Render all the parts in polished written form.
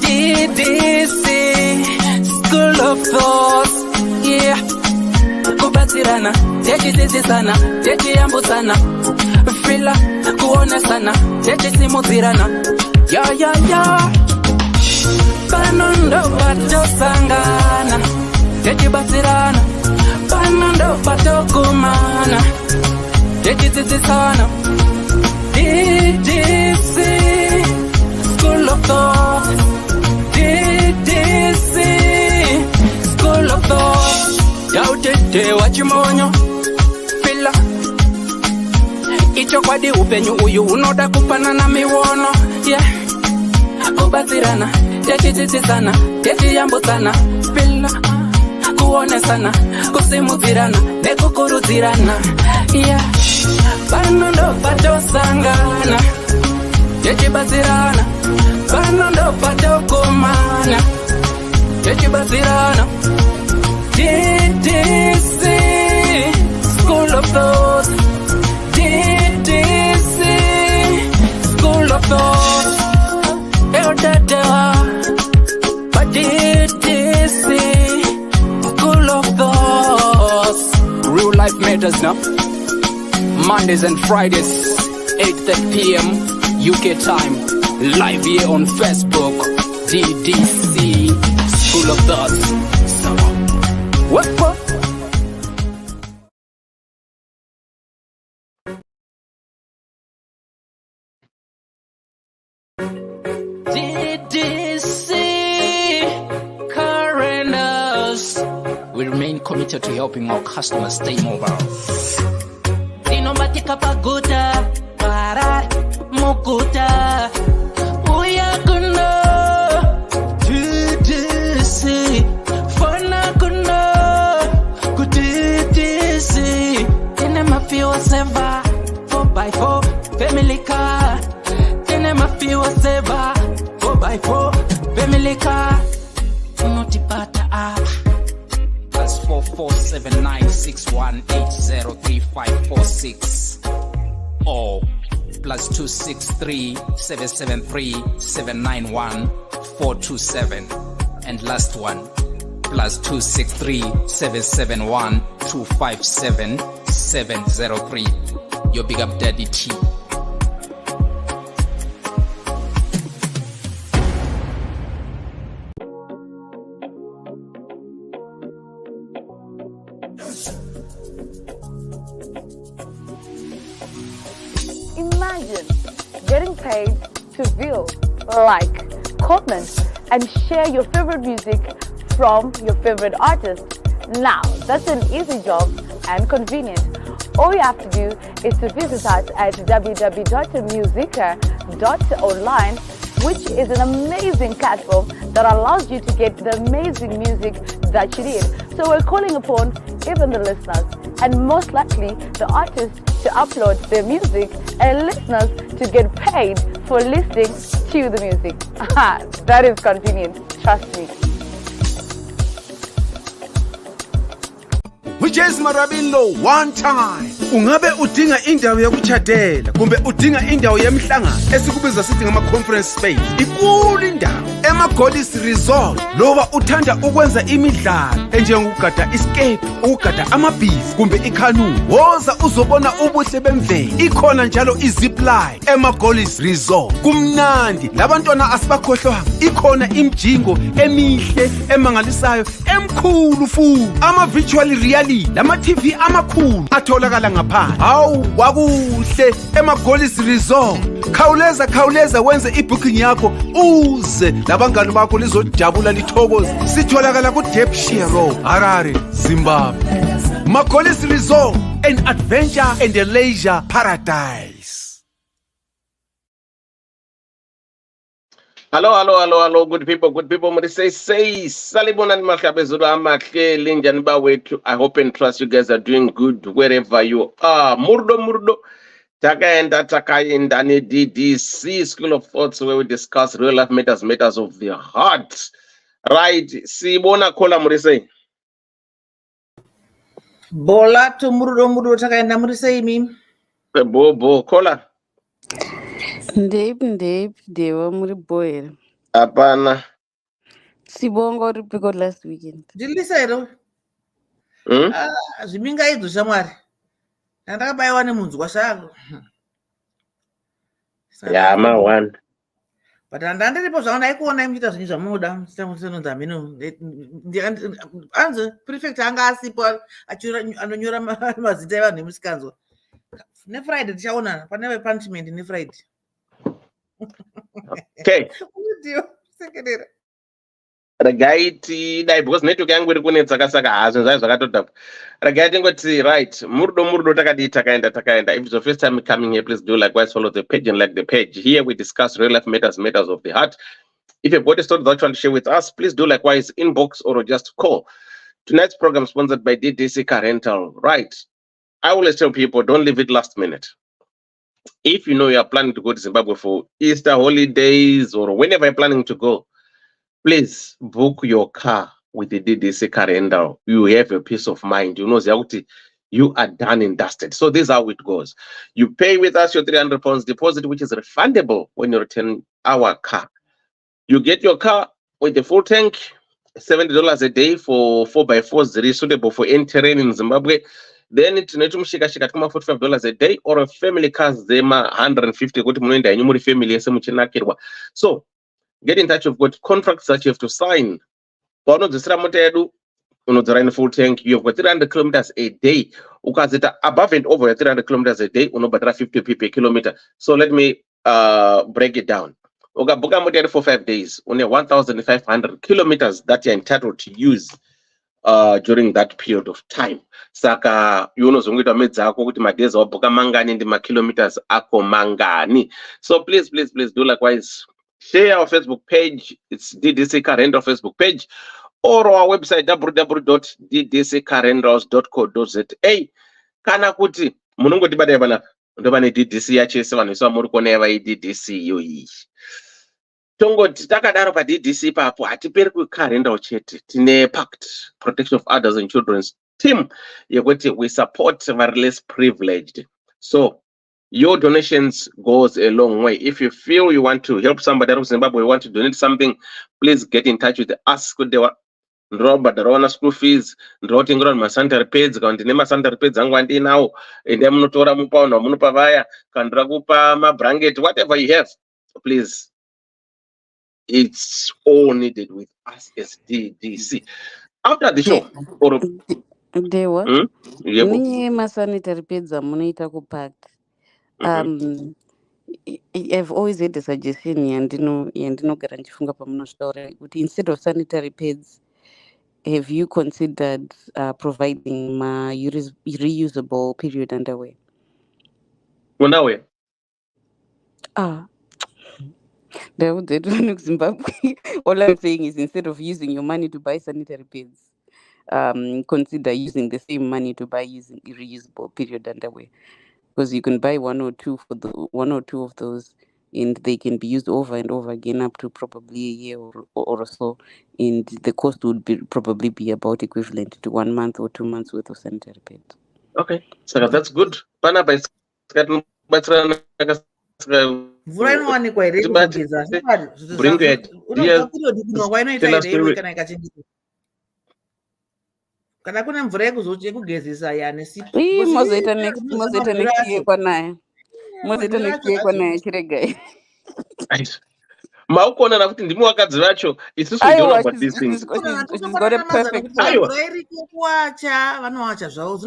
Ddc Skool of Thoughts, yeah. Kubatirana, techi sana, techi ambusana, fila kuona sana, techi simutirana, ya. Panondo bato sangana, techi batirana, panondo bato kumana, techi sana. Ddc Skool of Thoughts, Ddc Skool of Thoughts. Yautete wachimonyo pila icho kwadi upenyu uyu unoda kupana na miwono, yeah. Kubatirana, techitisana, techiyambusana, pila kuonesana, kusimudzirana, nekukurudzirana, yeah. Panondo patosangana, techibatsirana, panondo patokumana, techibatsirana. Ddc Skool of Thoughts, Ddc Skool of Thoughts. But Ddc Skool of Thoughts. Real life matters now. Mondays and Fridays, 8:30 p.m. UK time. Live here on Facebook. Ddc Skool of Thoughts. What? Ddc Currenters. We remain committed to helping our customers stay mobile. Dinomatika paguta, para mukuta, uyakuna. Ddc, fana kuna. Feel saver, 4x4 family car. Tenema feel saver, 4x4 family car. Unotipata apa +447961803546 or +263773791 and last one +263771257 your big up daddy T. Imagine getting paid to view, like, comment, and share your favorite music from your favorite artist. Now, that's an easy job and convenient. All you have to do is to visit us at www.musica.online, which is an amazing platform that allows you to get the amazing music that you need. So we're calling upon even the listeners and most likely the artists to upload their music and listeners to get paid for listening to the music. That is convenient, trust me. Whiches Marabilo one time. Ungabe udinga indawo yokuchadela kumbe udinga indawo yemhlangano esikubiza sithi ngama conference space. Ikulu indawo ema-Goddess Resort. Loba uthanda ukwenza imidlalo enjengokugada escape, ukugada amabhizi kumbe ikanu. Woza uzobona ubuhle bemvelo. Ikhona njalo izipline ema-Goddess Resort. Kumnandi labantwana asibakhohlwa. Ikhona imjingo emihle emangalisayo emkhulu futhi. Ama virtual reality lama TV amakhulu atholakala ngaphandle. Hawu wakuhle ema-Goddess Resort. Khawuleza wenze ibooking yakho uze labangani bakho lizojabula lithokoze. Sitholakala ku Ddc Road, Harare, Zimbabwe. Ma-Goddess Resort, an adventure and a leisure paradise. Hello, good people. Mari say, Salibon and Makabezura Make, Linjan Bawetu. I hope and trust you guys are doing good wherever you are. Murdo. Taka and Taka in Dani Ddc Skool of Thoughts, where we discuss real life matters of the heart. Right. Sibona Kola Mari say. Bola to Murdo Taka and Namri say me. Bobo Kola. Ndepi dewa muri boyera. Hapana. Sibongo uri piko last weekend. Ndilisero. Hmm? Zviminga idzo shamwari. Ndakabayiwa nemunzwa shangu. Yeah, I'm one. But handandiripo zvaona aikuona muchiita zvinhu zvamunoda muchitanonza mino anzi prefect anga asipo anonyora mazita evanhu emusikanzwa nefriday tichaonana pane punishment nefriday. Okay. Sekerera Regaiti dai because network yangu iri kunetsa saka hazvo zvai zvakatodhapa. Regaiti ngoti right murudo takadi takaenda. If it's your first time coming here, please do likewise follow the page and like the page. Here we discuss real life matters of the heart. If you've got a story that you want to share with us, please do likewise inbox or just call. Tonight's program sponsored by Ddc Rental. Right. I always tell people don't leave it last minute. If you know you are planning to go to Zimbabwe for Easter holidays or whenever you're planning to go, please book your car with the Ddc Rental. You have a peace of mind. You know, you are done and dusted. So this is how it goes. You pay with us your £300 deposit, which is refundable when you return our car. You get your car with the full tank, $70 a day for 4x4s that is suitable for any terrain in Zimbabwe. Then it's $45 a day, or a family cars zema 150 family. So get in touch. We've got contracts that you have to sign. In full tank, you have got 300 kilometers a day. Above and over 300 kilometers a day, 50p per kilometer. So let me break it down. For 5 days, only 1,500 kilometers that you're entitled to use during that period of time. Saka unozongita medza ako kuti madezi wabuka mangani ndi kilometers ako mangani. So please do likewise. Share our Facebook page. It's Ddc Rental Facebook page, or our website www.ddcrentals.co.za. Kana kuti munongoti bada bana ndo bane DDC yachese vanhu vese muri kuona yava DDC yoyi. Tongoti takadaro pa DDC papo hatiperi kukarenda chete. Tine pact protection of adults and children's team yekuti we support very less privileged. So your donations goes a long way. If you feel you want to help somebody else in Zimbabwe, you want to donate something, please get in touch with us. Ndiro school fees, ndiro masantary pads, kandi nemasantary pads angu andinawo, ende munotora mupaona munopa vaya, kandira kupa mablanket, whatever you have, please. It's all needed with us as DDC. After the show, Dewa, ninye masanitary pads amunoita kupact. I've always had a suggestion yandinogara ndichifunga pamunosvitaura kuti instead of sanitary pads, have you considered providing reusable period underwear? Underwear? Zimbabwe. All I'm saying is instead of using your money to buy sanitary pads, consider using the same money to buy reusable period underwear, because you can buy one or two of those, and they can be used over and over again up to probably a year or so, and the cost would probably be about equivalent to 1 month or 2 months worth of sanitary pads. Okay, so that's good. mvura inowanikwa here kugeza kana kune mvura yekugezesa mozoita next year kwanaya chiregai maukuona kuti ndimi wakadzi vacho isusu vanowacha zvavo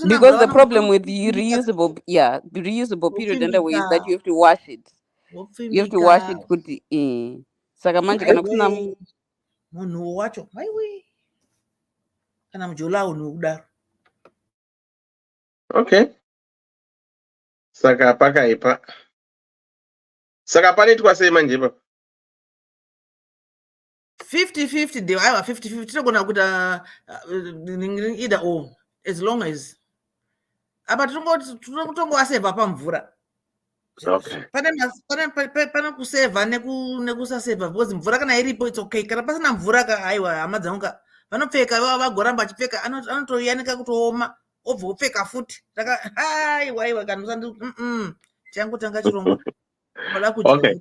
because the problem with reusable period underwear is that you have to wash it. Kuti saka manje kana kusina munhu wacho aiwe kana mujola unhu kudaro. Okay, saka pakaipa saka panoitwa sei manje ipapo 50-50 ndio aiwa 50-50 tinogona kuita either or as long as apa tinotongowasevha pamvura. Okay. Pane kusevha nekusasevha because mvura kana iripo it's okay. Kana pasina mvura aiwa hama dzangu vanopfeka vagoramba achipfeka anotoyanika kutooma obva opfeka futi aiwa kana usandi changu tanga chirongwa Okay.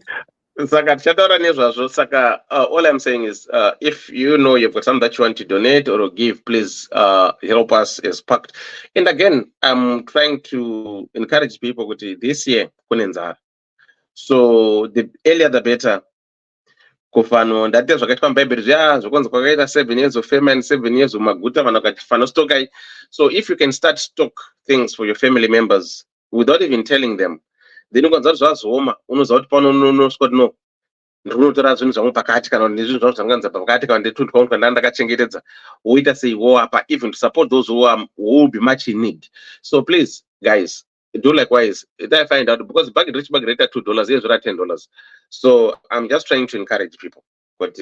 Saka tichataura nezvazvo. Saka all I'm saying is if you know you've got something that you want to donate or give, please help us as packed. And again, I'm trying to encourage people kuti this year kune nzara. So the earlier the better. Kufano ndate zvakaitwa mubhaibheri zviya zvokunzi kwakaita 7 years of famine, 7 years mumaguta vanhu vakati stokai. So if you can start stock things for your family members without even telling them, then ukanzwa kuti zvazooma unoziva kuti pano unosvika kuti no ndinotora zvinhu zvangu pakati kana nezvinhu zvangu zvanganza pakati kana ndetundwa kana ndakachengetedza woita sei woapa even to support those who will be much in need. So please guys, do likewise. I find out because bag rate at $2, here's at $10. So I'm just trying to encourage people. But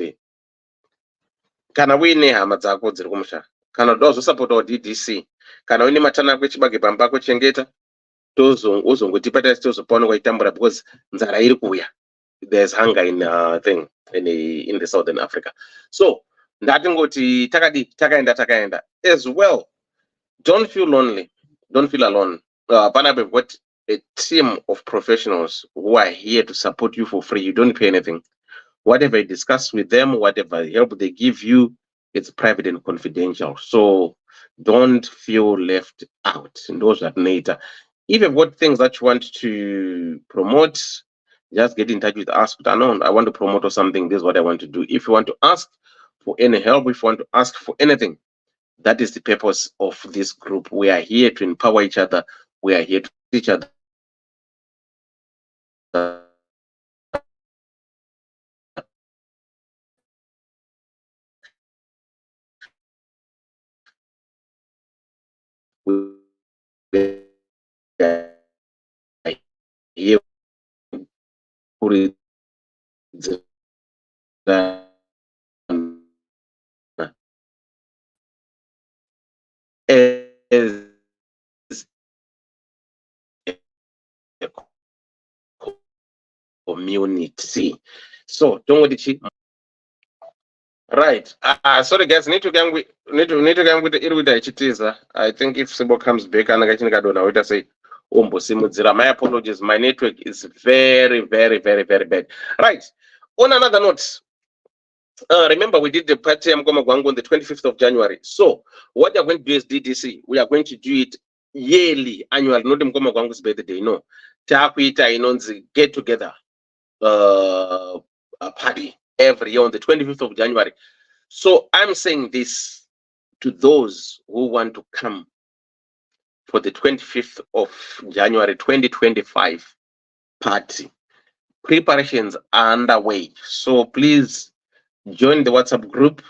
kana wine hama dzako dziri kumusha kana dozo support our DDC kana wine matana kwechibage pamba kwechengeta tozo uzongotipata tozopona kwaitambura because nzara iri kuya. There's hunger in in the southern Africa. So ndatingoti takaenda as well. Don't feel lonely, don't feel alone. We've got a team of professionals who are here to support you for free. You don't pay anything. Whatever you discuss with them, whatever help they give you, it's private and confidential. So don't feel left out. And those that later, if you've got things that you want to promote, just get in touch with us. I want to promote or something. This is what I want to do. If you want to ask for any help, if you want to ask for anything, that is the purpose of this group. We are here to empower each other. We are here to teach each other. We are here as a community. So don't worry. Right. Sorry guys, need to get with the teaser. I think if Sibo comes back and I can say my apologies. My network is very, very, very, very bad. Right. On another note, remember we did the party on the 25th of January. So what we are going to do is DDC. We are going to do it yearly, annual, not Mgwangu's birthday. No. Get together a party every year on the 25th of January. So I'm saying this to those who want to come for the 25th of January 2025 party. Preparations are underway. So please join the WhatsApp group.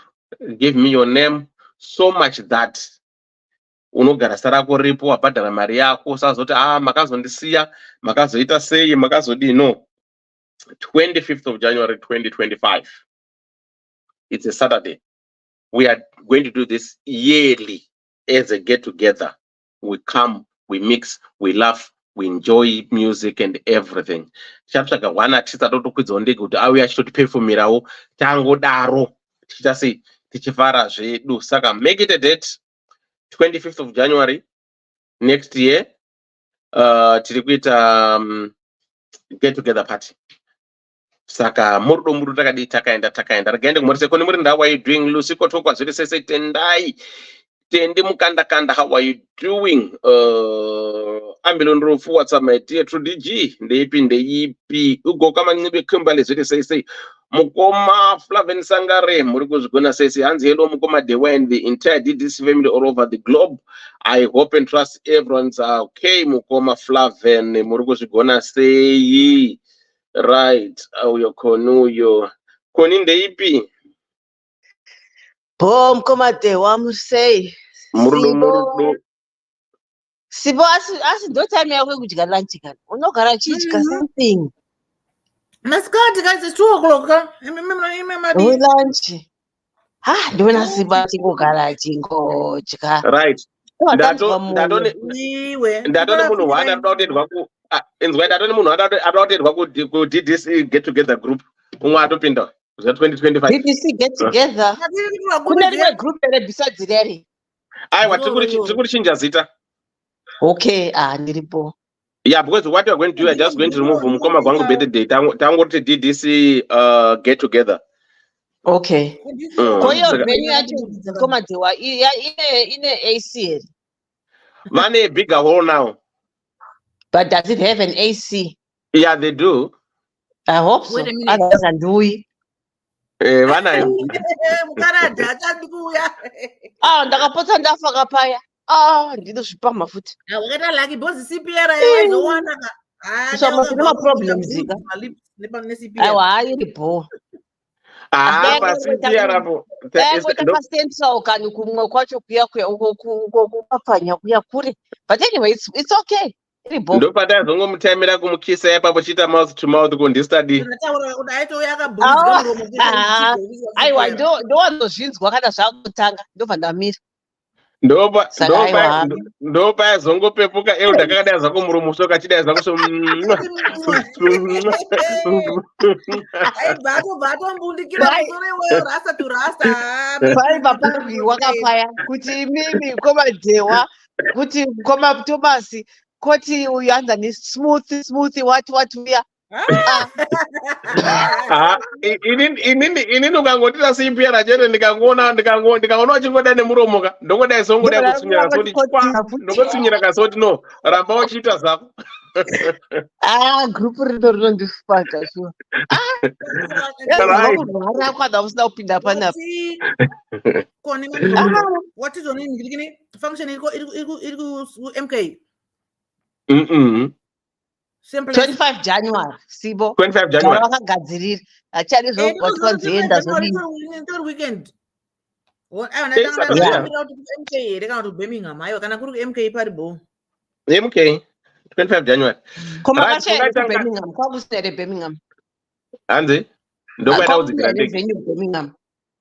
Give me your name. So much that unogara sarako ripo wabhadhara mari yako sazoti makazondisiya makazoita sei makazodino. 25th of January 2025. It's a Saturday. We are going to do this yearly as a get together. We come, we mix, we laugh, we enjoy music and everything. Chapsaka one artist atotokwidza kuti auya achitotipefumirawo tangodaro tichitasi tichifara zvedu. Saka make it a date 25th of January next year. Tiri kuita get together party. Saka murudo takadi takaenda ragaende kumorese kone muri how are you doing Lucy kotokwa zviri sese tendai tendi mukanda how are you doing ambilo nrofu WhatsApp my dear true DG ndeipi ugo kama ngibe kumbale zviri sese mukoma Flaven Sangare muri kuzvigona sese hanzi hello mukoma Dewa and the entire DDC family all over the globe. I hope and trust everyone's okay. Mukoma Flaven muri kuzvigona sei. Right, auyo konuyo koni ndeipi Bom komate wamusei murudo Sibo asi ndo time yako kudya lunch kana unogara chidya something Maskati guys, it's 2 o'clock. lunch ndona Sibo chingogara chingodya. Right. Ndato munhu wadadoterwa ku inzwa ndato munhu wadadoterwa ku DDC get together group umwe atopinda za 2025 DDC get together kuna rimwe group ere besides rere aiwa tiri kuchinja zita. Okay ndiripo Yeah, because what you're going to do, you're just going to remove Mukoma Gwangu birthday. Tango to DDC get together. Okay. Kwa hiyo Saka- venue yacho Mukoma Dewa ine AC. Vane bigger hall now. But does it have an AC? Yeah, they do. I hope so. Wait a minute. Otherwise andui. Vana mukanadha achandi kuuya Ndakapota ndafaka paya. Ndinozvipa mafuta. wakaita lucky bhozi CPR yaizowana So tine problems zika. Aiwa hairipo. Ngoita paCentral kani kumwe kwacho kuya kumapfanya kuya kure. But anyway, it's okay. Iripo. ndo patazongomutaimira kumukisa yapapo chiita mouth to mouth kundistadi. Aiwa ndowandozvinzwa kana zvakutanga ndobva ndamira. Ndopa yazongopepuka ndakadai zako muromo soka chidai zako so paiva parwi wakapaya kuti mimi Mukoma Dewa kuti Mukoma Thomas koti uyu anzani smooth what uya. inini ukangotita CPR chete ndikaona wachingoda nemuromoka ndongodai zongodai kutsunyira kasoti ndongotsinyira kasoti no ramba wachiita zako. Group rino rinondifaka shuwa. Kurwara kwana usina kupinda panapa. What is on in function iri ku MK? 25 January Sibo. 25 January. Vakagadzirira. Achari zvokudzienda zodini. Weekend. MK kana Birmingham ayo kana kuri MK paribo. MK 25 January. Koma kacha Birmingham kwakusere Birmingham. Hanzi ndokwaida kudzikira ndege.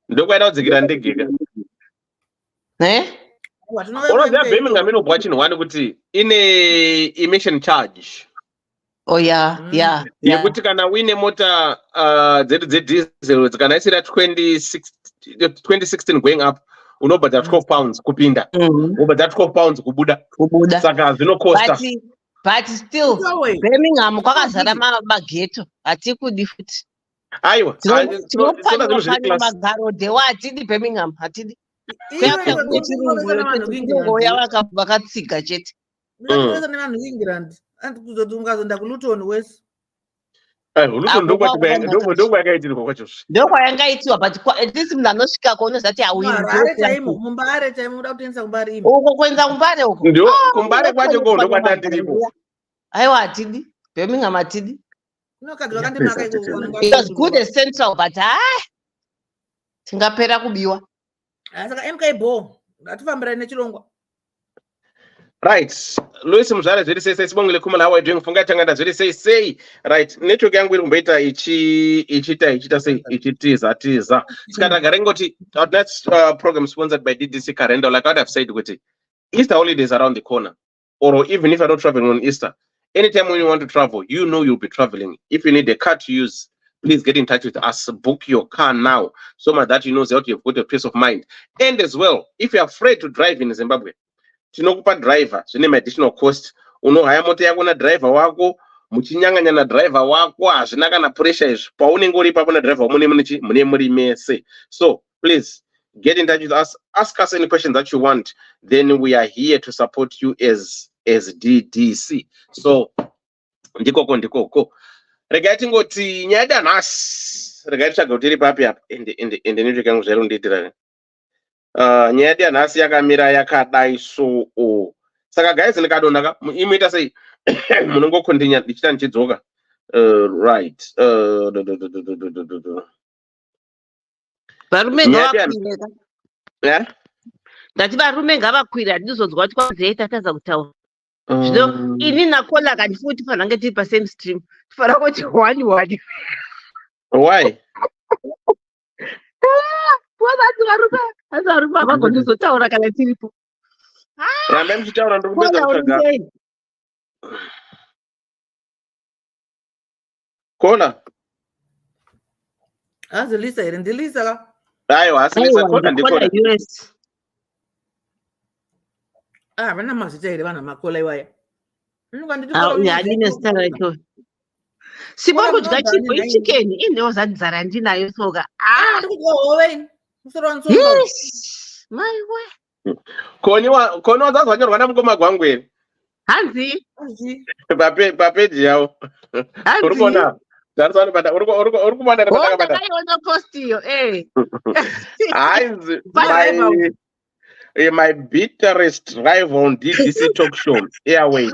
Ndokwaida kudzikira ndege ka. Unoziva Birmingham inobva chinhu kuti ine emission charge. Oh yeah. Yekuti kana uine mota dzedu dzediesel dzikanaisira 2016 going up unobhadhara 12 pounds kupinda. Wobhadhara 12 pounds kubuda. Saka zvinokosta. But still Birmingham kwakazara mageto hatikudi futi. Aiwa. Tinopanga magaro Dewa hatidi Birmingham hatidi. Ngoya vakatsiga chete. Nevanhu England kuzoti ungazonda kuLuton wese. Luton ndokwayakaitirwa kwacho. Ndokwayangaitirwa but at least munhu anosvikako unozati Mumbare chaimo uda kutengesa kumbare imo. Uko kwenza kumbare uko. Ndio kumbare kwacho ko ndokwatatiripo. Aiwa hatidi. Birmingham hatidi. Unokadzi vakandimaka iko. It was good as Central but tingapera kubiwa. Saka MK Bo ngatifambira nechirongwa. Right. Louis Mzvare zviri sei sibongile kumala how are you doing? Funga tanganda zviri sei. Right. Network yangu iri kumboita ichita sei ichitiza. Sikatagara ngoti our next program sponsored by DDC calendar like what I've said kuti Easter holidays around the corner, or even if you're not traveling on Easter, anytime when you want to travel, you know you'll be traveling. If you need a car to use, please get in touch with us. Book your car now so much that you know that you've got a peace of mind. And as well, if you're afraid to drive in Zimbabwe, tinokupa driver zvine additional cost. Unohaya mota yako na driver wako, muchinyanganya na driver wako, hazvina kana pressure izvo. Paunenge uri ipapo na driver mune muri mese. So please get in touch with us. Ask us any questions that you want. Then we are here to support you as DDC. So ndikoko. Regai tingoti nyaya danhasi. Regai titsvaga kuti iri papi apa. Ende network yangu zvero ndiitira. Nyaya yanhasi yakamira yakadai so. Saka guys ndikadonaka imoita sei munongokontinya ndichita ndichidzoka. Right. Varume ngavakwira. Ndati varume ngavakwira ndizonzwa kuti kwanzei tataza kutaura. Zvino ini nakola kandifuti fanange tiri pasame stream. Tifana kuti 1-1. Why? Varume avagondizotaura kana tiripo. Rambe mchitaura ndokupedza kutsvaga. Kona? Hazi Lisa here ndilisa ka. Aiwa asilisa kona ndikona. Vana mazita here vana makola iwaya. Handine zita racho. Sipo kudya chipo ichikeni inewo zadzara ndinayo soka. Yes. My way. Koni wazazvanyorwa namukoma gwangu here. Hanzi. Papeji yavo. Uri kuona? Tarisana bata uri kubata Wonga kaiona post iyo my bitterest rival on DDC talk show airways.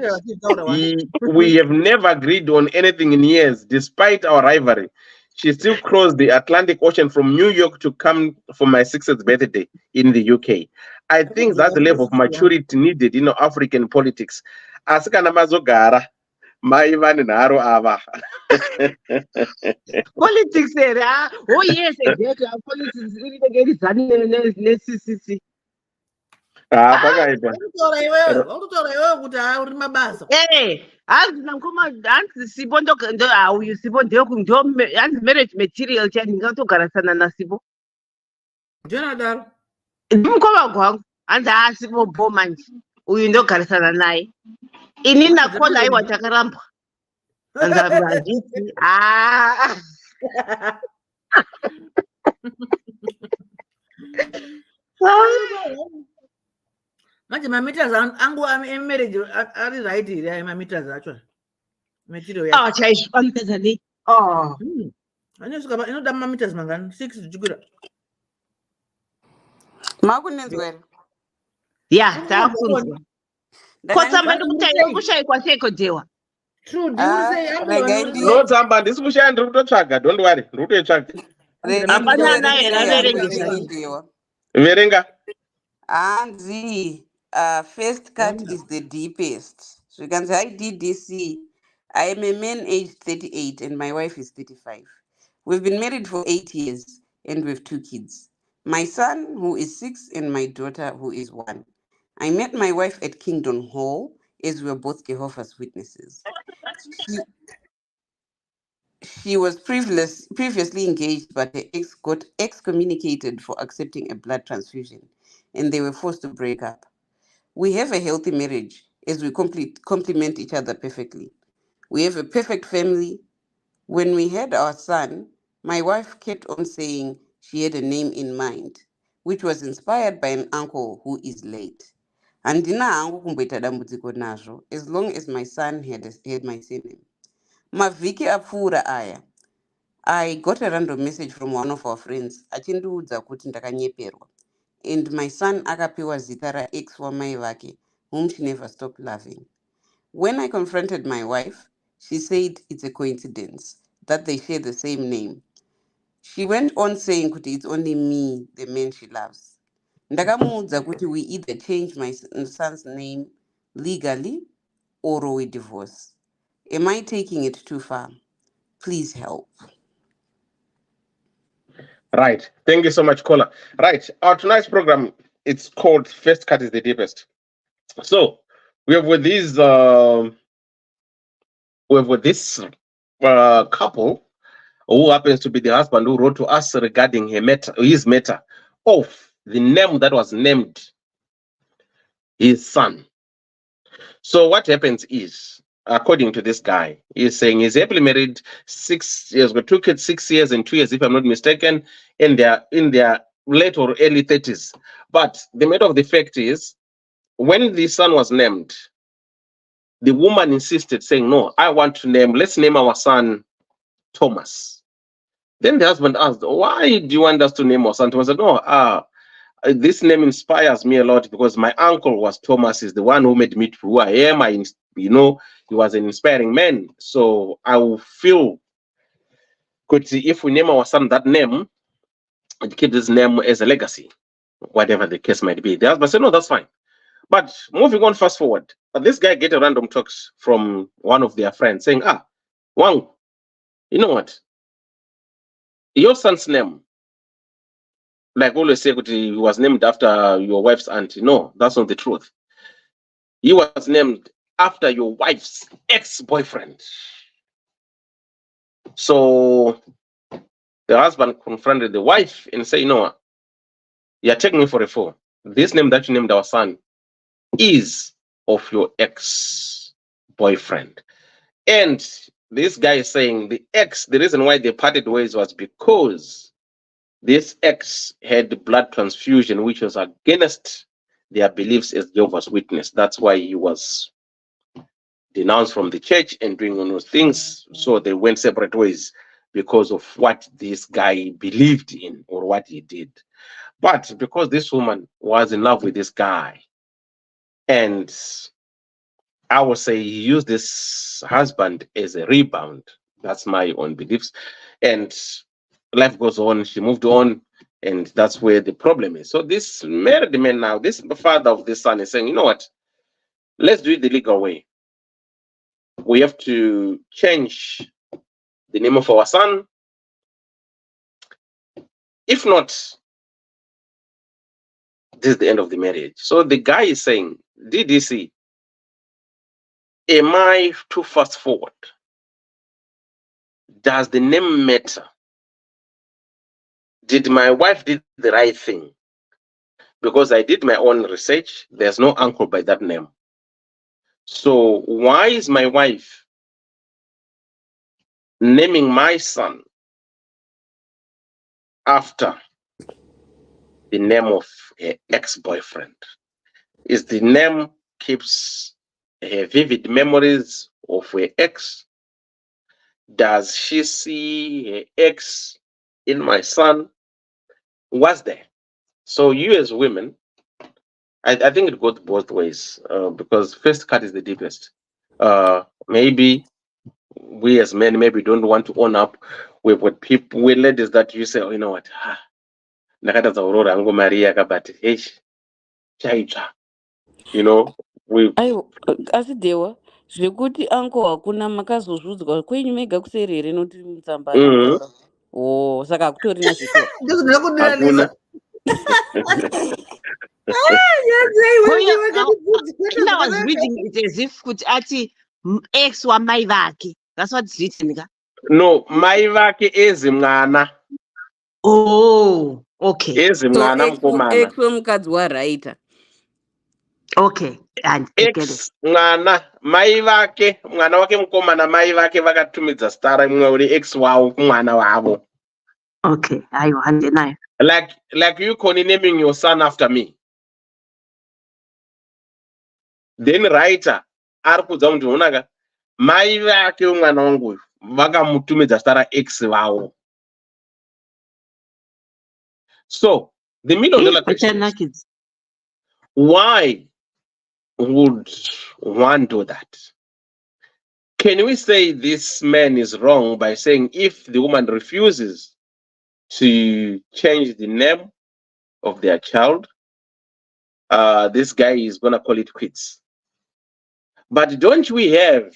We have never agreed on anything in years, despite our rivalry. She still crossed the Atlantic Ocean from New York to come for my 60th birthday in the UK. I think that's the level of maturity needed in African politics. Asikana mazogara. Maivani naro ava. Politics era. Oh yes, exactly. Politics really get CCC. Hanzi namukoma hanzi Sipo ndo uyu Sipo ndo hanzi marriage material chandingatogarisana naSipo. Ndimukoma gwangu hanzi Sipo bho manje uyu ndogarisana naye. Ini nakola aiwa takaramba. Hazviti manje mameters angu emarriage ari right here mameters acho material ya chaizvifambazane anosvika inoda mameters mangani 6 zvichikwira makunenzwa here ya takunzwa kotsamba ndikushayikwa seiko dewa notsamba handisi kushaya ndiri kutotsvaga don't worry ndiri kutoitsvaga hapana naye raverengewa verenga hanzi first cut is the deepest. Zvikanzi hi DDC, I am a man aged 38 and my wife is 35. We've been married for 8 years and we have 2 kids. My son, who is 6, and my daughter, who is 1. I met my wife at Kingdom Hall as we were both Jehovah's Witnesses. She was previously engaged, but her ex got excommunicated for accepting a blood transfusion, and they were forced to break up. We have a healthy marriage as we complement each other perfectly. We have a perfect family. When we had our son, my wife kept on saying she had a name in mind, which was inspired by an uncle who is late. Handina hangu kumboita dambudziko nazvo, as long as my son had my surname. Mavhiki apfuura aya, I got a random message from one of our friends achindiudza kuti ndakanyeperwa, and my son akapiwa zita raex wamai vake, whom she never stopped loving. When I confronted my wife, she said it's a coincidence that they share the same name. She went on saying kuti it's only me, the man she loves. Ndakamuudza kuti we either change my son's name legally or we divorce. Am I taking it too far? Please help. Right. Thank you so much, Kola. Right. Our tonight's program, it's called First Cut is the Deepest. So we have with this couple who happens to be the husband who wrote to us regarding his matter of the name that was named his son. So what happens is, according to this guy, he's saying he's happily married 6 years, got 2 kids, 6 years and 2 years, if I'm not mistaken, in their late or early 30s. But the matter of the fact is, when the son was named, the woman insisted, saying, no, let's name our son Thomas. Then the husband asked, why do you want us to name our son Thomas? I said, no, this name inspires me a lot because my uncle was Thomas, is the one who made me who I am. He was an inspiring man. So I will feel good if we name our son that name and keep this name as a legacy, whatever the case might be. The husband said, no, that's fine. But moving on, fast forward, this guy get a random text from one of their friends saying, Wang, you know what? Your son's name, like always say, he was named after your wife's auntie. No, that's not the truth. He was named after your wife's ex-boyfriend. So the husband confronted the wife and said, you're taking me for a fool. This name that you named our son is of your ex boyfriend. And this guy is saying the reason why they parted ways was because this ex had blood transfusion, which was against their beliefs as Jehovah's Witness. That's why he was denounced from the church and doing all those things. So they went separate ways because of what this guy believed in or what he did. But because this woman was in love with this guy, and I would say he used this husband as a rebound. That's my own beliefs. And life goes on, she moved on, and that's where the problem is. So this married man now, this father of this son is saying, you know what? Let's do it the legal way. We have to change the name of our son. If not, this is the end of the marriage. So the guy is saying, DDC, am I too fast forward? Does the name matter? Did my wife did the right thing? Because I did my own research, there's no uncle by that name. So why is my wife naming my son after the name of her ex-boyfriend? Is the name keeps her vivid memories of her ex? Does she see her ex in my son? What's there? So you as women, I think it goes both ways, because first cut is the deepest. Maybe we as men maybe don't want to own up with what people, with ladies that you say, oh, you know what, nakataza aurora ango maria kabati chaitsva, you know, we aiwa asi dewa zvekuti anko hakuna makazozvudzwa kwenyu mega kuseri here noti mutsamba haana kutaura saka hakutorina zveshuwa ndozvinoda hakuna. kundiranisa. Yadzai, I was reading it as if kuti ati ex wamai vake. That's what it's written. No, mai vake ezi mwana. Oh, okay. Ezi mwana mukomana. ex wemukadzi waraita. Okay, and ex mwana, mai vake, mwana wake mukomana, mai vake vakatumidza zita rimwe uri ex wavo kumwana wavo. Okay, aiwa handinayo. Like you Connie naming your son after me. Then writer ari kudza kuti unaka mai vake mwana wangu uyu vakamutumidza zita raex vavo. So the million dollar question is, why would one do that? Can we say this man is wrong by saying if the woman refuses to change the name of their child, this guy is gonna call it quits? But don't we have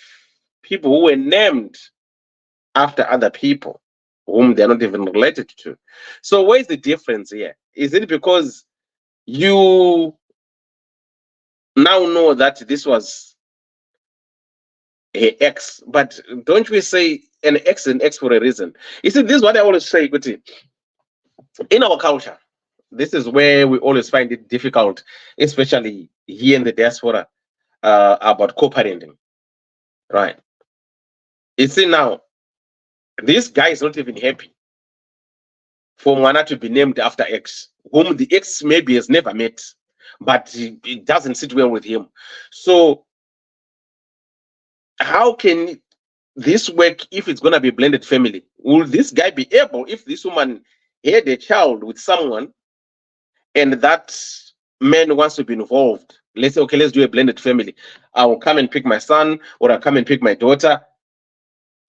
people who were named after other people whom they're not even related to? So where's the difference here? Is it because you now know that this was an ex, but don't we say an ex for a reason? You see, this is what I always say, Kuti. In our culture, this is where we always find it difficult, especially here in the diaspora, about co-parenting, right? You see now, this guy is not even happy for Mwana to be named after ex, whom the ex maybe has never met, but it doesn't sit well with him. So how can this work if it's going to be a blended family? Will this guy be able, if this woman had a child with someone and that man wants to be involved, let's say, okay, let's do a blended family. I will come and pick my son, or I'll come and pick my daughter.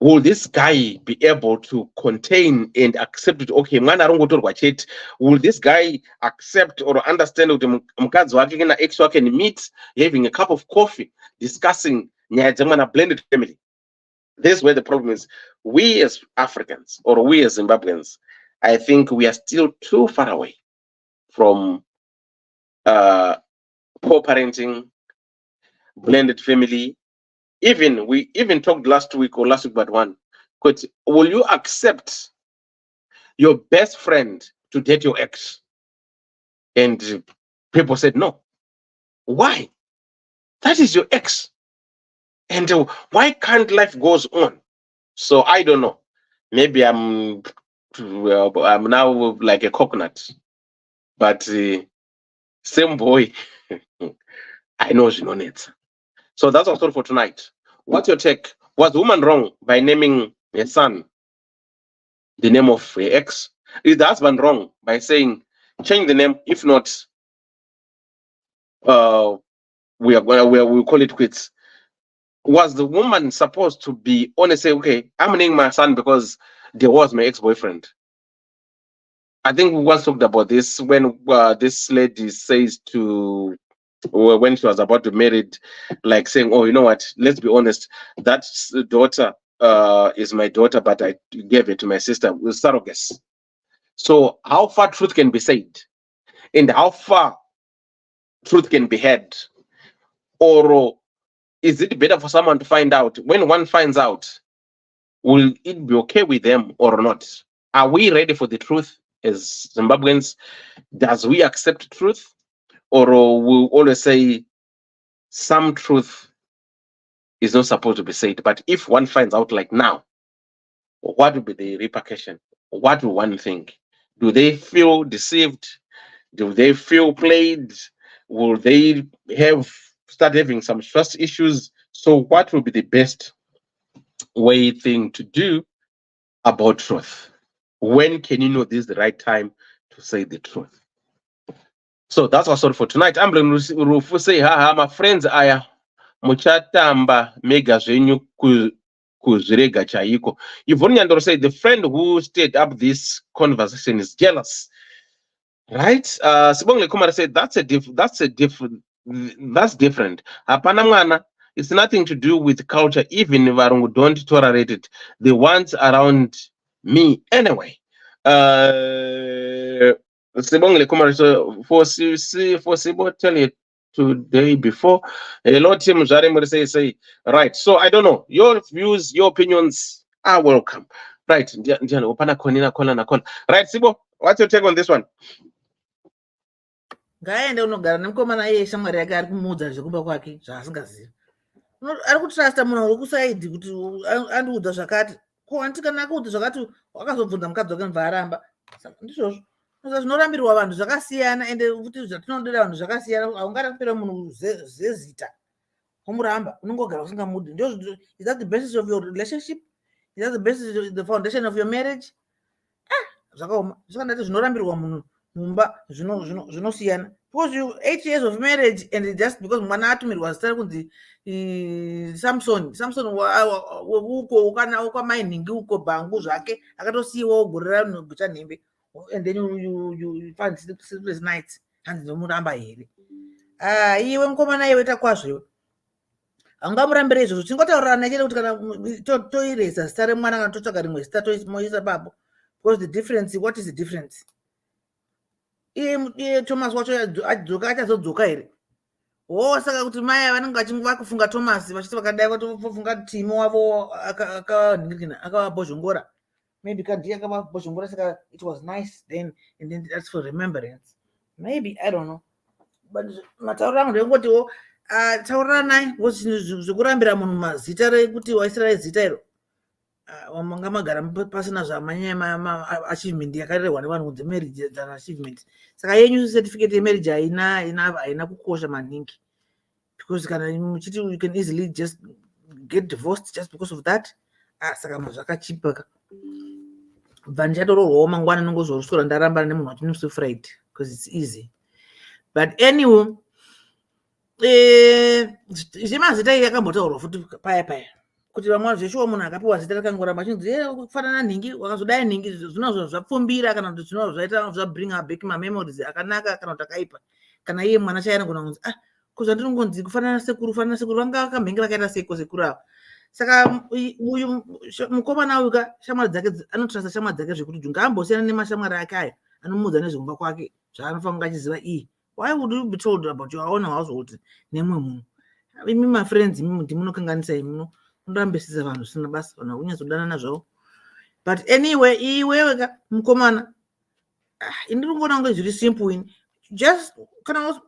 Will this guy be able to contain and accept it? Okay, will this guy accept or understand what mukadzi wake kana ex wake can meet, having a cup of coffee, discussing a blended family? This is where the problem is. We as Africans or we as Zimbabweans, I think we are still too far away from co-parenting, blended family. We even talked last week but one. Will you accept your best friend to date your ex? And people said no. Why? That is your ex. And why can't life goes on? So I don't know. Maybe I'm now like a coconut, but same boy. I know she no needs. So that's our story for tonight. What's your take? Was the woman wrong by naming her son the name of her ex? Is the husband wrong by saying change the name? If not, we'll call it quits. Was the woman supposed to be honest, say, okay, I'm naming my son because there was my ex-boyfriend? I think we once talked about this when this lady says to, when she was about to marry, like saying, oh, you know what, let's be honest, that daughter is my daughter, but I gave it to my sister with surrogates. So how far truth can be said and how far truth can be heard? Or is it better for someone to find out? When one finds out, will it be okay with them or not? Are we ready for the truth as Zimbabweans? Does we accept truth? Or we'll always say some truth is not supposed to be said? But if one finds out like now, what will be the repercussion? What will one think? Do they feel deceived? Do they feel played? Will they start having some trust issues? So what will be the best thing to do about truth? When can you know this is the right time to say the truth? So that's our story for tonight. I'm Rufu say, haha, my friends, aya muchatamba mega zvenyu kuzvirega chaiko. Yvonne Nyandoro said the friend who stayed up this conversation is jealous. Right? Sibongle Kumar said that's different. Hapana mwana, it's nothing to do with culture. Even Varungu don't tolerate it. The ones around me anyway. Sibongle Kumar, so for Sibo tell you today before. Hello, Tim Jarimur say right. So I don't know. Your views, your opinions are welcome. Right. Right, Sibo, what's your take on this one? Ngaende unogara nemukomana iye shamwari yake ari kumuudza zvekuba kwake zvaasingazivi. Ari kutrasta munhu uri kusaidhi kuti andiudza zvakati. Ko anditi kana akuudza zvakati wakazobvunza mukadzi wake mubva aramba. Ndizvozvo. Zvinorambirwa vanhu zvakasiyana ende kuti zvatinodira vanhu zvakasiyana. Haungarapira munhu zezita womuramba unongogara usingamudi. Is that the basis of your relationship? Is that the basis, the foundation of your marriage? Zvakaoma. Zvakandati zvinorambirwa munhu mumba zvinosiyana. Because you 8 years of marriage and just because mwana atumirwa zita kunzi Samson uko ukana ukwamainingi uko bhangu zvake akatosiyiwa ogorera gucha nhembe, and then you find sleepless nights hanzi nomuramba here. Iwe mukomana iwe takwazvo iwe haungamurambire izvozvo. Tingotaurana chete kuti kana toiresa zita remwana kana totsvaga rimwe zita tomoisa papo. Because the difference, what is the difference? Iye Thomas wacho adzoka achazodzoka here? Saka kuti mai vanenge vakufunga Thomas vachiti vakadai vatofunga Timo wavo akavabhozhongora. Maybe kandi akavabhozhongora saka it was nice then, and then that's for remembrance. Maybe, I don't know. But matauro angu ndekungotiwo tauranai zvekurambira munhu mazita rekuti waisira zita iro. Manga magara pasina zvamanyaya achievement yakarerwa nevanhu kunze marriage than achievement. Saka yenyu certificate yemarriage haina kukosha maningi, because kana muchiti you can easily just get divorced just because of that. Saka zvakachipaka. Bva ndichatororwawo mangwana nongozorusura ndarambana nemunhu watinosi Friday because it's easy. But anyway, zvemazita yakambotaurwa futi paya kuti vamwe zveshuwa munhu akapiwa zita rakangoramba achinzi kufanana nhingi wakazodai nhingi zvinozvo zvapfumbira kana kuti zvinozvo zvaita zvabring back memories akanaka kana kuti akaipa. Kana iye mwana chaiye anogona kunzi kuzvandinongonzi kufanana sekuru vanga vakamhenge vakaita sekuru avo. Saka uyu mukomana uyu shamwari dzake anotrasta shamwari dzake zvekuti ngaambosiyana nemashamwari ake aya anomuudza nezvekumba kwake zvaanofanira kunge achiziva. Why would you be told about your own household nemwe munhu? Imi mafriends ndimunokanganisa imi munorambisisa vanhu zvisina basa, vanhu vakunyatsodana zvavo. But anyway, iwewe mukomana indiri kungoona kunge zviri simple ini. Just kana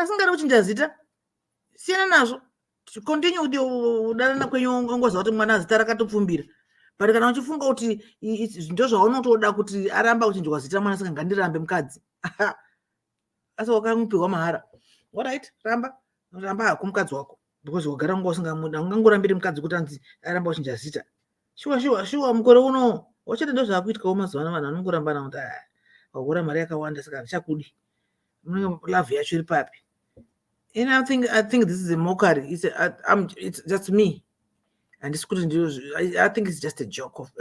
singari kuchinja zita siyana nazvo, continue udanana kwenyu ongoza kuti mwana zita rakatopfumbira, but kana uchifunga kuti ndo zvaunotoda kuti aramba kuchinjwa zita mwana saka ngandirambe mukadzi asi wakamupiwa mahara. Alright, ramba hako mukadzi wako because wagara unga usingamuda, ungangorambiri mukadzi kuti anzi aramba kuchinja zita. Shuwa mukore uno wachete ndo zvakuitikawo mazuva ano vanhu vanongorambana kuti wagura mari yakawanda saka ndichakudi, love yacho iri papi. And I think this is a mockery. It's just me, and this couldn't do. I think it's just a joke of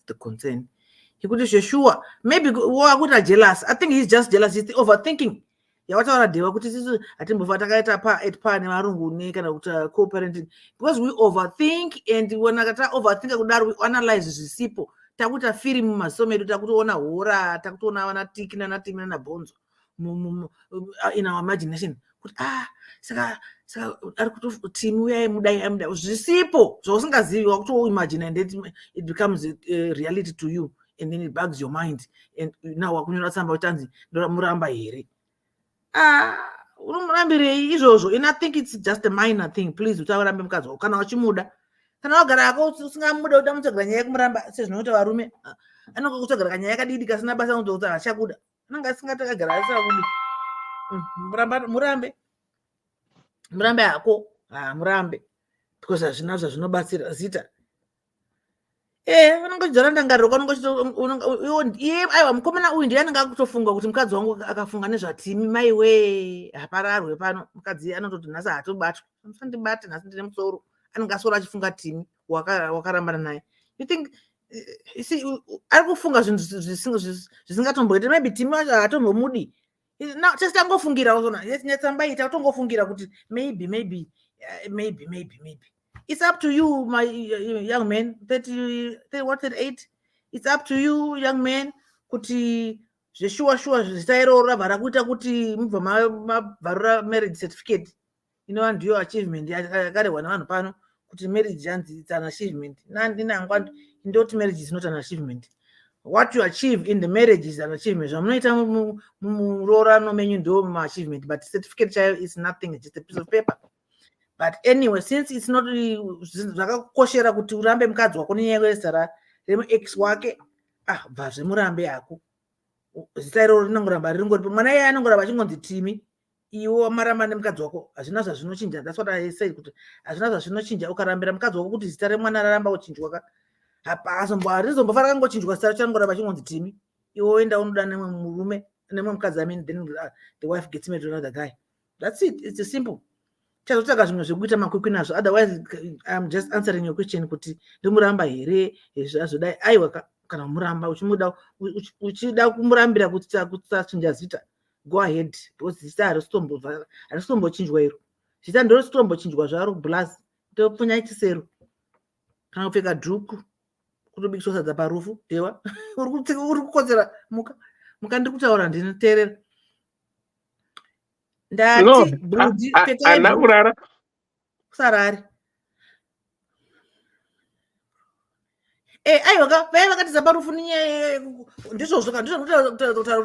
the concern. He could say sure, maybe what are jealous. I think he's just jealous. He's overthinking. Yeah, what are they? What is this? I think before co-parenting, because we overthink, and when I overthink, we analyze this people. Takuta film masome takuona hora, takuona wana tiki na natimina na bonzo in our imagination. Saka ari kuti timu yaye muda zvisipo zvausingazivi wakuto imagine, and it becomes a reality to you, and then it bugs your mind, and now wakunyora tsamba utanzi muramba here urumurambirei izvozvo. And I think it's just a minor thing. Please utarambe mukadzi wako kana wachimuda, kana wagara ako usingamuda utamutsvagara nyaya yekumuramba sezvinoita varume. Anonga kutsvagara kanyaya kadidi kasina basa kuti achakuda, anonga asingatakagara asina kudi. Murambe hako murambe, because hazvina zvazvinobatsira zita. Unongodzara ndangariro aiwa mukomana uyu ndiye anenge akutofunga kuti mukadzi wangu akafunga nezvatimi maiwe hapararwe pano. Mukadzi anototi nhasi hatobatwa, musandibate nhasi ndine musoro, anenge asoro achifunga timi wakarambana naye. You think ari kufunga zvinhu zvisingatomboita, maybe timi wacho hatombomudi. Now just angofungira uzona nyatsambaita utongofungira kuti maybe it's up to you, my young man. 38. It's up to you, young man, kuti zveshuwa zvitairo rabvara kuita kuti mubva mabvarura marriage certificate. And your achievement yakarehwa navanhu pano kuti marriage hanzi it's an achievement. Nandinangwa ndoti marriage is not an achievement. What you achieve in the marriage is an achievement. Murorano menyu ndo achievement, but certificate chayo is nothing, it's just a piece of paper. But anyway, since it's not zvakakoshera kuti urambe mukadzi wako nenyaya yezita remuex wake, bva murambe yako. Zita iroro rinongoramba ringori mwana iye anongoramba achingonzi Timi, iwo maramba nemukadzi wako hazvina zvazvinochinja. That's what I said, kuti hazvina zvazvinochinja ukarambira mukadzi wako kuti zita remwana raramba kuchinjwa. Harizombofa rakangochinjwa zita chanongoramba chingonzi Timi, iwo oenda unoda nemwe murume nemwe mukadzi, then the wife gets married to another guy. That's it. It's simple. Chazotsvaga zvimwe zvekuita makwikwi nazvo. Otherwise I'm just answering your question kuti ndimuramba here zvazvodai. Aiwa kana muramba uchida kumurambira kuti kusachinja zita, go ahead, because zita harisitombo iro. Zita ndiro risitombo zvaro blaz topfunya ichisero kana kupfeka dhuku kutobikiswa sadza parufu dewa uri kukotsera muka ndiri kutaura ndinoteerera. Ndati budi ana urara kusarari aiwa vakatiza parufu ndizvo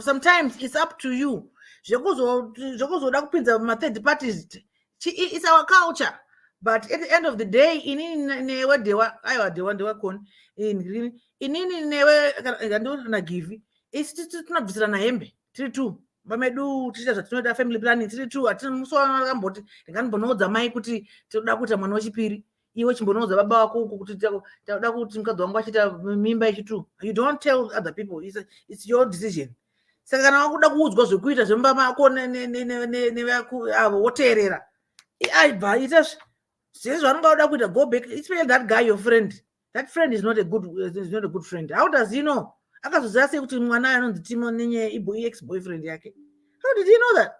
sometimes it's up to you zvekuzoda kupinza ma-third parties. It's our culture, but at the end of the day inini newe dewa aiwa dewa ndewakoni inini newe nagivi tinobvisirana hembe tiri tu vamedu tichita zvatinoita family planning tiri tu. Hatina musowana akamboti ndinganimbonoudza mai kuti tinoda kuita mwana wechipiri, iwe chimbonoudza baba wako uku kuti tinoda kuti mukadzi wangu achiita mimba yechitu. You don't tell other people, it's your decision. Saka kana wakuda kuudzwa zvekuita zvemba mako nevavo woteerera, aibva ita zvezvaunenge uda kuita, go back, especially that guy your friend. That friend is not a good friend. How does he know? Akazoziva sei kuti mwana anonzi Timo nenye ex boyfriend yake? How did he know that?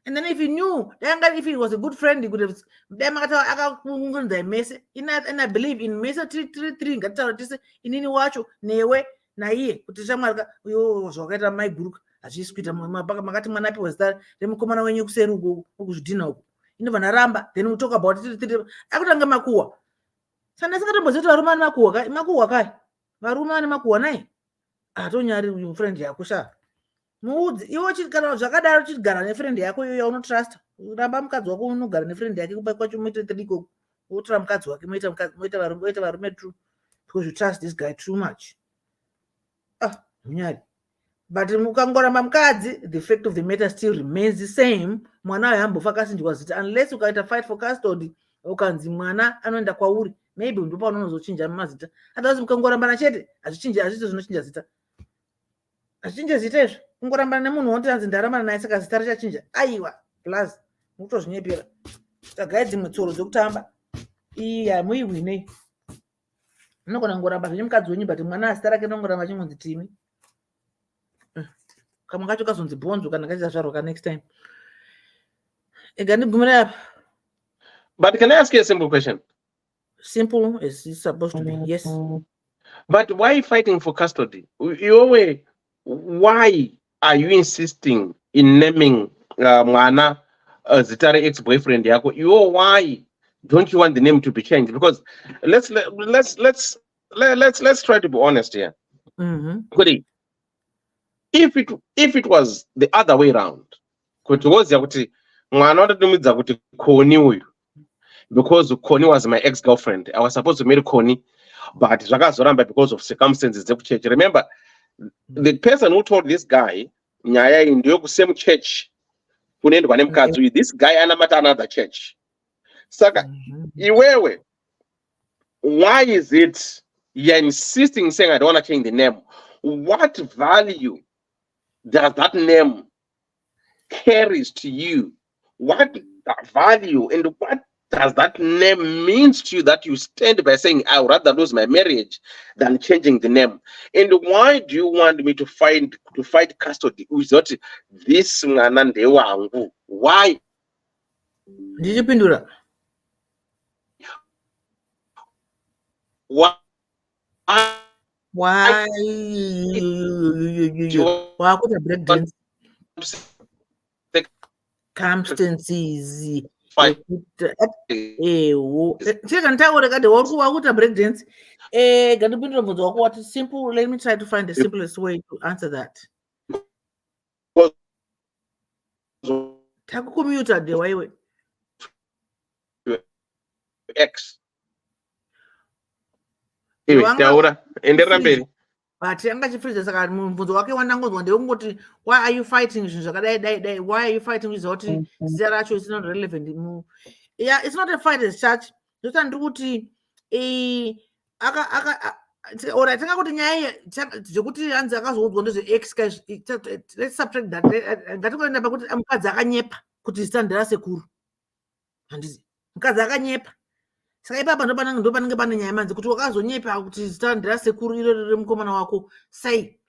And then if he knew, if he was a good friend, he could have akakungunza mese. And I believe in mese 333 ngatitaura tise inini wacho newe naiye kuti chamwari uyo zvakaita mai group hazvisi kuita makati mwana apiwa zita remukomana wenyu kuseri uko kuzvidhina uko inobva naramba, then we talk about it akutanga makuhwa. Saka singatomboziti varume ane makuhwa kai, varume ane makuhwa nai hatonyari uyu friend yako sha. muudzi iwo kana zvakadaro chigara nefriend yako iyoyo unotrust ramba mukadzi wako unogara nefriend yake kubai kwacho muite tadiko wotora mukadzi wake moita varume true because you trust this guy too much. Munyari. But mukangoramba mukadzi, the fact of the matter still remains the same. Mwana ayambofa kasinjwa zita unless ukaita fight for custody ukanzi mwana anoenda kwauri, maybe ndipo unozochinja mazita. Otherwise mukangoramba chete azvichinja azvito zvinochinja zita. Azvichinja zita izvo. Kungoramba nemunhu woti anzi ndarama naye saka zita richachinja. Aiwa, plus mutozvinyepera. Tagaye dzimwe tsoro dzokutamba. Muiwine. Munogona kungoramba zvemukadzi wenyu but mwana azita rake nongoramba chingonzi Timi. Kamwe kacho kazonzi Bhonzo kana kachizvarwa next time. Egandibvumira apa. But can I ask you a simple question? Simple as it's supposed to be, yes. But why fighting for custody? Why are you insisting in naming Mwana Zitare ex-boyfriend yako? Why don't you want the name to be changed? Because let's try to be honest here. If it was the other way around, because Koni was my ex-girlfriend, I was supposed to marry Koni, but because of circumstances. Remember, the person who told this guy, Nyaya in the same church, this guy anamata another church. Saka, why is it you're insisting saying I don't want to change the name? What value does that name carries to you? What value and what does that name means to you that you stand by saying I would rather lose my marriage than changing the name? And why do you want me to fight custody without this mwana wangu? Why? Did you pindura? Why? Why could I break dance? Circumstances. Break dance. Simple. Let me try to find the simplest way to answer that. Takukumute the way X. Taura in the Ramberi. But why are you fighting? Why are you fighting with Zoti? It's not relevant. Yeah, it's not a fight as such. Let's subtract that. Saka ipapa ndo panenge pane nyaya manzi kuti wakazonyepa kuti zita ndirasekuru iro remukomana wako sei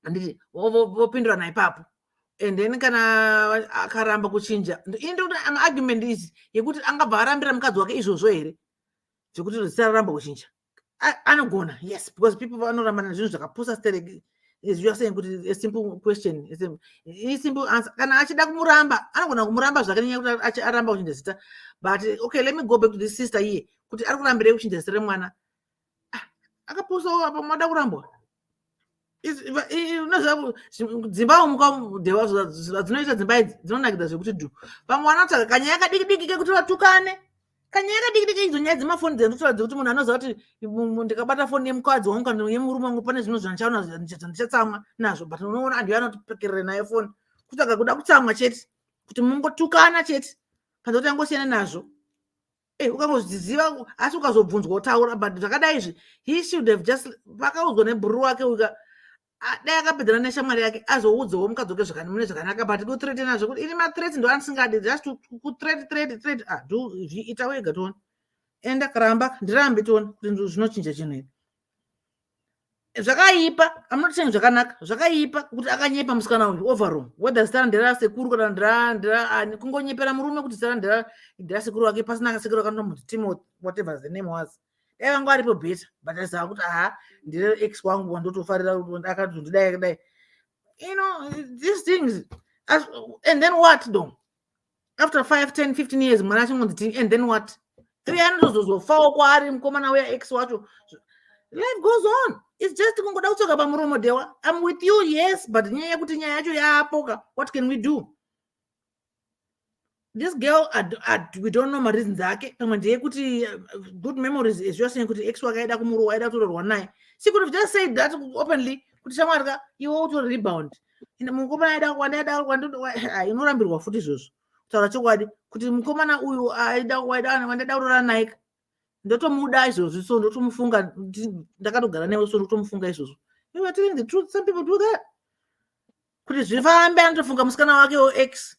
anditi vopindura naye ipapo and then kana akaramba kuchinja inde kuti argument is yekuti angabva arambira mukadzi wake izvozvo here zvekuti zita raramba kuchinja anogona, yes, because people vanoramba nazvinhu zvakapusa stereki. As you are saying, a simple question, a simple answer. Kana achida kumuramba, anogona kumuramba zvakanyanya kuti aramba kuchinja zita. But okay, let me go back to this sister here. Kuti ari kurambira kuchinja zita remwana. Akapusa apa mwada kurambwa. Dzimba mukadewa dzinoita dzimba idzi dzinonakidza zvekuti dhu. Pamwana tsaka kanyaya kadiki kekuti vatukane. Kanyaya kadiki idzo nyaya dzemafoni dzendotoradza kuti munhu anoziva kuti ndikabata foni yemukadzi wangu kana yemurume wangu pane zvinhu zvandichaona ndichatsamwa nazvo, but unoona anhu anotopekerera naye foni kutsvaga kuda kutsamwa chete kuti mungotukana chete panze kuti angosiyana nazvo. Ukangozviziva asi ukazobvunzwa utaura, but zvakadai izvi he should have just vakaudzwa nebhuru wake uka dai akapedzana neshamwari yake azoudzawo mukadzi wake zvakanaka, but kuthreaten nazvo kuti ini mathreats ndo andisingadi, just kuthreat do ita wega toni enda karamba ndirambe toni kuti zvinochinja chinhu iri zvakaipa. I'm not saying zvakanaka, zvakaipa kuti akanyepa musikana uyu overall, whether zita ndirasekuru kana ndira kungonyepera murume kuti zita ndirasekuru wake pasina sekuru akanomuti Timothy whatever the name was. Dai vanga varipo better, but aziva kuti ndire ex wangu wandotofarira akatondidai. You know, these things. And then what though? After 5, 10, 15 years, mwana chingonzi, and then what? 300 zozofawo kwaari mukomana weya ex wacho. life goes on. It's just kungoda kutsoka pamuromo dewa. I'm with you, yes, but nyaya kuti nyaya yacho yaapoka. What can we do? This girl, we don't know my reasons zake. Pamwe ndeyekuti good memories is just saying kuti ex wake aida kumurowa aida kutorwa naye. She could have just said that openly kuti shamwarika iwe uto rebound. Mukomana aida inorambirwa futi izvozvo. Kutaura chokwadi kuti mukomana uyu aida kurora naye ndotomuda izvozvo, so ndotomufunga ndakatogara newe, so ndotomufunga izvozvo. You are telling the truth. Some people do that. Kuti zvifambe anotofunga musikana wake ex.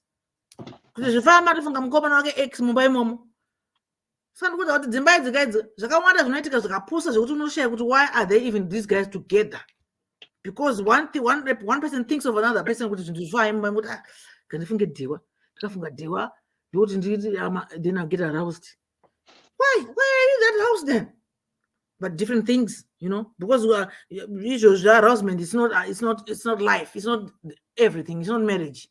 Kuti zvifamba anotofunga mukomana wake ex mumba imomo. Saka ndikuudza kuti dzimba idzi kaidzi zvakawanda zvinoitika zvakapusa zvekuti unoshaya kuti why are they even these guys together? Because one person thinks of another person kuti zvinhu zvifamba kuti kandifunge dewa, ndakafunga dewa ndokuti nditi then I'll get aroused. Why are you in that house then? But different things, because usually arousement is it's not life, it's not everything, it's not marriage.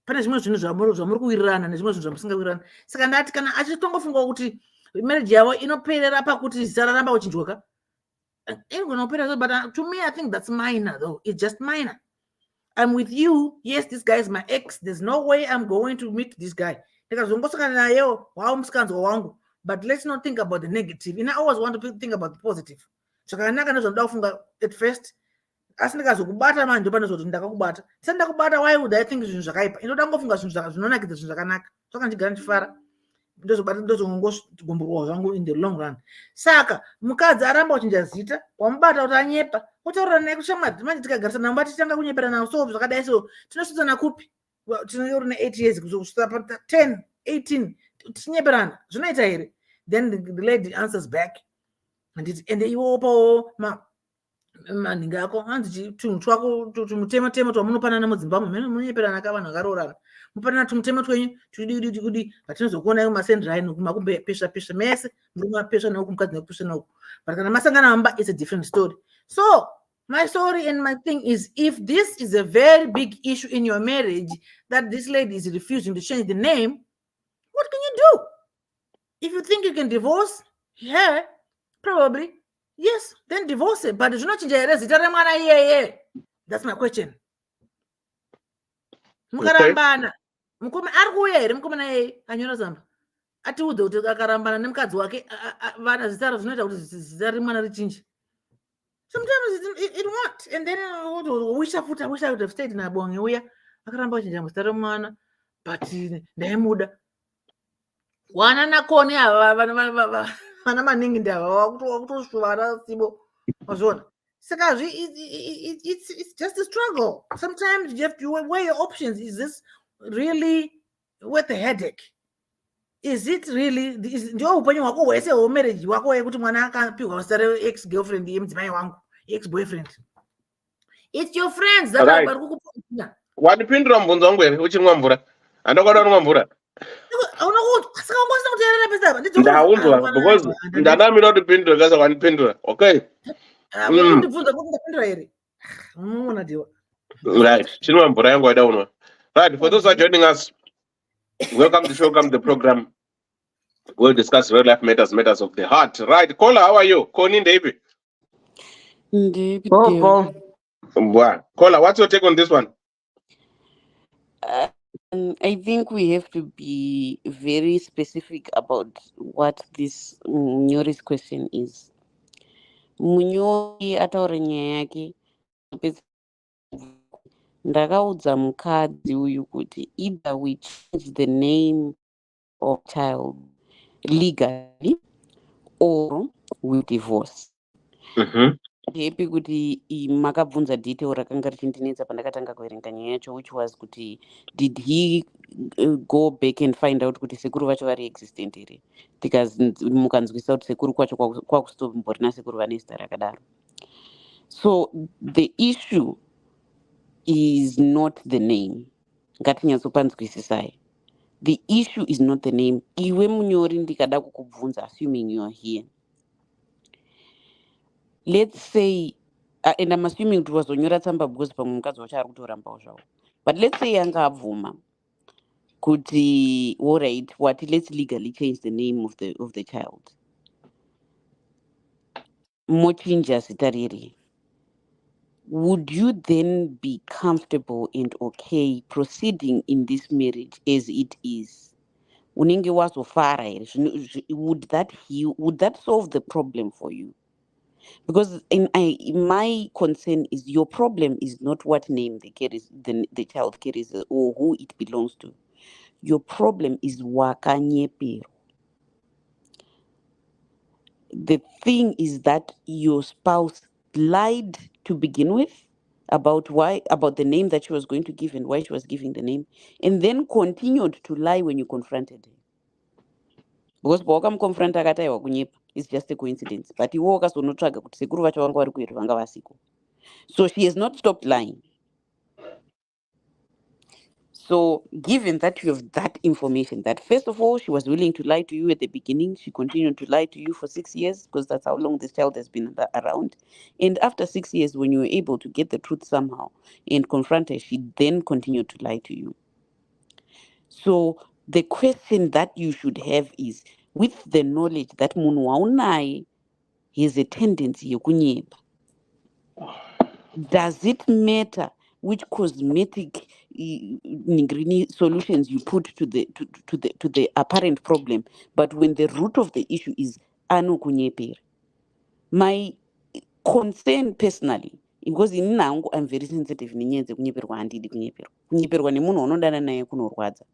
Pane zvimwe zvinhu zvamuri kuwirirana nezvimwe zvinhu zvamusingawirirana. Saka ndati kana achitongofunga kuti marriage yavo inoperera pakuti zisararamba kuchinjwoka, ain't gonna opera. But to me, I think that's minor though. It's just minor. I'm with you. Yes, this guy is my ex. There's no way I'm going to meet this guy. But let's not think about the negative. I always want to think about the positive. So at first, asindikazokubata manje panozoti ndakakubata. Sandakubata, why would I think zvinhu zvakaipa? Inoda ngofunga zvinhu zvinonakidza zvinhu zvakanaka. Saka ndigara ndichifara. Ndozongomborwa zvangu in the long run. Saka mukadzi aramba kuchinja zita, wamubata kuti anyepa, utaurira naye kushamwari, manje tikagarisana namba tichitanga kunyepera nawo, so zvakadai so tinosvitsana kupi? Tinori ne 8 years kusvika pa 10, 18 tinyeperana. Zvinoita here? Then the lady answers back and iwopawo maninga ako hanzi tunhu twako tumutema twamunopanana mudzimbamo mene munyeperana kavanhu vakaroorana mupanana tumutema twenyu tudidi patinozokuona mumasendrai nokumakupesha mese muri mapesha nauku mukadzi nekupesha nauku, but kana masangana mumba it's a different story. So my story and my thing is, if this is a very big issue in your marriage that this lady is refusing to change the name, what can you do? If you think you can divorce her, probably yes, then divorce it. But it's not change. That's my question. Mukarambana. Mukome arikuya here mukomana yeye anyora zamba. Ati udze kuti akarambana nemukadzi wake vana zita zvinoita kuti zita remwana richinje. Sometimes it won't, and then wish I would have stayed na bonge uya akaramba kuchinja zita remwana, but ndaimuda. Wana nakoni vana maningi ndava wakutosvara sibo wazvona. Saka it's just a struggle. Sometimes you have to weigh your options. Is this really worth the headache? Is it really ndio upenyu hwako hwese hwemarriage hwako wekuti mwana akapihwa zita re-ex girlfriend yemudzimai wangu, ex boyfriend? It's your friends that are kukuponya. Wandipindura mubvunzo wangu here uchimwa mvura? Handakada kunwa mvura. Ndaunzwa because ndanamira kutipindura kasa wandipindura. Okay. Right. Chinwa mvura yangu waida unwa. Right. For those who are joining us, welcome to the show, welcome to the program. We'll discuss real life matters of the heart. Right. Kola, how are you? Koni David. Paul. Kola, what's your take on this one? I think we have to be very specific about what this Munyori's question is. Munyori ataura nyaya yake ndakaudza mukadzi uyu kuti either we change the name of child legally or we divorce. Happy kuti makabvunza detail rakanga richindinetsa pandakatanga kuverenga nyaya yacho, which was kuti did he go back and find out kuti sekuru vacho vari existent here, because mukanzwisa kuti sekuru kwacho kwakusitomborina sekuru vane zita rakadaro. So the issue is not the name. Ngatinyatsopanzwisisai. The issue is not the name. Iwe Munyori ndikada kukubvunza, assuming you are here. Let's say, and I'm assuming it was onyora tsamba because pamwe mukadzi wacho ari kutorambawo zvawo. But let's say yanga abvuma kuti all right, what, let's legally change the name of the child. mochinja zita riri, would you then be comfortable and okay proceeding in this marriage as it is? Unenge wazofara here, would that heal, would that solve the problem for you? Because my concern is your problem is not what name the child carries or who it belongs to. Your problem is wakanyepero. The thing is that your spouse lied to begin with about the name that she was going to give and why she was giving the name, and then continued to lie when you confronted her. Because pawakamkonfront akati aiwa kunyepa, it's just a coincidence, but iwo wakazonotsvaga kuti sekuru vacho vanga vari kuheru vanga vasiko. So she has not stopped lying. So given that you have that information, that first of all, she was willing to lie to you at the beginning, she continued to lie to you for 6 years, because that's how long this child has been around. And after 6 years, when you were able to get the truth somehow and confront her, she then continued to lie to you. So the question that you should have is, with the knowledge that munhu waunai has a tendency yekunyepa, does it matter which cosmetic solutions you put to the apparent problem, but when the root of the issue is anokunyepera? My concern personally, because in nangu I'm very sensitive nenyaya dzekunyeperwa, handidi kunyeperwa nemunhu waunodana naye kunorwadza,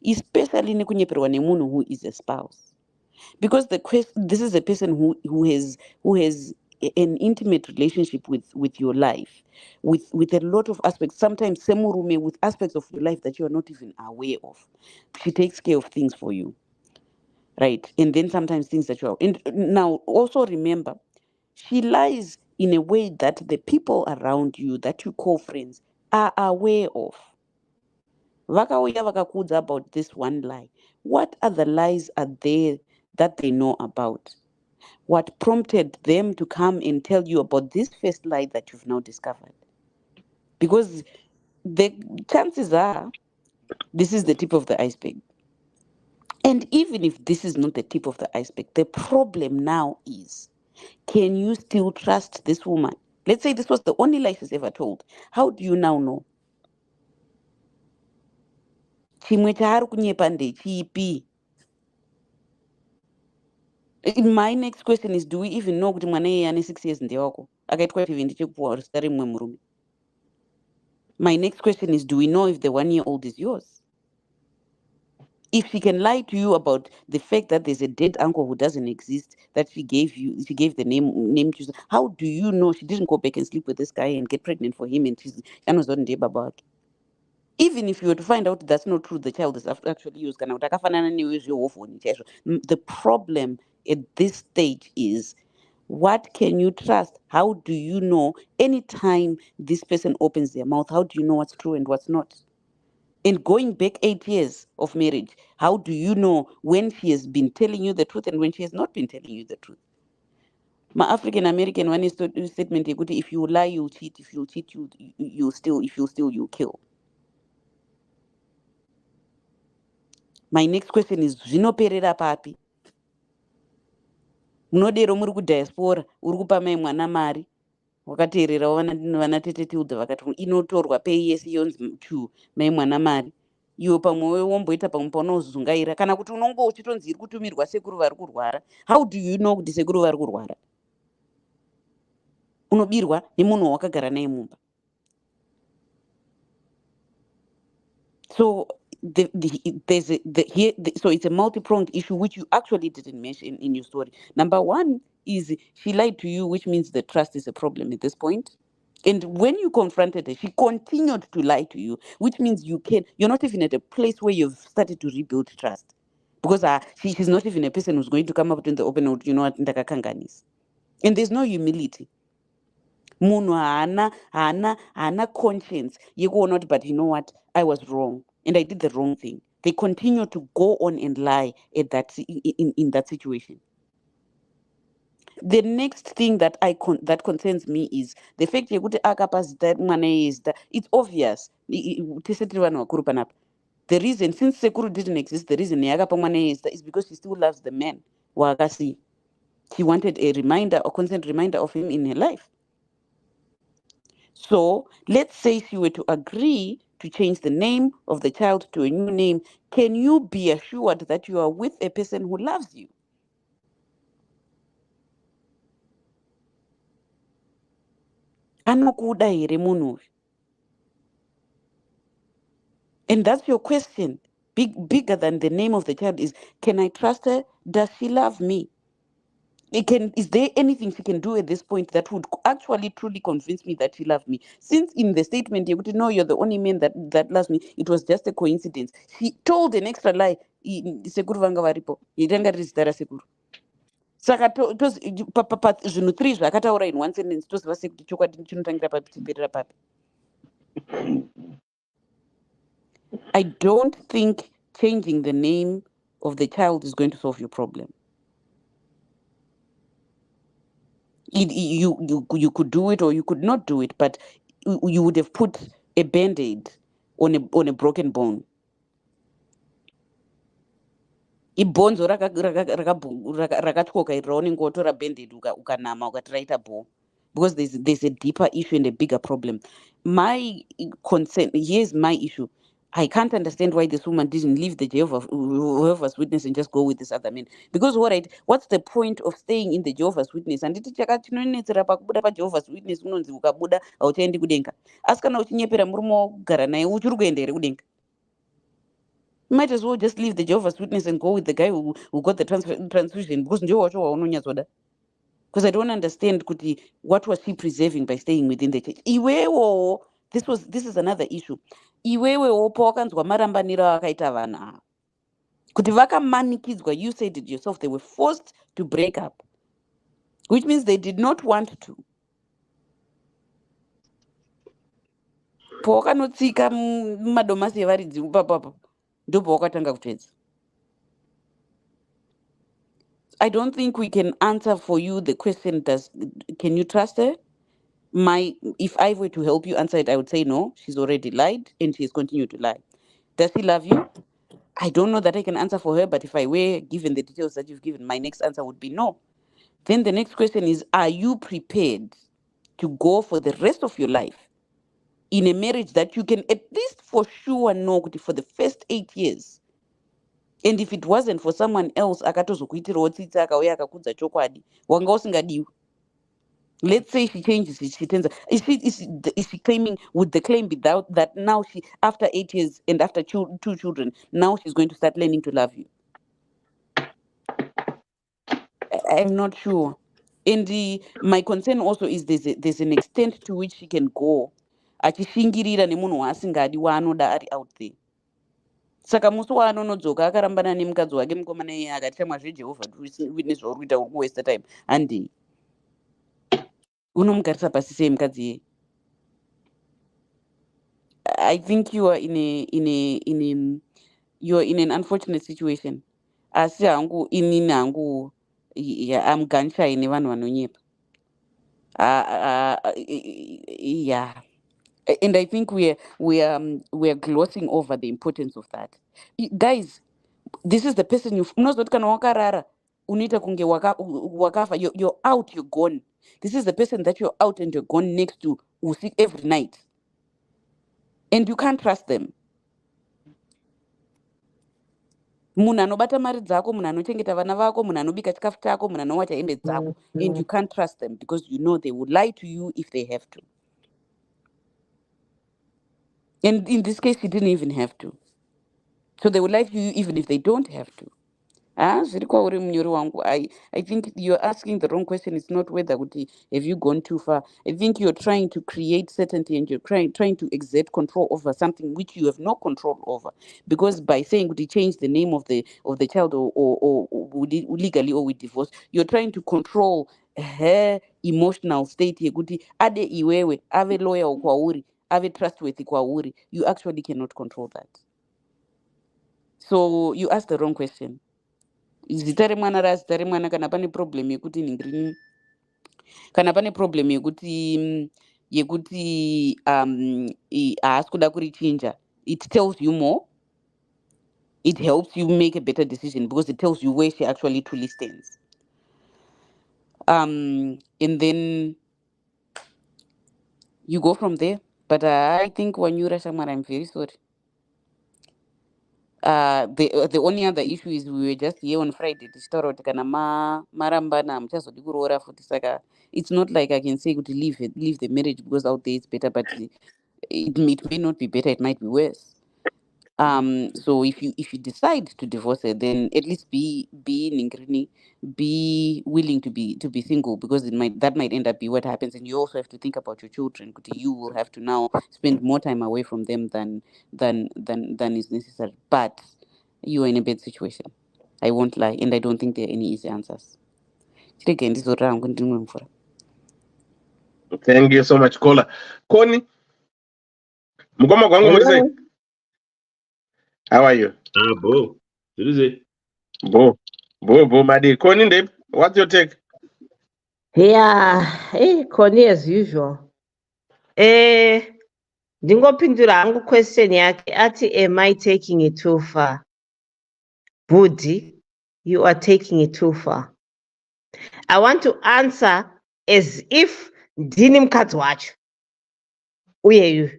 especially nekunyeperwa nemunhu who is a spouse. Because this is a person who has an intimate relationship with your life, with a lot of aspects, sometimes semurume, with aspects of your life that you are not even aware of. She takes care of things for you, right? And then sometimes things that you are, and now also remember, she lies in a way that the people around you that you call friends are aware of. Vakauya vakakuudza about this one lie. What other lies are there that they know about? What prompted them to come and tell you about this first lie that you've now discovered? Because the chances are this is the tip of the iceberg. And even if this is not the tip of the iceberg, the problem now is, can you still trust this woman? Let's say this was the only lie she's ever told. How do you now know? Chimwe chaari kunyepa ndechipi? My next question is, do we even know kuti mwana iyeye ane 6 years ndewako akaitwa TV ndichekupuwa zita remumwe murume? My next question is, do we know if the 1-year-old is yours? If she can lie to you about the fact that there's a dead uncle who doesn't exist, that she gave the name to, how do you know she didn't go back and sleep with this guy and get pregnant for him and she's baba wake? Even if you were to find out that's not true, the child is actually yours. The problem at this stage is, what can you trust? How do you know anytime this person opens their mouth? How do you know what's true and what's not? And going back 8 years of marriage, how do you know when she has been telling you the truth and when she has not been telling you the truth? My African American one is statement: if you lie, you cheat. If you cheat, you steal. If you steal, you kill. My next question is, zvinoperera papi? Munodero muri kudiaspora, uri kupa mai mwana mari, wakateererawo vanatetetilda vakati inotorwa pei yese yonzi to mai mwana mari, iwe pamwe womboita pamwe paunozungaira, kana kuti unonge uchitonzi iri kutumirwa sekuru vari kurwara. How do you know kuti sekuru vari kurwara? Unobirwa nemunhu wawakagara naye mumba. So so it's a multi-pronged issue which you actually didn't mention in your story. Number one is she lied to you, which means the trust is a problem at this point. And when you confronted her, she continued to lie to you, which means you're not even at a place where you've started to rebuild trust. Because she's not even a person who's going to come up in the open and, you know what, ndakakanganisa. And there's no humility. Munhu haana conscience yekuona kuti, but you know what, I was wrong and I did the wrong thing. They continue to go on and lie at that in that situation. The next thing that that concerns me is the fact yekuti akapa zita mwana iyeye, it's obvious. Tese tiri vanhu vakuru panapa. The reason, since sekuru didn't exist, the reason yakapa mwana iyeye is because she still loves the man waakasiya. She wanted a reminder or constant reminder of him in her life. So let's say she were to agree to change the name of the child to a new name. Can you be assured that you are with a person who loves you? Anokuda here munhu uyu. And that's your question. Bigger than the name of the child is, can I trust her? Does she love me? Is there anything she can do at this point that would actually truly convince me that she loved me? Since in the statement you would know you're the only man that loves me, it was just a coincidence. She told an extra lie. Sekuru vanga varipo. Yetanga riri zita rasekuru. Saka zvinhu 3 zvakataura in one sentence toziva sekuti chokwadi chinotangira papi chiperera papi. I don't think changing the name of the child is going to solve your problem. You could do it or you could not do it, but you would have put a band-aid on a broken bone. Ibhonzo rakatyoka iri raunenge watora band-aid ukanama ukati raita bho, because there's a deeper issue and a bigger problem. My concern, here's my issue. I can't understand why this woman didn't leave the Jehovah's Witness and just go with this other man. Because what's the point of staying in the Jehovah's Witness? And chinonetsera pakubuda paJehovah's Witness unonzi ukabuda hauchaendi kudenga. Asi kana uchinyepera murume wagara naye uchiri kuenda here kudenga. You might as well just leave the Jehovah's Witness and go with the guy who got the transfusion, because ndio wacho waunonyatsoda. Because I don't understand what was she preserving by staying within the church. Iwewo, this is another issue. Iwewewo pawakanzwa marambaniro akaita vana. Kuti vakamanikidzwa, you said it yourself, they were forced to break up, which means they did not want to. Pawakanotsika madomasi evaridzi papapa ndo pawakatanga kutedza. I don't think we can answer for you the question, can you trust her? If I were to help you answer it, I would say no, she's already lied and she's continued to lie. Does she love you? I don't know that I can answer for her, but if I were given the details that you've given, my next answer would be no. Then the next question is, are you prepared to go for the rest of your life in a marriage that you can at least for sure know for the first 8 years? And if it wasn't for someone else akatozokuitirawo tsitsi akauya akakudza chokwadi, wanga usingadiwi. Let's say she changes it, she turns. Is she claiming, would the claim be that now she, after 8 years and after 2 children, now she's going to start learning to love you? I'm not sure. And my concern also is there's an extent to which she can go achishingirira nemunhu waasingadi waanoda ari out there. Saka musi waanonodzoka akarambana nemukadzi wake mukomana iye akati chamwazve Jehovah's Witness zvauri kuita uri kuwaste time, handei. Unomugarisa pasi sei mukadzi iye? I think you are you're in an unfortunate situation. Asi hangu inini hangu I'm gun shy nevanhu vanonyepa. Yeah. And I think we're glossing over the importance of that. Guys, this is the person unozoti kana wakarara unoita kunge wakafa, you're out, you're gone. This is the person that you're out and you're gone next to every night. And you can't trust them. Munhu anobata mari dzako, munhu anochengeta vana vako, munhu anobika chikafu chako, munhu anowacha hembe dzako, and you can't trust them because you know they will lie to you if they have to. And in this case, she didn't even have to. So they will lie to you even if they don't have to. I think you're asking the wrong question. It's not whether have you gone too far. I think you're trying to create certainty and you're trying to exert control over something which you have no control over. Because by saying would he change the name of the child or legally or with divorce, you're trying to control her emotional state. Ade iwewe ave loyal kwauri, ave trustworthy kwauri. You actually cannot control that. So you asked the wrong question. Zita remwana razita remwana, kana pane problem yekuti ningiri, kana pane problem yekuti haasi kuda kurichinja, it tells you more. It helps you make a better decision because it tells you where she actually truly stands. And then you go from there. But I think Wanyura Shamar, I'm very sorry. The only other issue is we were just here on Friday tichitaura kana marambana hamchazodi kuroora futi, saka it's not like I can say kuti leave the marriage because out there it's better, but it may not be better, it might be worse. So if you decide to divorce her, then at least be Ningrini, be willing to be single, because that might end up be what happens, and you also have to think about your children. You will have to now spend more time away from them than is necessary. But you are in a bad situation. I won't lie, and I don't think there are any easy answers. Thank you so much, Kola. Koni, Mugoma Gwangu, what do you say? How are you? Bo. What is it? Bo, Madi. Koni, Dave, what's your take? Yeah, Connie as usual. Ndingopindura hangu question yake ati, am I taking it too far? Budi, you are taking it too far. I want to answer as if ndini mukadzi wacho uyeyu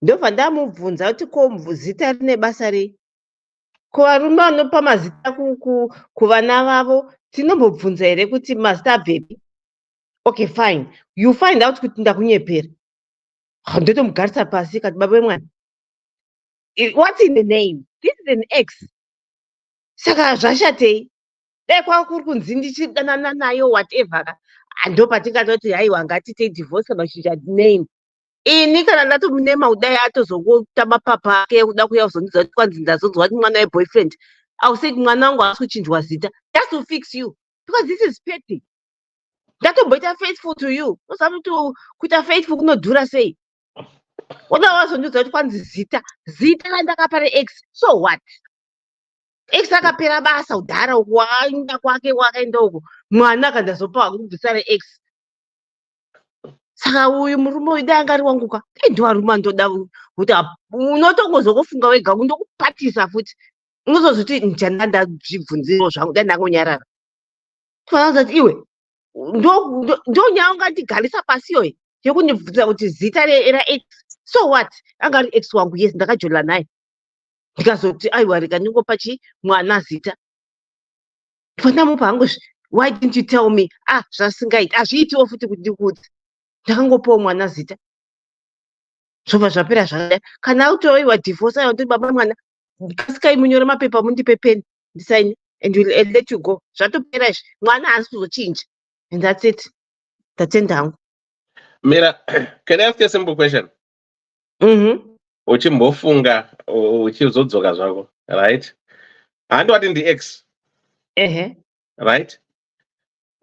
ndobva ndamubvunza kuti ko zita rine basa rei, kuvarume vanopa mazita kuvana vavo tinombobvunza here kuti mazita abvepi? Okay, fine, you find out kuti ndakunyepera, ndotomugarisa pasi kati baba vemwana, what's in the name? This is an ex. Saka zvashatei? Dai kwava kuri kunzi ndichidanana nayo whatever ka, ndopatingatoti haiwa ngatite divorce mashizha name. Ini kana ndatomunema kudai atozongota mapapa ake kuda kuya kuzondidza kuti kwanzi ndazonzwa kuti mwana weboyfriend, I'll say mwana wangu haasi kuchinjwa zita. That's to fix you, because this is petty. Ndatomboita faithful to you. Usami kuita faithful kunodhura sei? Uda wazondidza kuti kwanzi zita randakapa ex. So what? Ex akapera basa udhara uku wakaenda kwake wakaenda uku, mwana kandazopa kubvisa ex. Saka uyu murume uyu dai angari wangu ka, ndiwarume andoda kuti unotongozokufunga wega kundokupatisa futi, unozozoti ndichanda ndazvibvunziro zvangu dai ndangonyarara. Tinoona kuti iwe ndonyaya ungatigarisa pasi iyoyi yekundibvunza kuti zita raex. So what? Angari ex wangu, yes, ndakajola naye, ndikazoti aiwa rega ndingopa mwana zita. Pandamupa hangu, why didn't you tell me? Zvasingaiti hazviitiwo futi kuti ndikudzi, ndakangopawo mwana zita, zvobva zvapera zvakadai. Kana utoiwa divorce aiwa kuti baba mwana kasikai munyore mapepa mundipe peni ndisaini and will let you go. Zvatopera izvi, mwana haasi kuzochinja, and that's it. Tatenda hangu. Mira, can I ask you a simple question? Uchimbofunga uchizodzoka zvako, right? Handwati ndi ex, right?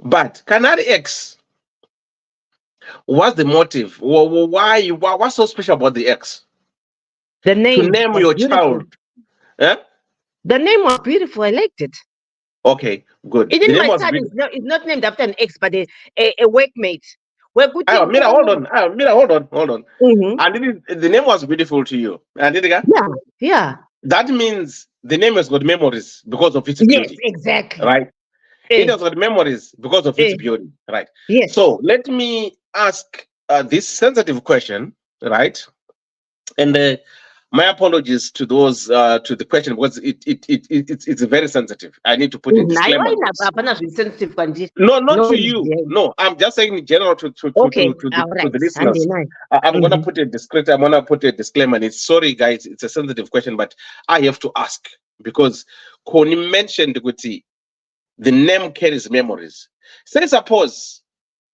But kana ari ex, what's the motive? Why? What's so special about the ex? The name. To name your child. Yeah? The name was beautiful. I liked it. Okay, good. Even my son is not named after an ex, but a workmate. Mira, hold on. And the name was beautiful to you. Yeah. That means the name has got memories because of its beauty. Yes, exactly. Right? It has got memories because of its beauty. Right? Yes. So let me ask this sensitive question, right? And my apologies to those to the question, because it's very sensitive. I need to put a disclaimer. No, not to you. No, I'm just saying in general to the listeners. I'm gonna put a disclaimer. I'm gonna put a disclaimer. And it's sorry, guys. It's a sensitive question, but I have to ask because Koni mentioned Guti, the name carries memories. Say suppose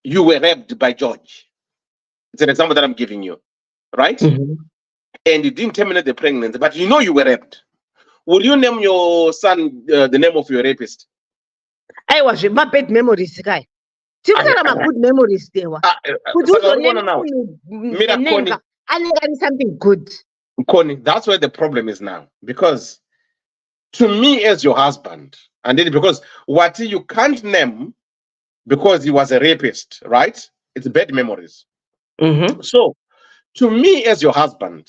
you were raped by George. It's an example that I'm giving you, right? And you didn't terminate the pregnancy, but you know you were raped. Will you name your son the name of your rapist? I was my bad memories, guy. My good memories there were. Something good. Connie, that's where the problem is now. Because to me, as your husband, and then because what you can't name because he was a rapist, right? It's bad memories. So to me, as your husband,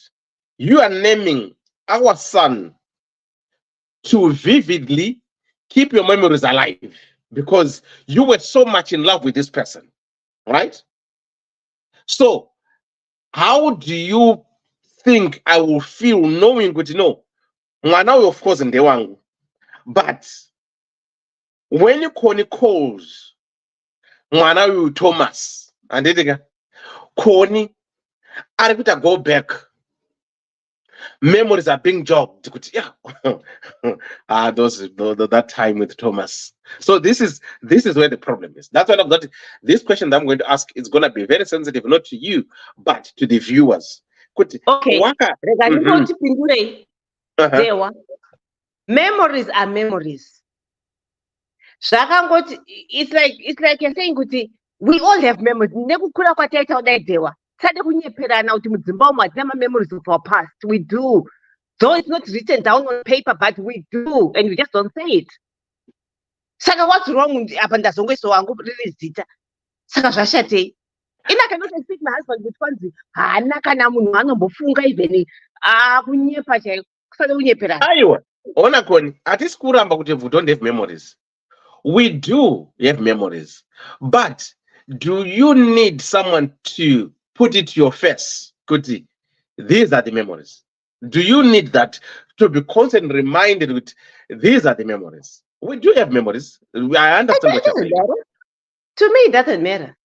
you are naming our son to vividly keep your memories alive. because you were so much in love with this person, right? So how do you think I will feel knowing good, no, mwana of course ndewangu, but when you calls mwana uyu Thomas andidika Connie are going to go back, memories are being jogged, yeah. That time with Thomas. So this is where the problem is. That's why I've got this question that I'm going to ask is going to be very sensitive, not to you but to the viewers. Okay. Waka. Dewa. Memories are memories. It's like you're saying we all have memories. Nekukura kwataita dewa. Tade kunyeperana kuti mudzimba umu hatina memories of our past. We do. Though it's not written down on paper, but we do, and we just don't say it. Saka, what's wrong? Apa ndazongoiso wangu riri zita. Saka zvashatei. And I cannot expect my husband with kwanzi hana kana munhu anombofunga even kunyepa chai kusada kunyeperana. Aiwa, ona Connie, hatisi kuramba kuti we don't have memories. We do have memories, but do you need someone to put it to your face? Kuti, these are the memories. Do you need that to be constantly reminded with these are the memories? We do have memories. I understand what you're saying. To me, it doesn't matter.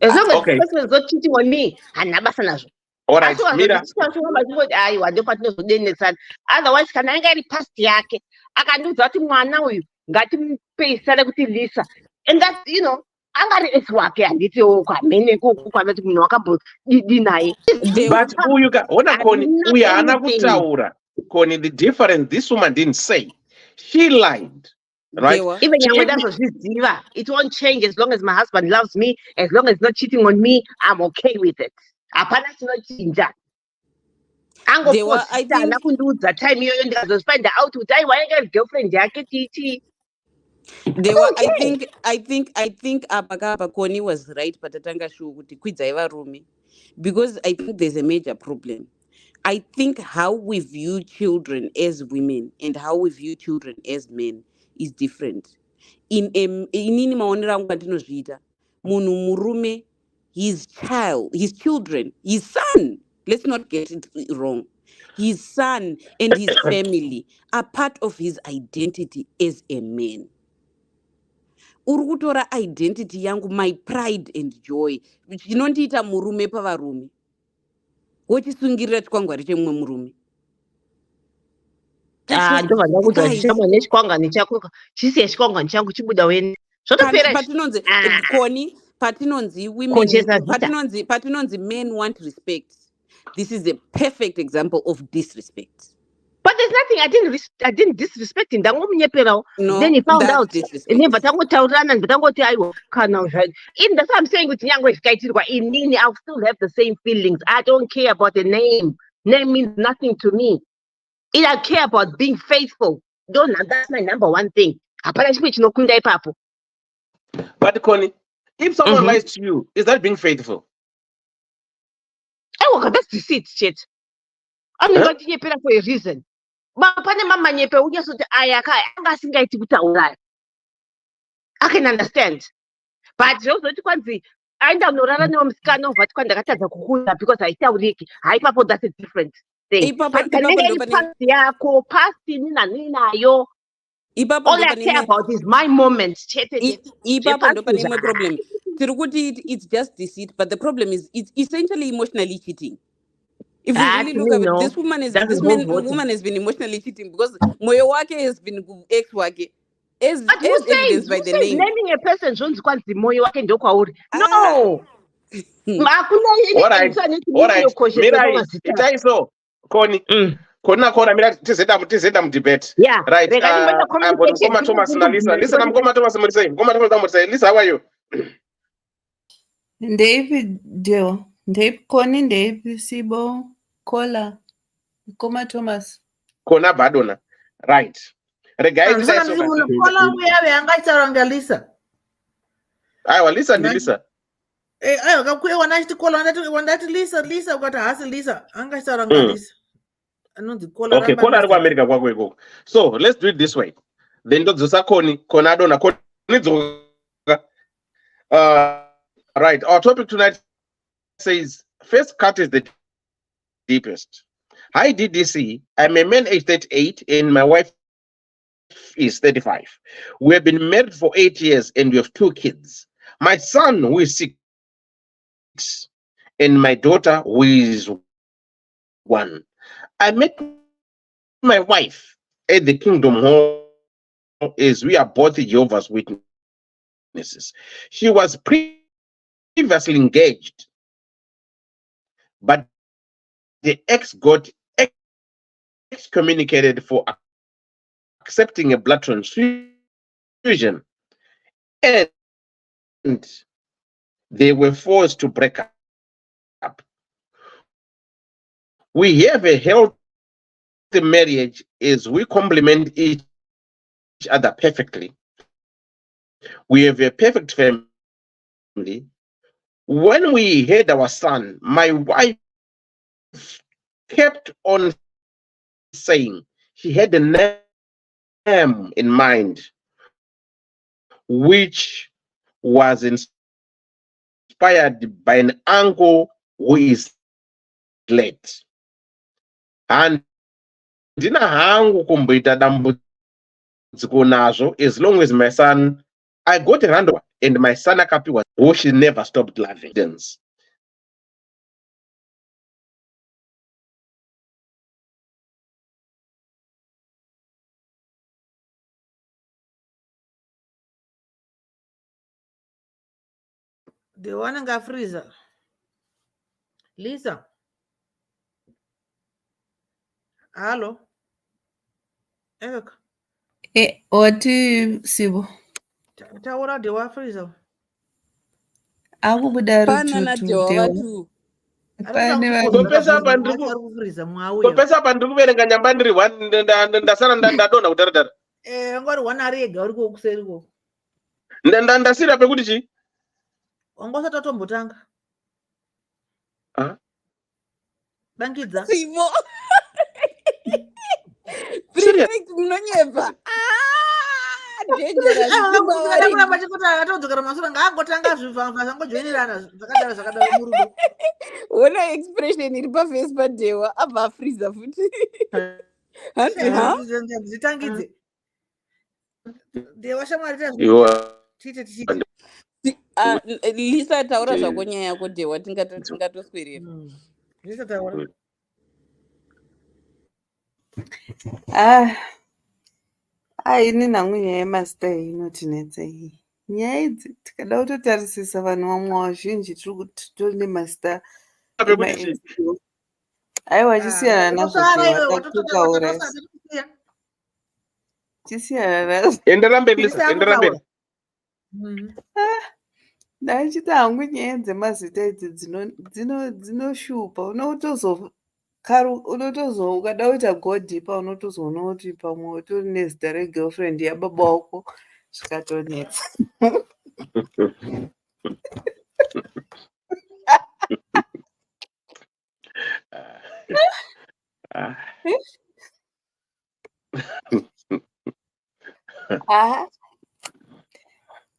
As long as the person is not cheating on me, all right, Mira. Otherwise, can I get past yake? I can do that now. Got him pay kuti Lisa. And that's, you know, but who you got? We are not Connie, the difference this woman didn't say. She lied. Right? Even it won't change as long as my husband loves me, as long as he's not cheating on me, I'm okay with it. I think find out to die why I girlfriend jacket. I think Apakapa Connie was right, but Tatanga Shuguti Kwizaiva Rumi. Because I think there's a major problem. I think how we view children as women and how we view children as men is different. In Munu Murume, his children, his son, let's not get it wrong. His son and his family are part of his identity as a man. Urugutora identity yangu, my pride and joy. Chinondiita murume pavarume. Wochisungirira chikwangwari chemumwe murume. Patinonzi men want respect. This is a perfect example of disrespect. But there's nothing I didn't disrespect him. No, then he found out. Disrespect. And then that's what I'm saying with young I'll still have the same feelings. I don't care about the name. Name means nothing to me. I care about being faithful. That's my number one thing. But Connie, if someone lies to you, is that being faithful? Oh, that's deceit, shit. I'm not going to for a reason. I can understand. But because I tell that's a different thing. All I care about is my moments. Problem. It's just deceit, but the problem is it's essentially emotionally cheating. If you really look at it, this woman has been emotionally cheating because moyo wake has been ex wake. As evidenced by the name. Naming a person moyo wake no. All right. Mira, itaiso Connie. Kona mira tizeda mu debate. Yeah. Right. I'm going to come Thomas and Lisa. Listen, I'm going to Thomas and Lisa. Come Thomas. Lisa, how are you? David Dio. Dave Connie, Dave Sibo, Kola, Koma Thomas. Kona Badona. Right. Regarding Kola, we have a Lisa. I will listen to Lisa. I got queer one night to call on that Lisa got to ask Lisa. Lisa. Okay, Kola America. So let's do it this way. Then Zosa Connie, Konadona, Right. Our topic tonight says first cut is the deepest. Hi DDC. I'm a man age 38 and my wife is 35. We have been married for 8 years and we have 2 kids. My son, who is 6, and my daughter, who is 1. I met my wife at the Kingdom Hall as we are both Jehovah's Witnesses. She was previously engaged, but the ex got excommunicated for accepting a blood transfusion, and they were forced to break up. We have a healthy marriage as we complement each other perfectly. We have a perfect family. When we had our son, my wife kept on saying she had a name in mind, which was inspired by an uncle who is late. And ndina hangu kumboita dambudziko nazvo as long as my son, I got a random and my son akapiwa, who she never stopped laughing. The one in freezer. Lisa. Hello. Eka. Wati Sibo. Taura dewa freezer. Akubuda Panana rututu Dewa dewa. watu. Pane vanhu Kupesa hapa ndikuverenga nyamba ndiri 1 ndasara ndadonha kutaratara. Ngori 1 ari ega uri kokuseri ko. Ndasira pekuti chi? Wangosata tombotanga. Bankidza. Sibo. Prefect munonyepa. Dangerous. Atodzokera masura ngaangotanga zvivhamva zvangojoinirana zvakadaro murudo. Wona expression iri paface paDewa abva afreeza futi. Dzitangidze. Dewa shamwari tite. Lisa taura zvako nyaya yako Dewa tingatoswerera. Lisa taura. Ini nangu nyaya yemasita inotinetsa iyi. Nyaya idzi tikada kutotarisisa vanhu vamwe vazhinji tiri kuti tori nemasita ema-NGO. Aiwa chisiyana nazvo Dewa takutaura. Chisiyana nazvo. Endera mberi Lisa, endera mberi. Ndachita hangu nyaya dzemazita idzi dzinoshupa. Ukada kuita godhipa unotozoona kuti pamwe utori nezita regirlfriend yababa wako zvikatonetsa.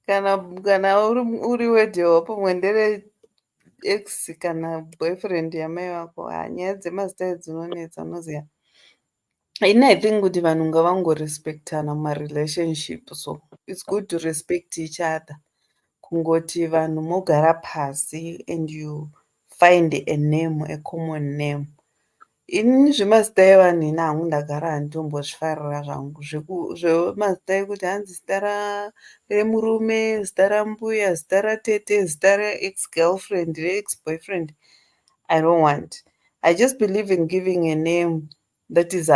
Kana uri weDewa pamwe ndere ex kana boyfriend yamai vako, nyaya dzemazita dzinonetsa unoziva. I think kuti vanhu ngavangorespectana mumarelationship, so it's good to respect each other. Kungoti vanhu mogara pasi and you find a name, a common name. Ini zvemazita evanhu ina hangu ndagara handitombozvifarira zvangu zvemazita ekuti hanzi zita remurume, zita rambuya, zita ratete, zita re-ex-girlfriend, re-ex-boyfriend. I don't want. I just believe in giving a name that is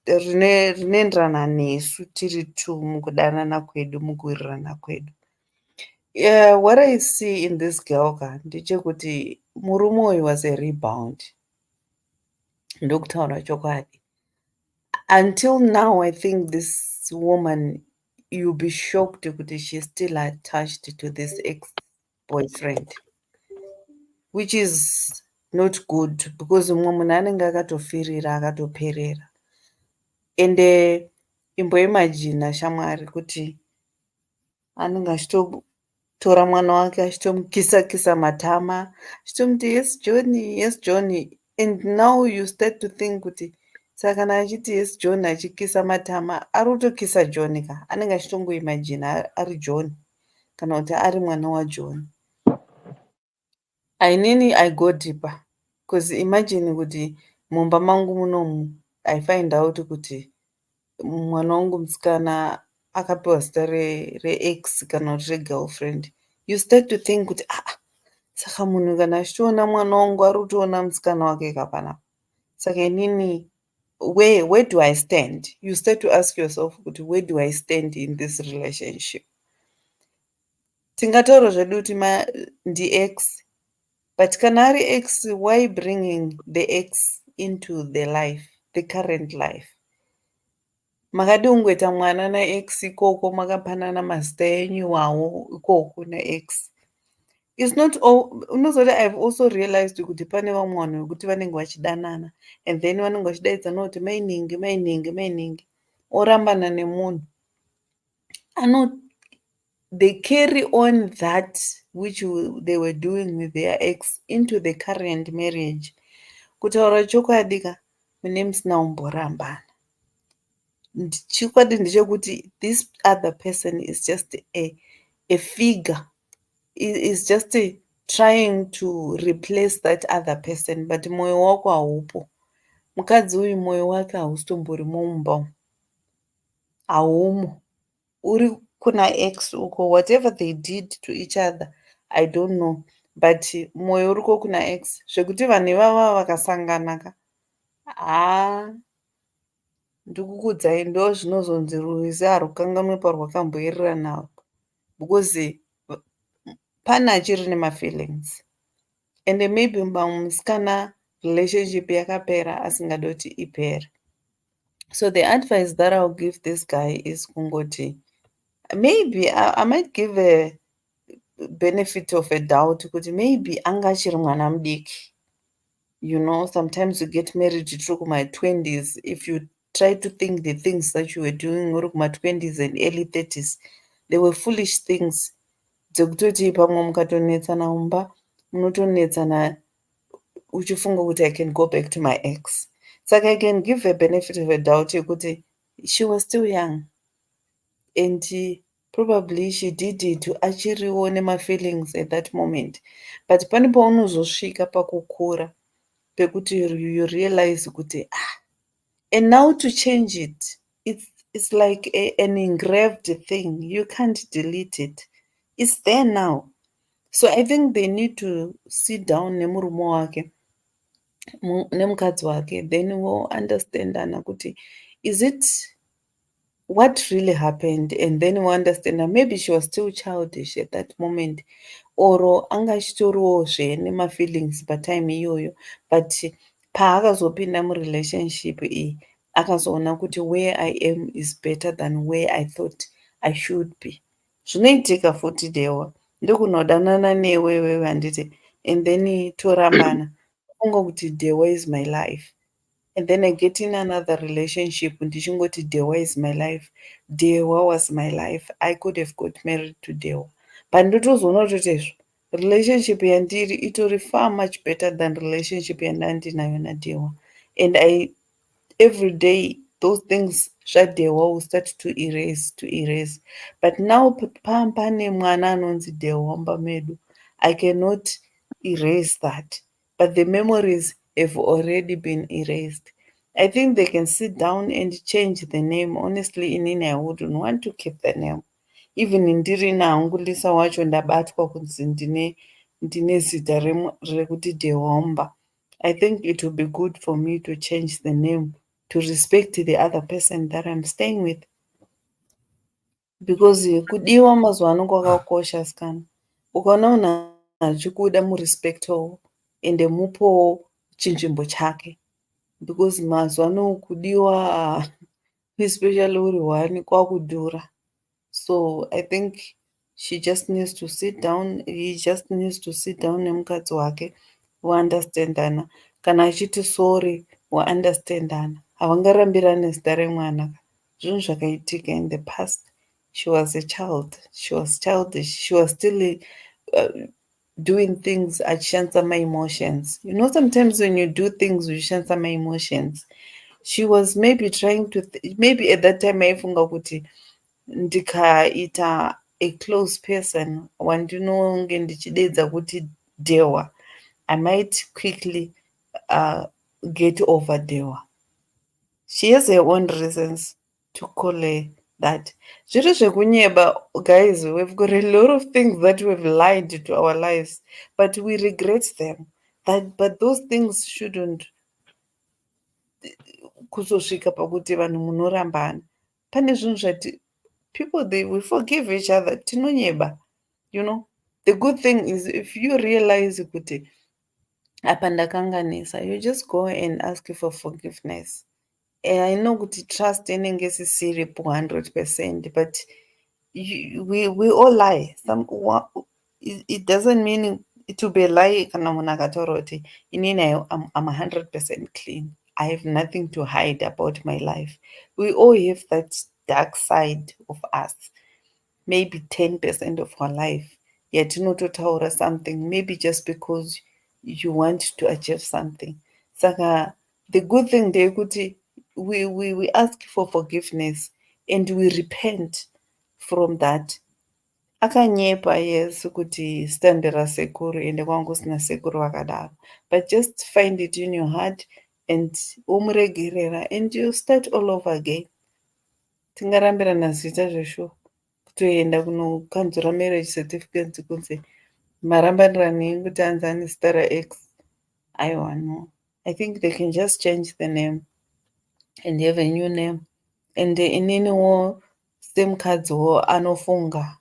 rinoenderana nesu tiri two mukudanana kwedu, mukuwirirana kwedu. What I see in this girl ndechekuti murume uyu was a rebound. Ndokutaura chokwadi. Until now, I think this woman, you'll be shocked kuti she's still attached to this ex-boyfriend, which is not good because umwe munhu anenge akatofirira akatoperera. Ende imboimagina shamwari kuti anenge achitotora mwana wake achitomukisa matama achitomuti yes John, yes John, and now you start to think kuti saka kana achiti yes John achikisa matama ari kutokisa John ka anenge achitongoimagina ari John kana kuti ari mwana waJohn. Inini I go deeper because imagine kuti mumba mangu munomu I find out kuti mwana wangu musikana akapiwa zita rex kana kuti regirlfriend. You start to think kuti saka munhu kana achitoona mwana wangu ari kutoona musikana wake kapanapa. Saka inini where do I stand? You start to ask yourself kuti where do I stand in this relationship? Tingataura zvedu kuti ndi-x, but kana ari x, why bringing the x into the life, the current life? Makadi ungoita mwana nax ikoko makapanana mazita enyuwawo ikoko nax. It's not all, unozoti I've also realized kuti pane vamwe vanhu vekuti vanenge vachidanana and then vanenge vachidaidzana kuti mainingi orambana nemunhu they carry on that which they were doing with their ex into the current marriage. Kutaura chokwadi ka mune musina kumborambana. Chikwadi ndechekuti this other person is just a figure, is just trying to replace that other person, but mwoyo wako haupo. Mukadzi uyu mwoyo wake hausitomborimo mumba umu, haumo, uri kuna ex uko. Whatever they did to each other I don't know, but mwoyo uriko kuna ex, zvekuti vanhu ivava vakasangana ka ndikukudzai ndo zvinozonzi rwizi harukanganwe parwakamboerera nawo, because pane achiri nemafeelings and maybe musikana relationship yakapera asingada kuti ipere. So the advice that I'll give this guy is kungoti maybe I might give a benefit of a doubt kuti maybe anga achiri mwana mudiki. You know, sometimes you get married tiri kuma 20s. If you try to think the things that you were doing uri kuma 20s and early 30s, they were foolish things. Dzekutoti pamwe mukatonetsana mumba munotonetsana uchifunga kuti I can go back to my ex. Saka I can give a benefit of a doubt yekuti she was still young and probably she did it achiriwo nemafeelings at that moment, but pane paunozosvika pakukura pekuti you realize kuti and now to change it, it's like an engraved thing. You can't delete it. It's there now. So I think they need to sit down nemurume wake nemukadzi wake, then we'll understand kuti is it what really happened, and then we understand that maybe she was still childish at that moment, or anga chitoriwozve nemafeelings patime iyoyo, but paakazopinda murelationship iyi akazoona kuti where I am is better than where I thought I should be. Zvinoitika futi dewa ndokunodanana newewe handiti, and then torambana funga kuti dewa is my life, and then I get in another relationship ndichingoti dewa is my life. Dewa was my life. I could have got married to dewa, but ndotozoona totezvo relationship yandiri itori far much better than relationship yandandinayo nadewa, and every day those things zvadewa will start to erase. But now pane mwana anonzi dewa mumba medu, I cannot erase that, but the memories have already been erased. I think they can sit down and change the name. Honestly, inini I wouldn't want to keep the name. Even ndiri nangu Lisa wacho ndabatwa kunzi ndine zita rekuti Dewamba. I think it would be good for me to change the name to respect the other person that I'm staying with, because kudiwa mazuva ano kwakakosha sikana. Ukaona munhu achikuda murespectawo ende mupowo chinzvimbo chake, because mazuva ano kudiwa especially uri one kwakudhura. So I think she just needs to sit down, he just needs to sit down nemukadzi wake waunderstandana. Kana achiti sorry waunderstandana, havangarambirani zita remwana. Zvinhu zvakaitika in the past she was a child. She was childish. She was still doing things achishandisa my emotions. You know, sometimes when you do things uchishandisa my emotions, she was maybe trying to maybe at that time aifunga kuti ndikaita a close person wandinonge ndichidedza kuti dewa, I might quickly get over dewa. She has her own reasons to call her that. Zviri zvekunyeba, guys, we've got a lot of things that we've lied to our lives, but we regret them. But those things shouldn't kuzosvika pakuti vanhu munorambana. Pane zvinhu zvati people we forgive each other, tinonyeba. You know, the good thing is if you realize kuti apa ndakanganisa, you just go and ask for forgiveness. I know kuti trust inenge isiripo 100%, but we all lie. It doesn't mean to be lie kana munhu akataura kuti inini I'm 100% clean. I have nothing to hide about my life. We all have that dark side of us. Maybe 10% of our life. Yatinototaura something, maybe just because you want to achieve something. Saka, the good thing there kuti we ask for forgiveness and we repent from that. Akanyepa, yes, kuti standera sekuru ende kwangu sina sekuru vakadaro, but just find it in your heart and umuregerera and you start all over again. Tingarambirana zita zvesho kutoenda kunokanzura marriage certificate kunze marambanirani kuti anzani zita raX. Aiwa, no, I think they can just change the name and have a new name. And ininiwo semukadzi anofunga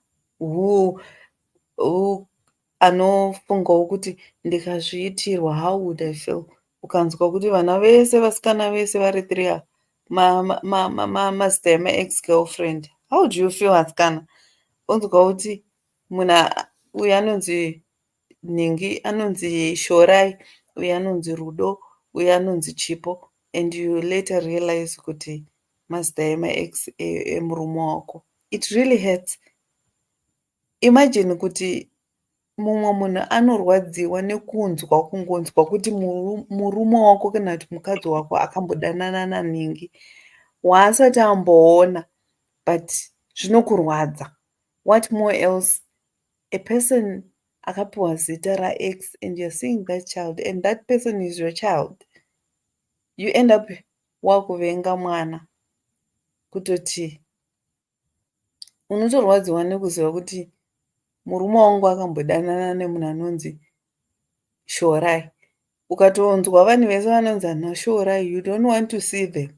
anofungawo kuti ndikazviitirwa, how would I feel? Ukanzwa kuti vana vese vasikana vese vari 3 mazita ema-ex girlfriend, how would you feel asikana? Unzwa kuti munhu uyu anonzi Ningi, anonzi Shorai, uyu anonzi Rudo, uyu anonzi Chipo, and you later realize kuti mazita ema-ex emurume wako. It really hurts. Imagine kuti mumwe munhu anorwadziwa kungonzwa kuti murume wako kana kuti mukadzi wako akambodanana naNingi waasati amboona, but zvinokurwadza. What more else? A person akapiwa zita raX and you're seeing that child and that person is your child. You end up wakuvenga mwana kutoti unotorwadziwa nekuziva kuti murume wangu akambodanana nemunhu anonzi Shorai. Ukatonzwa vanhu vese vanonzi ana Shorai, you don't want to see them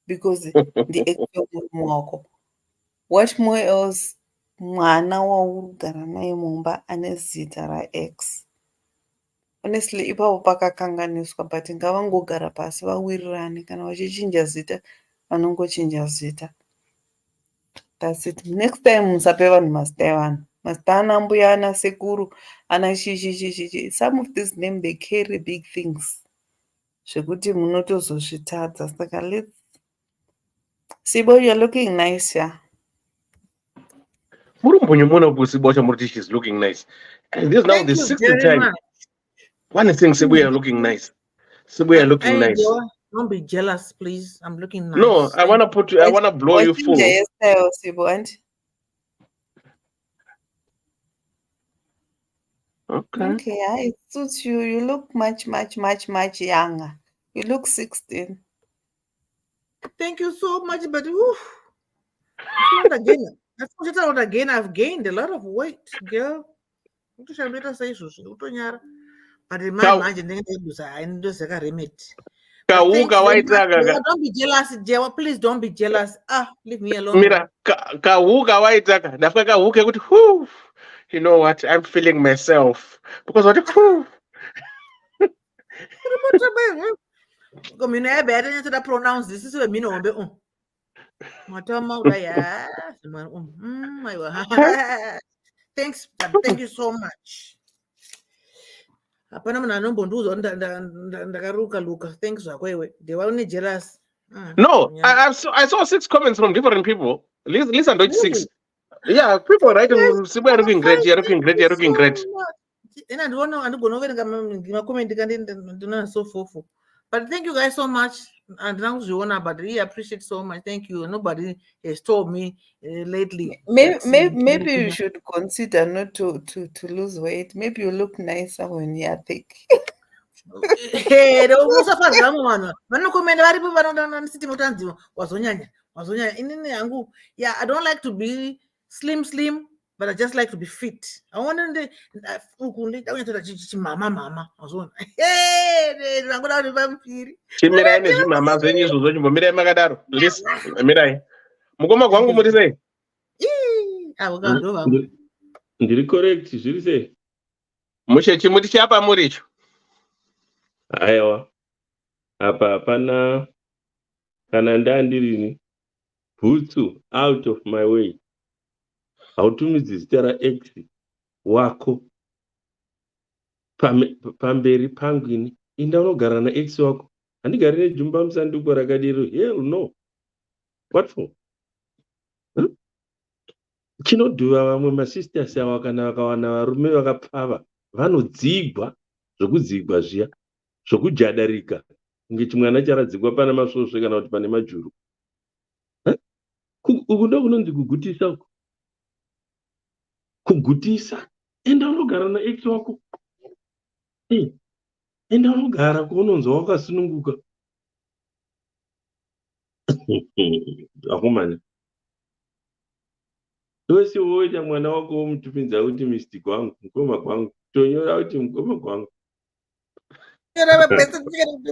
because the ex murume wako. What more else? Mwana waurigara naye mumba ane zita raX. Honestly, ipapo pakakanganiswa, but ngavangogara pasi vawirirane, kana vachichinja zita vanongochinja zita. That's it. Next time musape vanhu mazita evanhu. Mazita ana mbuya, ana sekuru, ana shishi. Some of these names, they carry big things. Zvekuti munotozozvitadza. Saka let's... Sibo, you're looking nice, yeah. She's looking nice. And this now the 6th time. One is saying Sibu are looking nice. Sibu are looking nice. Don't be jealous, please. I'm looking nice. No, I wanna put you. I wanna blow you full. Okay, yeah, it suits you. You look much younger. You look 16. Thank you so much, but not again. That's what I again. I've gained a lot of weight, girl. But in my mind, I need to take a remedy. Don't be jealous, Jewa. Please don't be jealous. Leave me alone. Mira, you know what? I'm feeling myself because what? Pronounce this is a minimum. Thanks, thank you so much. Thanks, they were only jealous. No, I saw 6 comments from different people. Listen to 6. Yeah, people write Sibu looking great, you're looking great, you're Thank looking you great. so much. And I don't know, I'm going to comment again, so forth. But thank you guys so much. And now you wanna, but really appreciate so much. Thank you. Nobody has told me lately. Maybe you should consider not to lose weight. Maybe you look nicer when you are thick. Hey, usafadza vamwe vanhu vanokomenda varipo vanodananisiti mutanziwa wazonyanya inini yangu. Yeah, I don't like to be slim, but I just like to be fit. I want to uku ndaunyatoda chimama wazona. Hey, vangoda kuti vamupiri. Chimirai nezvimama zvenyu izvozvo chimbomirai makadaro. Please, mirai. Mukoma kwangu muri sei? Avo ndo vamwe. Ndiri correct zviri sei? Mushechi muti chapa muri icho. Aiwa. Apa hapana kana ndandirini bhutsu out of my way. Hautumidzi zita raX wako pamberi pangu ini. Inda unogara naX wako. Handigari nejumba musanduku rakadiro. Hell no. What for? Chinodhuva vamwe masisters ava kana vakawana varume vakapfava vanodzigwa zvokudzigwa zviya zvokujadarika kunge chimwana charadzikwa pana masvosve kana kuti pane majuru. Uku ndo kunonzi kugutisa uku. Kugutisa. Enda unogara naX wako. Enda unogara kuunonzwa wakasununguka. Akomana. Wese woita mwana wako womutumidza kuti Mr. Gwangu, mukoma gwangu. Tonyora kuti mukoma gwangu.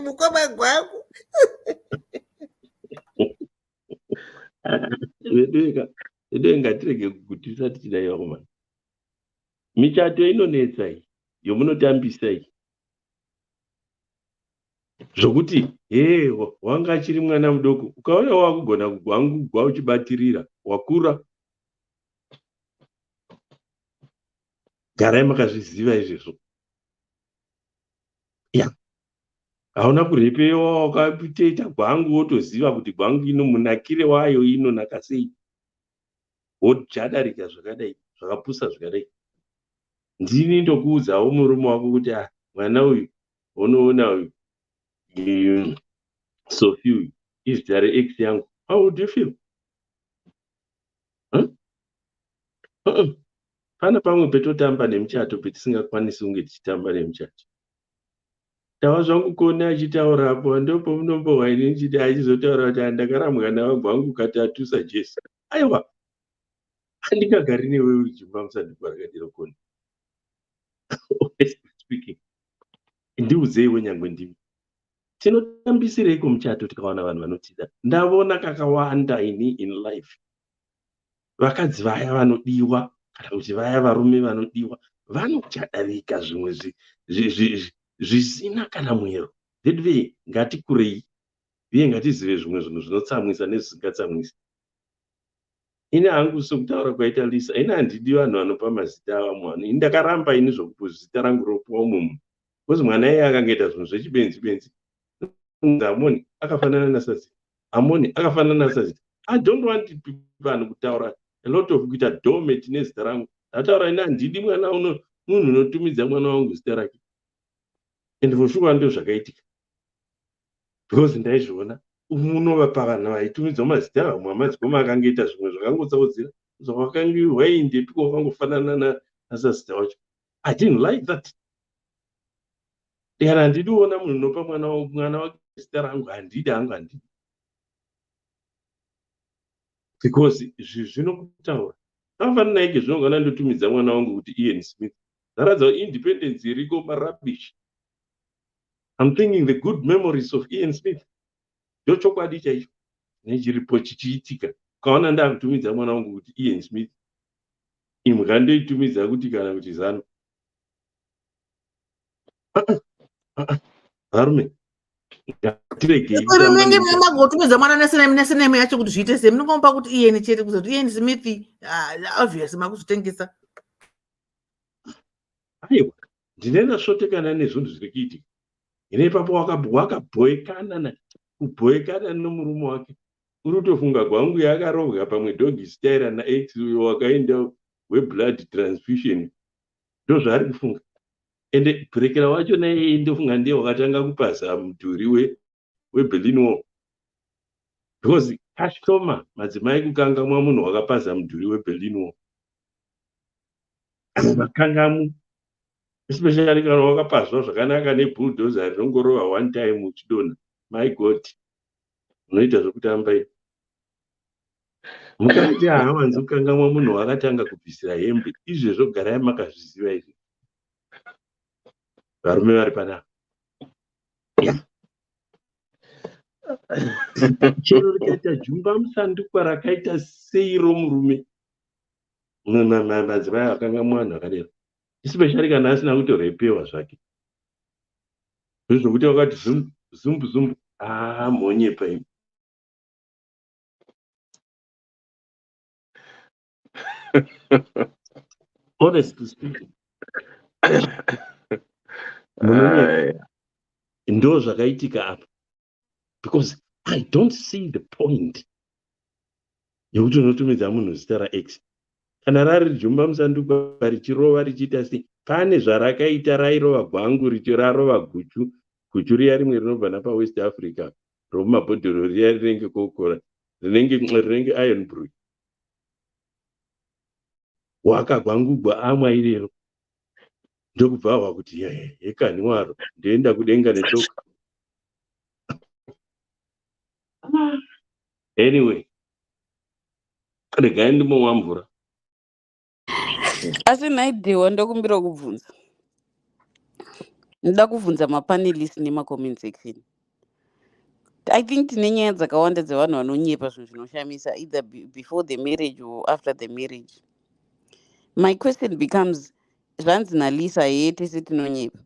Mukoma gwangu. Vedu ngatirege kugutisa tichidai vakomana. Michato inonetsa iyi yomunotambisa iyi. Zvokuti wanga achiri mwana mudoko ukaona wakugona kugwangugwa uchibatirira wakura. Garai makazviziva izvezvo. Hauna kurepewa wakatoita gwangu wotoziva kuti gwangu ino munakire wayo inonaka sei. Wojadarika zvakadai zvakapusa zvakadai. Ndini ndokuudzawo murume wako kuti mwana uyu unoona uyu Sophie uyu izita reX yangu. How would you feel? Pana pamwe petotamba nemuchato petisingakwanisi kunge tichitamba nemuchato. Tava zvangu kuona achitaura apo ndopo munombowa ini ndichiti achizotaura kuti handakaramwa navagwangu kati atusa Jesu. Aiwa, handingagari newe uri jumba musanduku rakadiro koni. Speaking. Ndiudzeiwo nyangwe ndimi. Tinotambisireiko muchato tikawana vanhu vanotida? Ndavona kakawanda ini in life. Vakadzi vaya vanodiwa kana kuti vaya varume vanodiwa vanochadarika zvimwe zvisina kana mwero. Ndedve ngatikurei uye ngatizive zvimwe zvinhu zvinotsamwisa nezvisingatsamwisi. Ini hangu sokutaura kwaita Lisa, ini handidi vanhu vanopa mazita avamwe vanhu. Ndakaramba ini zvokuti zita rangu ropuwa munhu. Kozi mwana iye akangoita zvinhu zvechibenzi. Amoni akafanana naSazita. Amoni akafanana naSazita. I don't want vanhu kutaura a lot of kuita domet nezita rangu. Ndataura ini handidi mwana munhu unotumidza mwana wangu zita rake. And voshuka ndo zvakaitika. Because ndaizviona unova vanhu vaitumidzwa mazita amwe amadzikoma akangoita zvimwe zvakangotsauzira zvakanga waindepiko wakangofanana naSazita wacho. I didn't like that. Kana handidi kuona munhu unopa mwana wake zita rangu handidi. Because zvinokutaura. Akafanana naike zvinongana ndotumidza mwana wangu kuti Ian Smith. Ndaradza independence iriko marubbish. I'm thinking the good memories of Ian Smith. Ndochokwadi chaicho. Nechiripo chichiitika. Ukaona ndakutumidza mwana wangu kuti Ian Smith. Imwe kandoitumidza kuti kana kuti Zano. Varume. Munenge magotumidza mwana neseneme yacho kuti zviite sei. Munomupa kuti Ian chete kuzoti Ian Smith obvious makuzotengesa. Aiwa, ndinenda svotekana nezvinhu zviri kuitika. Ine ipapo wakabhoekana nomurume wake urutofunga gwangu yakarovwa pamwe dog style nax wakaenda weblood transfusion ndozvaari kufunga. Ende bhurekera wacho naye ndofunga ndiye wakatanga kupasa mudhuri weberlin wall, because kashoma madzimai kukangamwa munhu wakapasa mudhuri weberlin wall. Makangamu especially kana wakapaswa zvakanaka nebulldozer rinongorova one time uchidonha, my god, unoita zvokutamba i mukati haawanzi kukangamwa munhu wakatanga kubvisira hembe. Izvezvo garai makazviziva izvi varume vari panapa. Chero rikaita jumba musanduku rakaita sei romurume, madzimai akangamwa vanhu vakadero, especially kana asina kutorepewa zvake, zvokuti wakati zumbu zumbu, monyepa imi. Honestly speaking, ndo zvakaitika apa, because I don't see the point yekuti unotumidza munhu zita rax kana rari jumba musanduku richirova richiita sei. Pane zvarakaita rairova gwangu richirarova guchu riya rimwe rinobva napawest africa romumabhodhoro riya rinenge kokora rinenge ironbrook, wakagwangugwa amwa irero ndokubva kuti yekani waro ndoenda kudenga netoka. Anyway, regai ndimomwa mvura. Asi naidewa ndokumbira kubvunza, ndoda kubvunza mapanelist nemacomment section. I think tine nyaya dzakawanda dzevanhu vanonyepa zvinhu zvinoshamisa, either before the marriage or after the marriage. My question becomes, zvanzi naLisa yeye tese tinonyepa,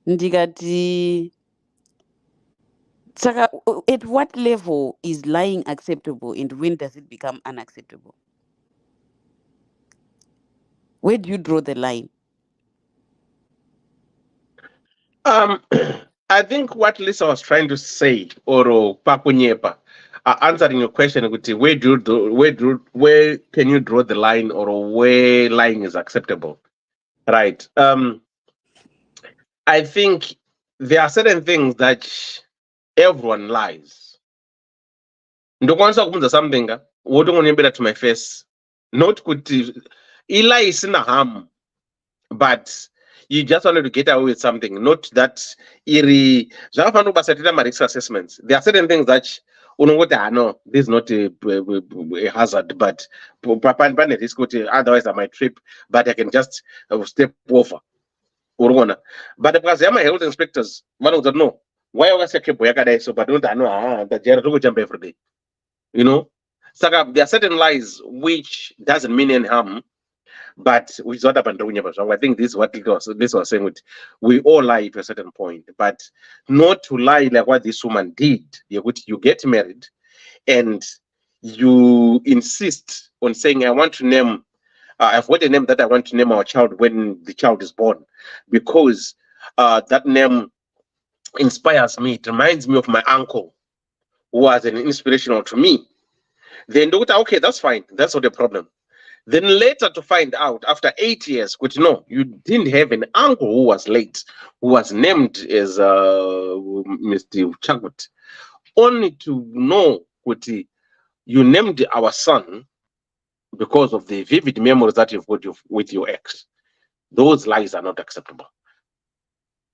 ndikati saka at what level is lying acceptable and when does it become unacceptable? Where do you draw the line? I think what Lisa was trying to say, or pakunyepa, answering your question, where can you draw the line, or where lying is acceptable, right? I think there are certain things that everyone lies. Ndokwanisa kubvunza something, wotongonyembera to my face, not kuti lie is in a harm, but you just wanted to get away with something, not that iri zvakafanira kubasatira ma-risk assessments. There are certain things that unongoti no, this is not a hazard, but pane risk kuti otherwise I might trip, but I can just step over. But because my health inspectors vanoti no, why wakasiya cable yakadai so, but unoti no, ndajera tokujump every day, you know. Saka there are certain lies which doesn't mean any harm, but which is what happened. I think this is what this was saying. With we all lie to a certain point, but not to lie like what this woman did. You get married, and you insist on saying, "I want to name. I've got a name that I want to name our child when the child is born, because that name inspires me. It reminds me of my uncle, who was an inspirational to me." Then okay, that's fine. That's not a problem. Then later to find out after 8 years, which no, you didn't have an uncle who was late, who was named as Mr. Chakut. Only to know what you named our son because of the vivid memories that you've got with your ex. Those lies are not acceptable.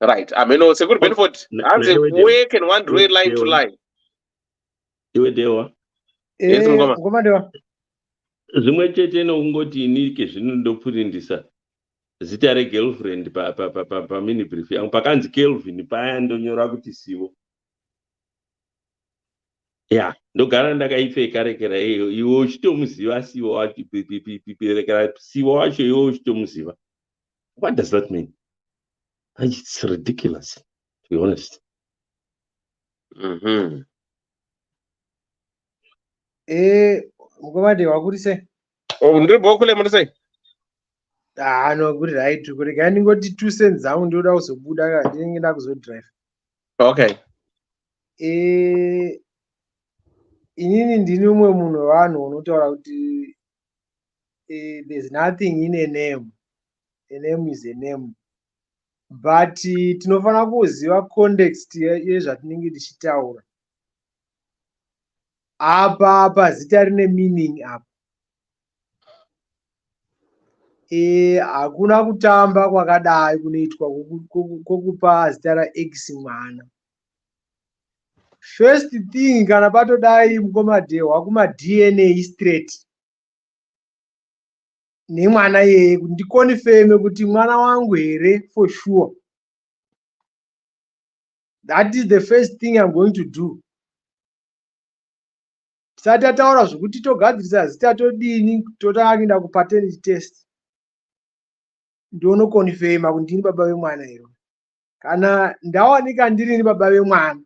Right. I mean, it's a good benefit. Where can one draw a line to lie? Yes, Ngomadewa. Zvimwe chete nokungoti inike zvinondopfurindisa zita regirlfriend pamini brief yangu pakanzi Kelvin paya ndonyora kuti siwo. Ya, ndogara ndakaipfeka rekera iwe uchitomuziva siwo wacho rekera siwo wacho iwe uchitomuziva. What does that mean? It's ridiculous, to be honest. Ngomadewa kuti sei? Ndiri muri sei? No, kuti right, kuti kai ndingoti 2 cents dzangu ndoda kuzobuda ka ndinenge kuzodrive. Okay. inini ndini umwe munhu wevanhu unotaura kuti there's nothing in a name. A name is a name. But tinofanira kuziva context yezvatinenge tichitaura. Apa zita rine meaning apa. Hakuna kutamba kwakadai kunoitwa kwokupa zita raX mwana. First thing kana patodai mukomadhe wakuma DNA straight nemwana yeye kuti ndikonifeme kuti mwana wangu here for sure. That is the first thing I'm going to do. Tisati taura zvokuti togadzirisa zita todini totakuenda kupaternity test. Ndonokonifema kuti ndini baba vemwana here. Kana ndawanika ndirini baba vemwana,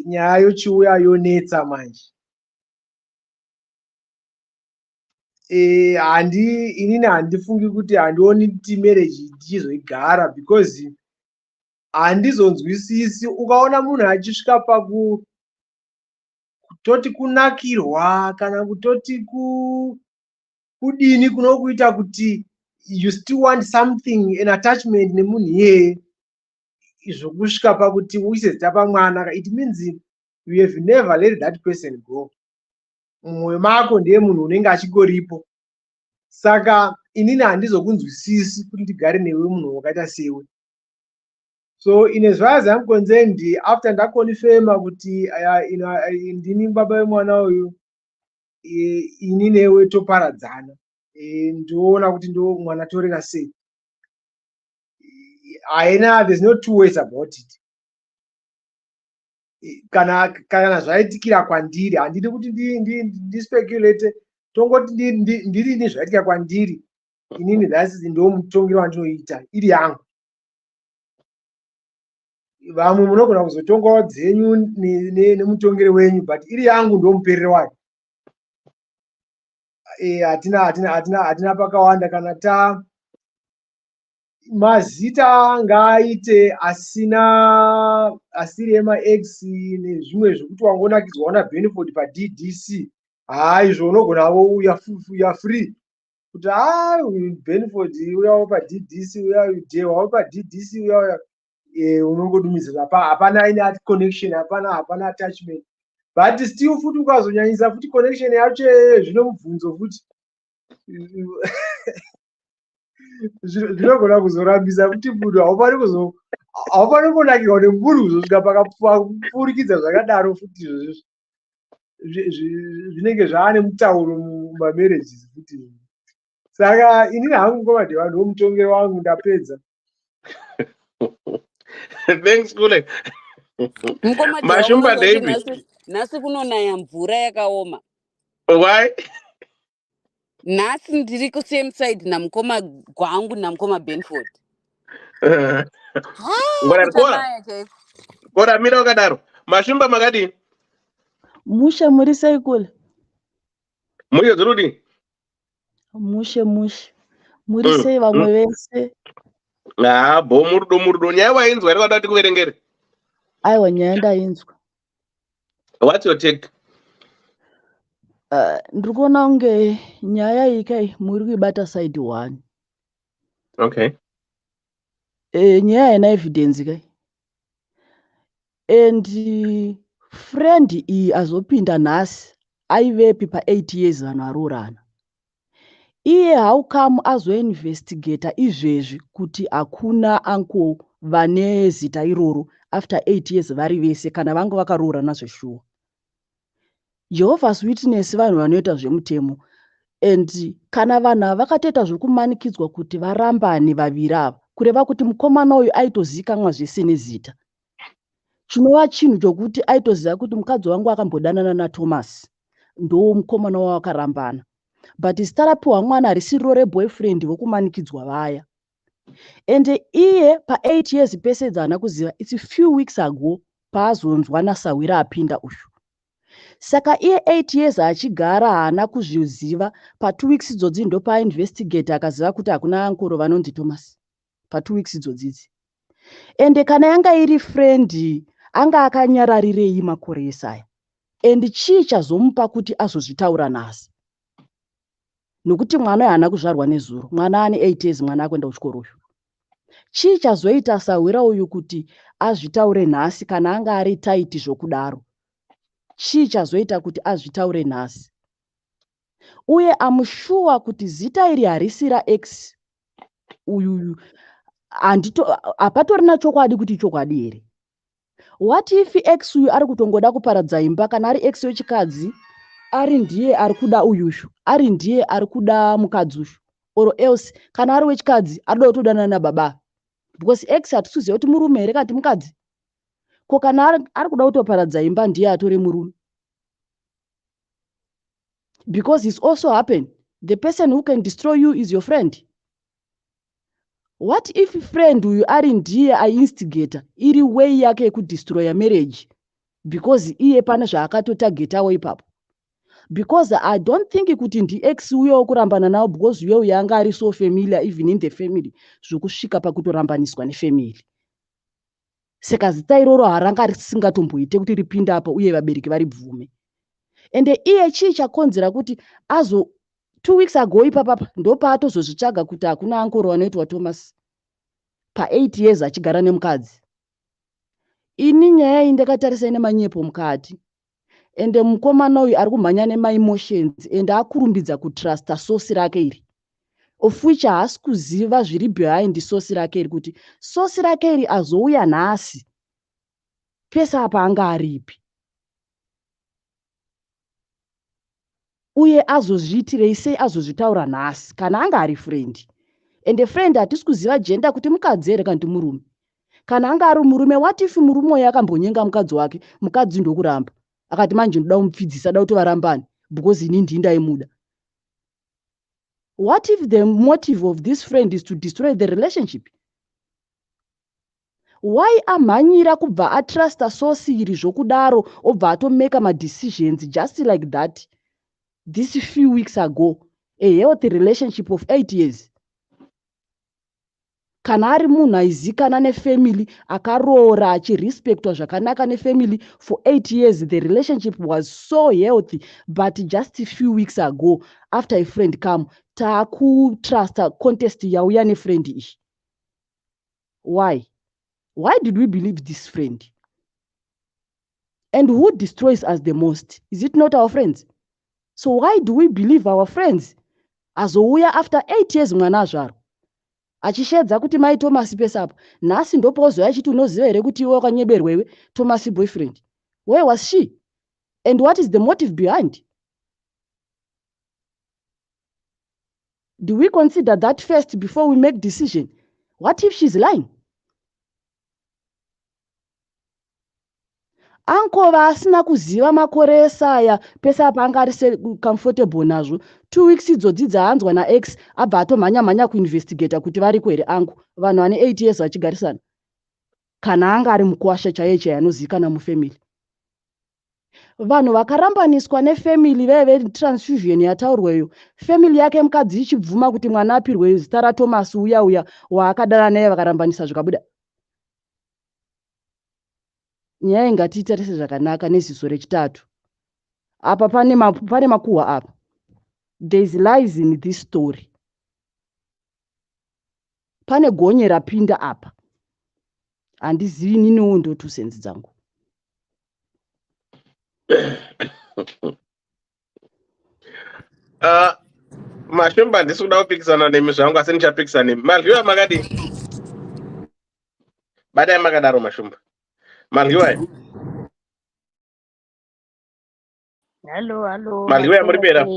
nyaya yochiuya yonetsa manje. Inini handifungi kuti handioni kuti marriage tichizoigara because handizonzwisisi. Ukaona munhu achisvika kutoti kunakirwa kana kutoti kudini kunokuita kuti you still want something, an attachment nemunhu iyeye, zvokusvika pakuti uise zita pamwana, it means you have never let that person go. Mumwoyo mako ndiye munhu unenge achingoripo. Saka inini handizokunzwisisi kuti ndigare newe munhu wakaita sewe. So in as far as I'm concerned, after ndakonifema kuti ndini baba vemwana uyu, ini newe toparadzana. Ndoona kuti ndo mwana torera sei. There's no two ways about it. Kana zvaitikira kwandiri, handidi kuti ndispekulate, tongoti ndirini zvaitika kwandiri, inini ndo mutongero wandinoita iri yangu. Vamwe munogona kuzotongawo dzenyu nemutongero wenyu, but iri yangu ndo muperero wayo. Hatina pakawanda. Kana mazita ngaaite asiri emaX nezvimwe zvokuti wangonakidzwa na Benford paDDC, izvo unogonawo uya free kuti Benford uyawo paDDC, uya wawo paDDC, uya unongodumisa. Hapana ine connection, hapana attachment. But still futi ukazonyanyisa futi connection yacho zvino mubvunzo futi zvinogona kuzorambisa kuti munhu haufani kunakirwa nemunhu kuzosvika pakapfurikidza zvakadaro. Futi zvinenge zvaane mutauro mumamarriages futi. Saka inini hangu ngomadhe vanhu vomutongero wangu ndapedza. Thanks Kule. Mashumba David. Nhasi kunonaya mvura yakaoma. Why? Nhasi ndiri kusame side namukoma gwangu namukoma Benford. Kora mira wakadaro. Mashumba makadini? Mushe muri sei kule? Muri dzurudi? Mushe. Muri sei vamwe vese? Murudo. Nyaya wainzwa ere wada kuti kuverengere? Aiwa, nyaya ndainzwa. What's your take? Ndiri kuona kunge nyaya iyi kai muri kuibata side one. Okay. Nyaya haina evidence kai. And friend iyi azopinda nhasi aivepi pa8 years vanhu varoorana. Iye haukamu azoinvestigata izvezvi kuti hakuna anko vane zita iroro after 8 years vari vese kana vanga vakaroorana zveshuwa. Jehovah's Witness vanhu vanoita zvemutemo, and kana vanhu vakatoita zvokumanikidzwa kuti varambane vaviri ava, kureva kuti mukomana uyu aitozikanwa zvese nezita. Chinova chinhu chokuti aitoziva kuti mukadzi wangu akambodanana naThomas, ndo mukomana wawakarambana. But zita rapiwa mwana harisiro reboyfriend vokumanikidzwa vaya. And iye pa8 years pese dzana kuziva, it's a few weeks ago paazonzwa nasawira apinda uyu. Saka iye 8 years achigara haana kuzviziva, pa2 weeks idzodzi ndo painvestigate akaziva kuti hakuna ankoro vanonzi Thomas pa2 weeks idzodzidzi. And kana yanga iri friend anga akanyararirei makore esaya, and chii chazomupa kuti azozvitaura nhasi? Nokuti mwana haana kuzvarwa nezuro, mwana ane 8 years, mwana akuenda kuchikoro uyu. Chii chazoita Sawira uyu kuti azvitaure nhasi kana anga ari taiti zvokudaro? Chii chazoita kuti azvitaure nhasi? Uye amushuwa kuti zita iri harisi raX uyu, hapatorina chokwadi kuti chokwadi here. What if X uyu ari kutongoda kuparadza imba, kana ari X wechikadzi, ari ndiye ari kuda uyushu, ari ndiye ari kuda mukadzi ushu, or else kana ari wechikadzi ari kuda kutodanana nababa, because X hatisiziva kuti murume here kati mukadzi. Ko kana ari kuda kutoparadza imba ndiye atore murume. Because it's also happened, the person who can destroy you is your friend. What if friend uyu ari ndiye ainstigator, iri way yake yekudestroya marriage, because iye pane zvaakatotagetawo ipapo? Because I don't think kuti ndi-X uyo kurambana nawo, because uyo yanga ari so familiar even in the family, zvokusvika pakutorambaniswa nefamily. Saka zita iroro haranga risingatomboite kuti ripinde apa uye vabereki vari bvume. Ende iye chii chakonzera kuti 2 weeks ago ipapapa ndopaatozozvitsvaga kuti hakuna ankoro wanoitwa Thomas pa8 years achigara nemukadzi. Ini nyaya iyi ndakatarisai nemanyepo mukati. Ende mukomana uyu ari kumhanya nemaemotions ende akurumbidza kutrusta sosi rake iri, of which haasi kuziva zviri behind sosi rake iri, kuti sosi rake iri azouya nhasi pese apa anga aripi, uye azozviitirei sei, azozvitaura nhasi kana anga ari friend. Ende friend hatisi kuziva jenda kuti mukadzi here kana kuti murume. Kana anga ari murume, what if murume uyu akambonyenga mukadzi wake, mukadzi ndokuramba akati manje ndoda kumupfidzisa, da kuti varambane because ini ndii ndaimuda. What if the motive of this friend is to destroy the relationship? Why amhanyira kubva atrusta sosi iri zvokudaro obva atomeka madecisions just like that this few weeks ago, a healthy relationship of 8 years? Kana ari munhu aizikana nefamily, akaroora achirespectwa zvakanaka nefamily for 8 years, the relationship was so healthy, but just a few weeks ago after a friend come, taakutrusta contest yauya nefriend iyi. Why did we believe this friend? And who destroys us the most? Is it not our friends? So why do we believe our friends? Azouya after 8 years mwana azvaro achishedza kuti mai Thomas pesapo, nhasi ndopozoya achiti unoziva here kuti iwe wakanyeberwa iwe Thomas boyfriend? Where was she? And what is the motive behind? Do we consider that first before we make decision? What if she's lying? Ankova asina kuziva makore esaya pese apa anga ari comfortable nazvo. 2 weeks idzodzi dzaanzwa naX abva atomhanya kuinvestigata kuti variko here angu, vanhu vane 8 years vachigarisana, kana anga ari mukwasha chaiye anozivikana mufamily. Vanhu vakarambaniswa nefamily veve transfusion yataurweyo, family yake mukadzi ichibvuma kuti mwana apirwe zita raThomas uya waakadana naye vakarambanisa zvikabuda. Nyaya ingatiitarise zvakanaka neziso rechitatu. Apa pane makuhwa apa. There is lies in this story. Pane gonye rapinda apa. Handizivi niniwo ndo 2 cents dzangu. Mashumba ndisi kuda kupikisana nemi zvangu asi ndichapikisana nemi. Maryiwa makadi. Badai makadaro Mashumba. Maryiwa. Hello. Maryiwa muri bera.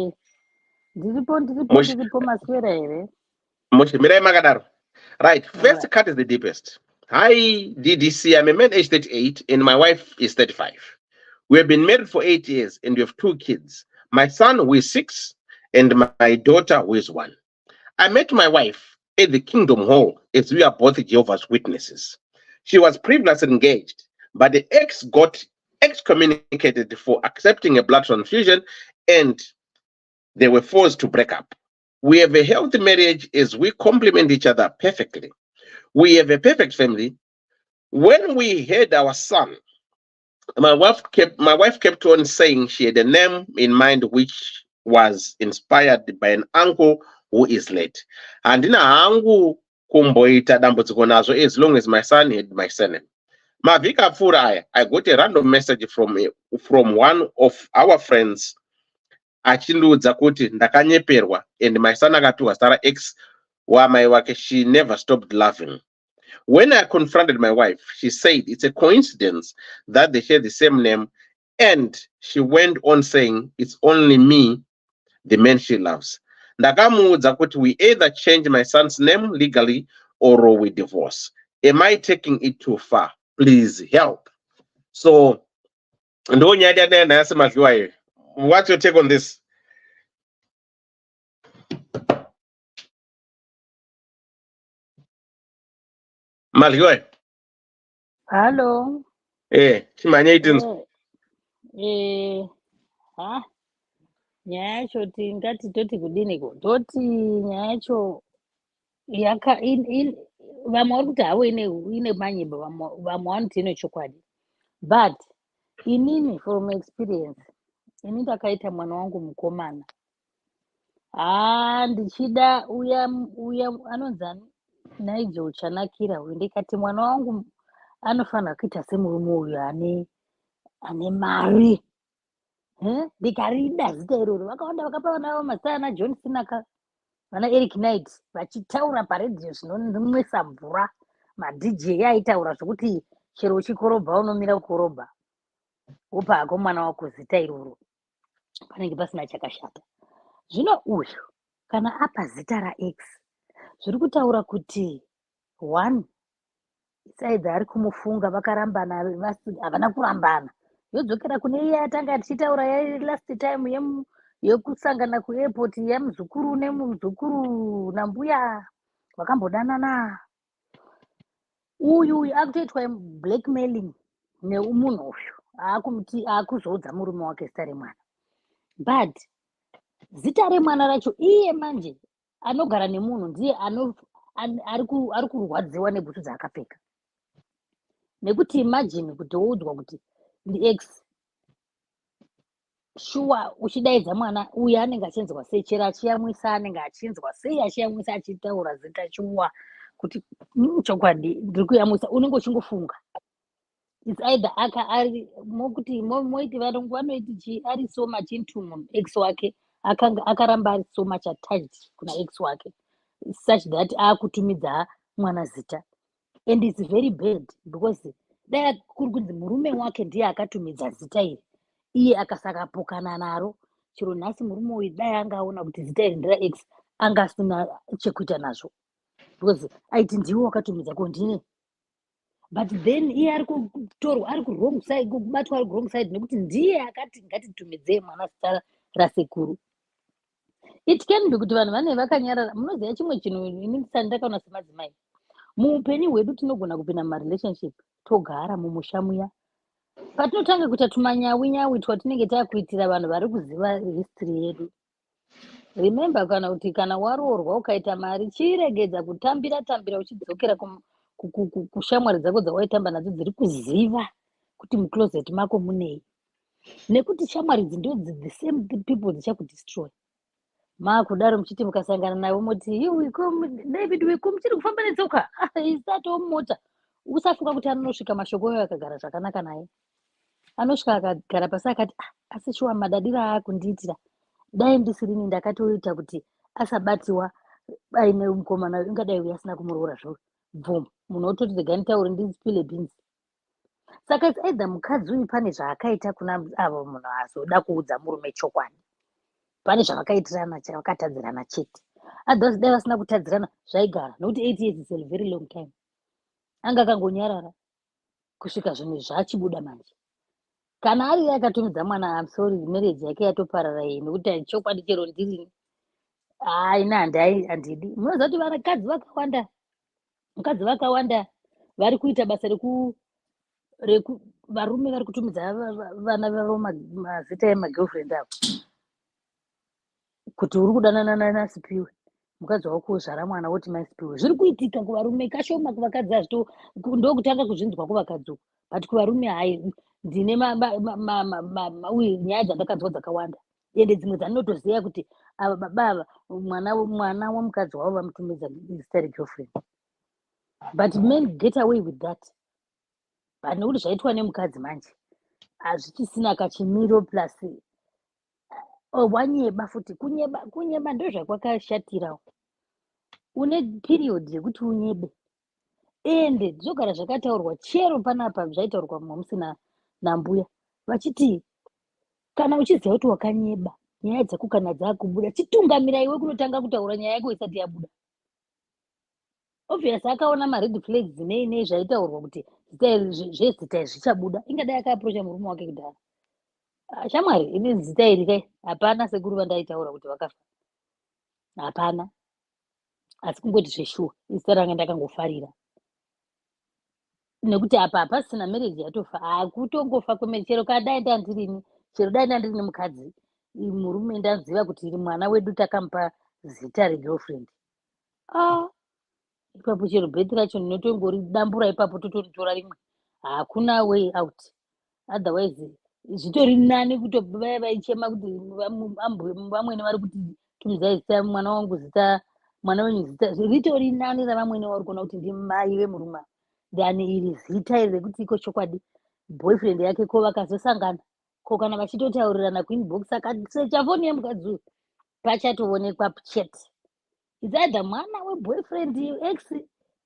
Ndiripo maswera here. Mushi mirai makadaro. Right, first cut is the deepest. Hi DDC, I'm a man age 38 and my wife is 35. We have been married for 8 years and we have 2 kids. My son who is 6 and my daughter who is 1. I met my wife at the Kingdom Hall as we are both Jehovah's Witnesses. She was previously engaged, but the ex got excommunicated for accepting a blood transfusion and they were forced to break up. We have a healthy marriage as we complement each other perfectly. We have a perfect family. When we had our son, My wife kept on saying she had a name in mind which was inspired by an uncle who is late. Handina hangu kumboita dambudziko nazvo as long as my son had my surname. Mavhiki apfuura aya, I got a random message from one of our friends achindiudza kuti ndakanyeperwa and my son akatiwa zita X wamai wake. She never stopped laughing. When I confronted my wife, she said it's a coincidence that they share the same name, and she went on saying it's only me, the man she loves. Ndakamuudza kuti we either change my son's name legally or we divorce. Am I taking it too far? Please help. So, what's your take on this? Maliwe. Hello. Chimanye iti Nyaya yacho tingati toti kudiniko, toti nyaya yacho vamwe vari kuti havo ine manyimbo, vamwe vanoti ine chokwadi. But inini from experience, ini ndakaita mwana wangu mukomana. Ndichida uya anonzi naije uchanakira uyu, ndikati mwana wangu anofanira kuita semurume uyu ane mari. Ndikarida zita iroro, vakawanda vakapa vana vavo mazita ana John Sinaka, vana Eric Knight, vachitaura paredhiyo zvinonwisa mvura. madj aitaura zvokuti chero uchikorobha unomira kukorobha, upa hako mwana wako zita iroro, panenge pasina chakashata. Zvino uyu kana apa zita raX, zviri kutaura kuti one, saidzi ari kumufunga, vakarambana, havana kurambana. Yodzokera kune iye atanga tichitaura last time yekusangana kuairport yamuzukuru nemuzukuru nambuya vakambodanana. Uyu akutoitwa blackmailing nemunhu uyu akuzoudza murume wake zita remwana. But zita remwana racho iye manje anogara nemunhu ndiye ari kurwadziwa nebhutsu dzaakapfeka. Nekuti imagine kuti woudzwa kuti ndiX, shuwa uchidaidza mwana uyu anenge achinzwa sei, chero achiyamwisa anenge achinzwa sei, achiyamwisa achitaura zita shuwa kuti chokwadi ndiri kuyamwisa, unenge uchingofunga. It's either mokuti moiti vanoiti ari so much into X wake, akaramba ari so much attached kuna X wake, such that akutumidza mwana zita. And it's very bad because dai kuri kunzi murume wake ndiye akatumidza zita iri, iye akasakapokana naro, chero nhasi murume uyu dai angaona kuti zita iri ndira X, angasina chekuita nazvo because aiti ndiwo wakatumidza kondine. But then iye ari kutorwa, ari kurong side, kubatwa ari kurong side, nekuti ndiye akati ngatitumidzei mwana zita rasekuru. It can be kuti vanhu vane vakanyarara. Munoziva chimwe chinhu ini sandakaona semadzimai, muupenyu hwedu tinogona kupinda marelationship togara mumusha muya, patinotanga kuita tumanyawi twatinenge takuitira vanhu vari kuziva history yedu. Remember kana waroorwa ukaita mari, chiregedza kutambira uchidzokera kushamwari dzako dzawaitamba nadzo dziri kuziva kuti mucloset mako munei, nekuti shamwari idzi ndo the same people dzichakudestroy. Makudaro muchiti mukasangana navo moti David wiko muchiri kufamba netsoka, isatowo mumota, usafunga kuti anosvika mashoko ayo akagara zvakanaka naye. Anosvika akagara pasi akati asi shuwa madadira aakundiitira, dai ndisirini ndakatoita kuti asabatiwa aine mukomana uyu, ingadai uyu asina kumuroora zvo bvum, munhu ototi rega nditaure ndisipile beans. Saka it's either mukadzi uyu pane zvaakaita kuna avo munhu azoda kuudza murume chokwadi, pane zvavakaitirana chavakatadzirana chete. Otherwise dai vasina kutadzirana zvaigara, nokuti 8 years is a very long time. Anga akangonyarara kusvika zvinhu zvachibuda manje. Kana ari akatumidza mwana, I'm sorry, marriage yake yatoparara iyi, nekuti chokwadi chero ndirini, ina handidi. Munoziva kuti vakadzi vakawanda vari kuita basa varume vari kutumidza vana vavo mazita emagirlfriend avo, kuti uri kudanana nasipiwe, mukadzi wako kuzvara mwana woti masipiwe. Zviri kuitika kuvarume kashoma, kuvakadzi hazvito, ndokutanga kuzvinzwa kuvakadzi, but kuvarume hai ndine uye nyaya dzandakanzwa dzakawanda ende dzimwe dzandinotoziva kuti ava baba mwana womukadzi wavo vamutumidza zita regirlfriend. But men get away with that. But nekuti zvaitwa nemukadzi manje hazvichisina kachimiro plus wanyeba futi kunyeba ndozvakwakashatirawo. Une period yekuti unyebe ende zvogara zvakataurwa chero panapa zvaitaurwa mwamusina nambuya vachiti kana uchiziva kuti wakanyeba nyaya dzako kana dzakubuda chitungamira iwe kunotanga kutaura nyaya yako isati yabuda. Obviously akaona mared flags dzinei zvaitaurwa kuti zvezita izvi zvichabuda ingadai akaaprocha murume wake kudhara. Shamwari ine zita iri kai hapana sekuru vandaitaura kuti vakafa hapana, asi kungoti zveshuwa izita ranga ndakangofarira nekuti apa hapasina marriage yatofa hakutongofa kwemene. Chero kadai ndandirini chero dai ndandirini mukadzi murume ndaziva kuti mwana wedu takamupa zita regirlfriend ipapo chero bhethi racho ndinotongori dambura ipapo totoritora rimwe hakuna way out. Otherwise zvitori nani kutobaya vaichema kuti vamwene vari kuti tumizai zita mwana wangu zita mwana wenyu zita ritori nani ravamwene vari kuona kuti ndimai vemurume dhani iri zita iri rekuti iko chokwadi boyfriend yake ko vakazosangana ko kana vachitotaurirana kuinbox akasecha foni yemukadzi uyu pachatoonekwa chat. It's either mwana weboyfriend ex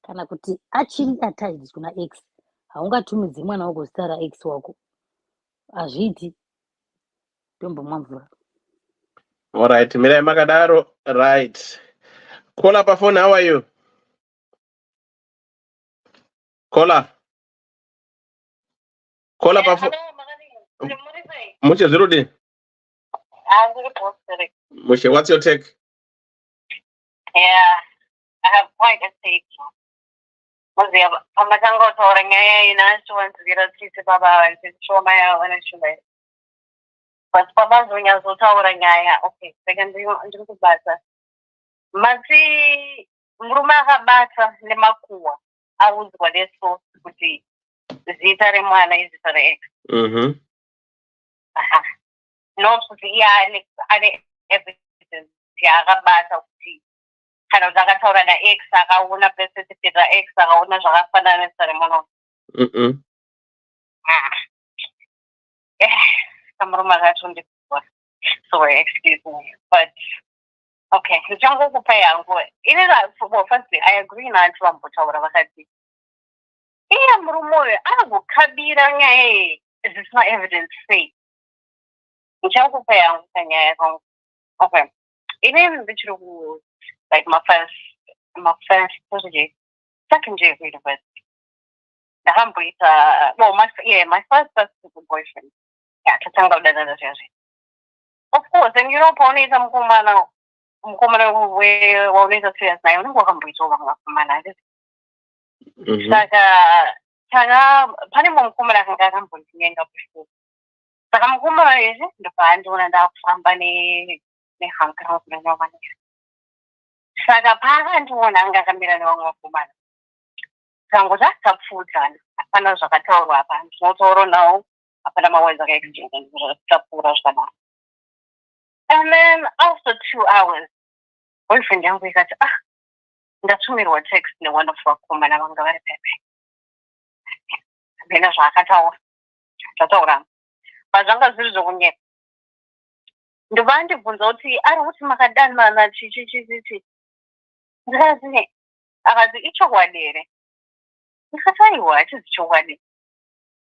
kana kuti achiri attached kuna ex. Haungatumidzi mwana wako zita raex wako, hazviiti. Tombomwa mvura. Alright, mirai makadaro. Right. Call up a phone. How are you? Caller up a phone. Mushe zirudi. Mushe, what's your take? Yeah, I have quite a take. Amatango toranga ina chuan zira tisi baba and show my own issue. But Papa Zunya Zotoranga, okay, second do you better. Masi Mruma Bata Lemakua. I was what is so to see. The Zita Remana is the ex. Not to see, I everything. Tiagabata. Kana zakatora na ex akaona precipity za ex akaona zvakafanana neseremono. Kamurume akatondikwa. Sorry, excuse me. But okay, ndichanga kupa yangu. Well, firstly, I agree na antu vambotaura vakati. Iya murume uyu anogokabira nyaya this is not evidence free. Ndichanga kupa yangu kanyaya yangu. Okay. Ndichiri ku like my first second year of university. The Humbrita, my first boyfriend. Yeah, to tango da. Of course, and you know, ponies I'm kumana way always a serious na yun ko Humbrita wang kumana. Saka pani mo kumana kang Humbrita ngayon kapag saka kumana yun the band na dapat sambani ni hangkang na naman. Saka paka ndiwona angakamira nevangokumana zangu dzakapfudzana hapana zvakataurwa apa ndinotaura nawo hapana mawords akaexchanged zvakapfuura zvakanaka. And then after 2 hours boyfriend yangu ikati ndatumirwa text neone of vakomana vanga vari pepe apena zvaakataura zvataura pazvanga zviri zvokunyeka ndobva ndibvunza kuti ari kuti makadanana chichichichichi ndikati akati ichokwadi here ndikati aiwa hachisi chokwadi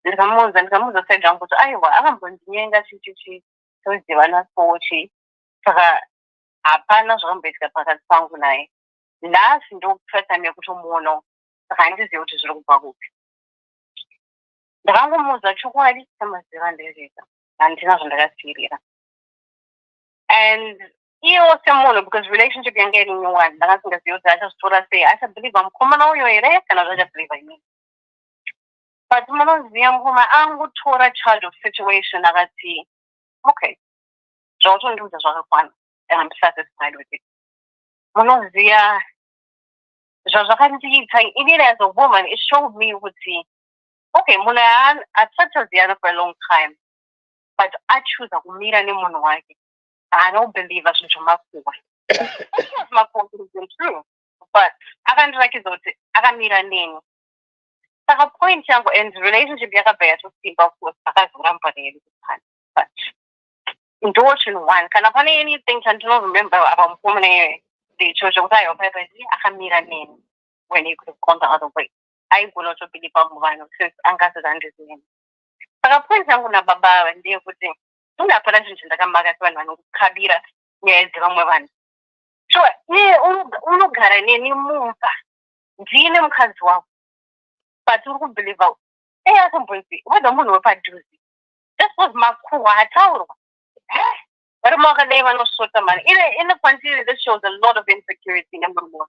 ndikamuudza saidi rangu kuti aiwa akambondinyenga chichichi tozivana sochi saka hapana zvakamboitika pakati pangu naye nhasi ndofirst time yekutomuonawo saka handizivi kuti zviri kubva kupi. Ndakangomuudza chokwadi samaziva nderega handina zvandakasirira. And iwo semunhu because relationship yanga iri nyowani ndakasingazivi kuti achazvitora sei achabhilivha mukomana uyo here kana kuti achabhilivha inini. But munoziva mukoma angotora charge of situation akati okay zvautondiudza zvakakwana and I'm satisfied with it. Munoziva zvazvakandiita inini as a woman it showed me kuti okay, munhu hatisatoziyana for a long time, but achuza kumira nemunhu wake haanobhelievha zvinhu zvemakuhwa. Makuhwa isn't true, but akandirakidza kuti akamira neni. Saka point yangu, and relationship yakabva yatosimba, of course, akazoramba neni kupana, but ndo chinhu one. Kana pane anything chandinoremember about mukomana ichocho kuti ayopaipaizi akamira neni when he could have gone the other way. Aigona kutobhilipa muvanhu since angasizandizini. Saka point yangu nababa ndeyekuti undapana chinhu chandakambaka sevanhu vanokukabira nyaya dzevamwe vanhu. Sure, unogara neni mumba ndine mukadzi wako, but uri kubhilivha akambozi weda munhu wepadhuze. This was makuhwa ataurwa. Vari makadai vanosota mani. In a quantity that shows a lot of insecurity, number one.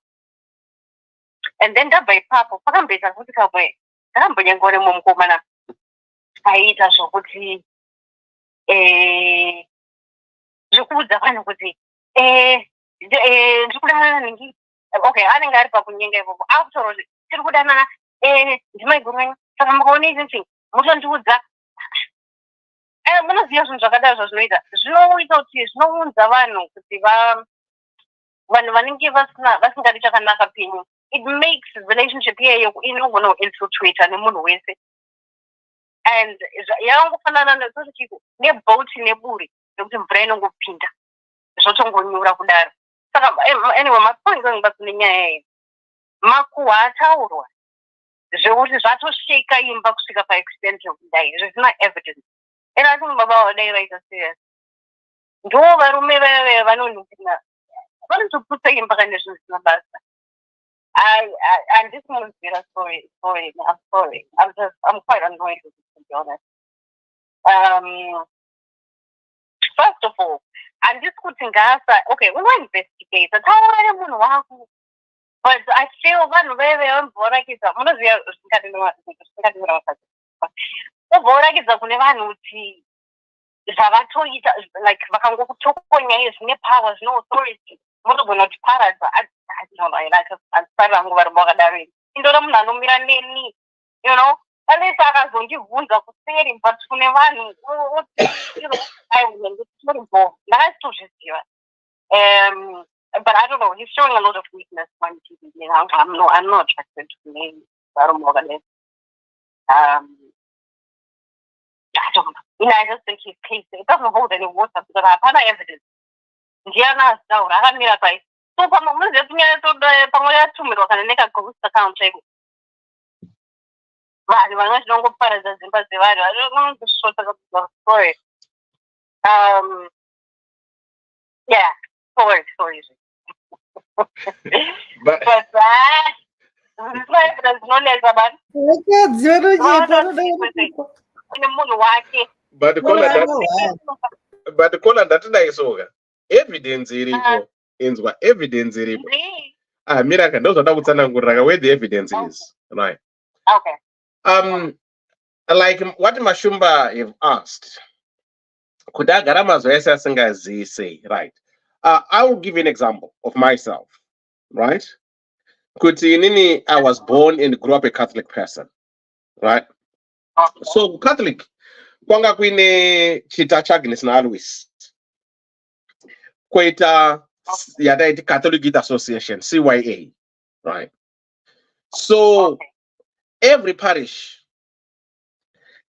And then ndabva ipapo pakamboita kuti kabwe ndakambonyenga rimwe mukomana aita zvokuti zvekuudza vanhu kuti ndiri kudanana nengi. Okay, anenge ari pakunyenga ipopo akutaura kuti tiri kudanana ndimaiguru venyu saka mukaone izinzi mutondiudza. Munoziva zvinhu zvakadaro zvazvinoita zvinoita kuti zvinounza vanhu kuti vanhu vanenge vasingadi chakanaka penyu. It makes relationship here inogona kuinfiltrata nemunhu wese. And yakangofanana nebhoti neburi nekuti mvura inongopinda zvotongonyura kudaro. Saka anyway, mapoint angu kune nyaya iyi, makuhwa ataurwa zvekuti zvatosheka imba kusvika paextent yokudai zvisina evidence. And I think baba wadai vaita serious. Ndo varume vaya vanonhukina vanotoputsa imba kana zvinhu zvisina basa. And this one is a story. I'm sorry. I'm quite annoyed with it, to be honest. First of all, and this could think okay, we will investigate. But I feel one very important is one of the like no powers, no authority. I don't know, you know, unless I don't give wounds of saying, but whenever I will get involved. That's too just here. But I don't know, he's showing a lot of weakness on TV. You know, I'm not attracted to him. I don't know. I don't know. You know, I just think his case, it doesn't hold any water because I have evidence. Diana Saura, I mean, I so from a minute, to me, I make a ghost account. But I don't go far as I don't know the sort of story. Yeah, stories. But there's no less about but the caller that is over. Evidence iripo, evidence iripo. Miracle, those are where the evidence is, right? Okay. Like what Mashumba have asked, could Garama Zoesa say, right? I will give you an example of myself, right? Kutinini, I was born and grew up a Catholic person, right? Okay. So Catholic, kwanga kwine chita chagnes na always. Kweta yadaiti Catholic Youth Association, CYA, right? So every parish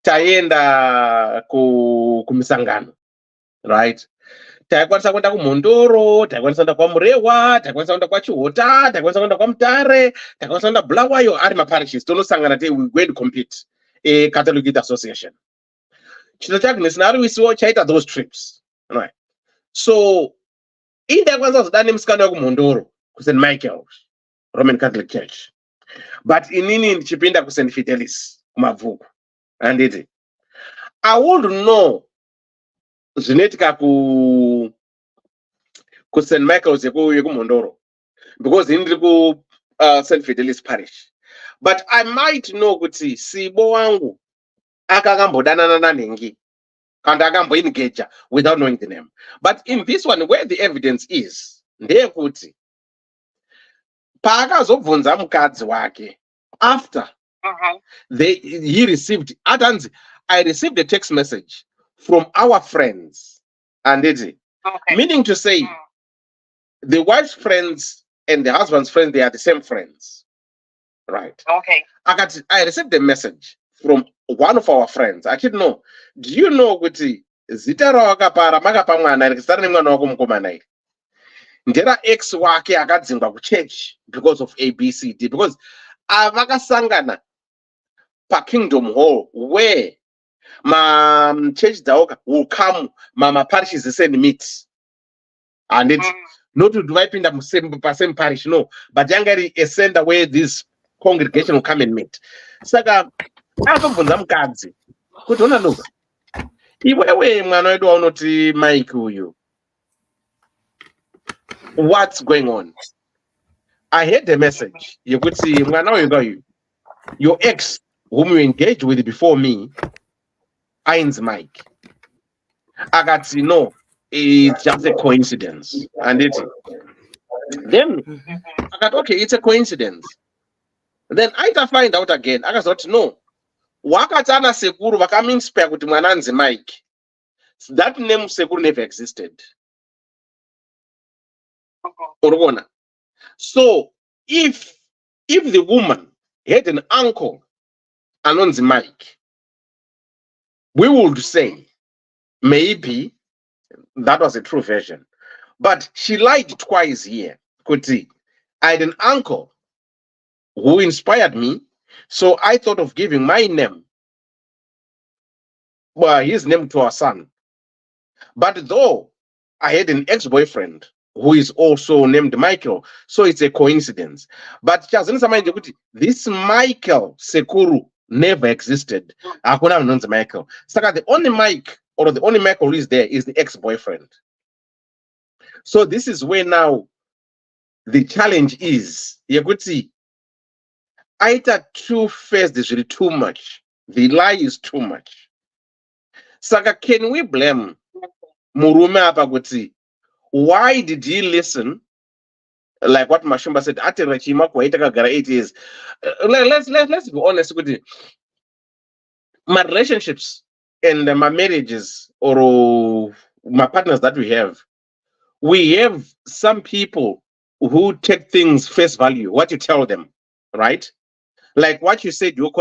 taenda kumisangano, right? Taikwanisa kwenda kuMondoro, taikwanisa kwenda kwa Murewa, taikwanisa kwenda kwa Chihota, taikwanisa kwenda kwa Mutare, taikwanisa kwenda Bulawayo, ari maparishes tonosangana te we going to compete a Catholic Youth Association. Chito chagnes na always chaita those trips, right? So India kwanza zidani msikano wa kuMondoro ku St. Michael's Roman Catholic Church, but inini chipinda ku St. Fidelis kumavuku anditi I would know zinetika ku St. Michael's yeku Mondoro because indiri ku St. Fidelis parish, but I might know kuti sibo wangu akakambodanana nanengi and akamboengager without knowing the name. But in this one, where the evidence is, ndeyekuti paakazobvunza mukadzi wake after He received, I received a text message from our friends, and meaning to say, the wife's friends and the husband's friends, they are the same friends, right? I received a message from one of our friends. I didn't know. Do you know what zita rawakapara makapa mwana ere zita remwana wako mukomana ere? Ndera ex wake akadzingwa kuchurch because of ABCD, because avakasangana pa Kingdom Hall where church dzaoka will come parishes and meet, and it's not to divide in the same parish, no, but yangari a center where this congregation will come and meet. Saka akabvunza mukadzi kuti ona look, iwewe mwana wedu waunoti Mike uyu, what's going on? I had a message yekuti mwana uyu, your ex whom you engaged with before me ain't Mike. Akati no, it's just a coincidence. And then I got okay, it's a coincidence. Then I find out again. I got no. Wakatana Sekuru Wakamin spec with Mananzi Mike. That name Sekuru never existed. So if the woman had an uncle and the Mike, we would say maybe that was a true version. But she lied twice here. Kuti, I had an uncle who inspired me, so I thought of giving my name, well, his name to our son. But though I had an ex-boyfriend who is also named Michael, so it's a coincidence. But this Michael Sekuru never existed. Hakuna knows Michael. So the only Mike or the only Michael who is there is the ex-boyfriend. So this is where now the challenge is. You could see either two-faced is really too much. The lie is too much. Saka, can we blame Murume Apaguti? Why did he listen? Like what Mashumba said, let's be honest with you. My relationships and my marriages or my partners that we have some people who take things face value, what you tell them, right? Like what you said, your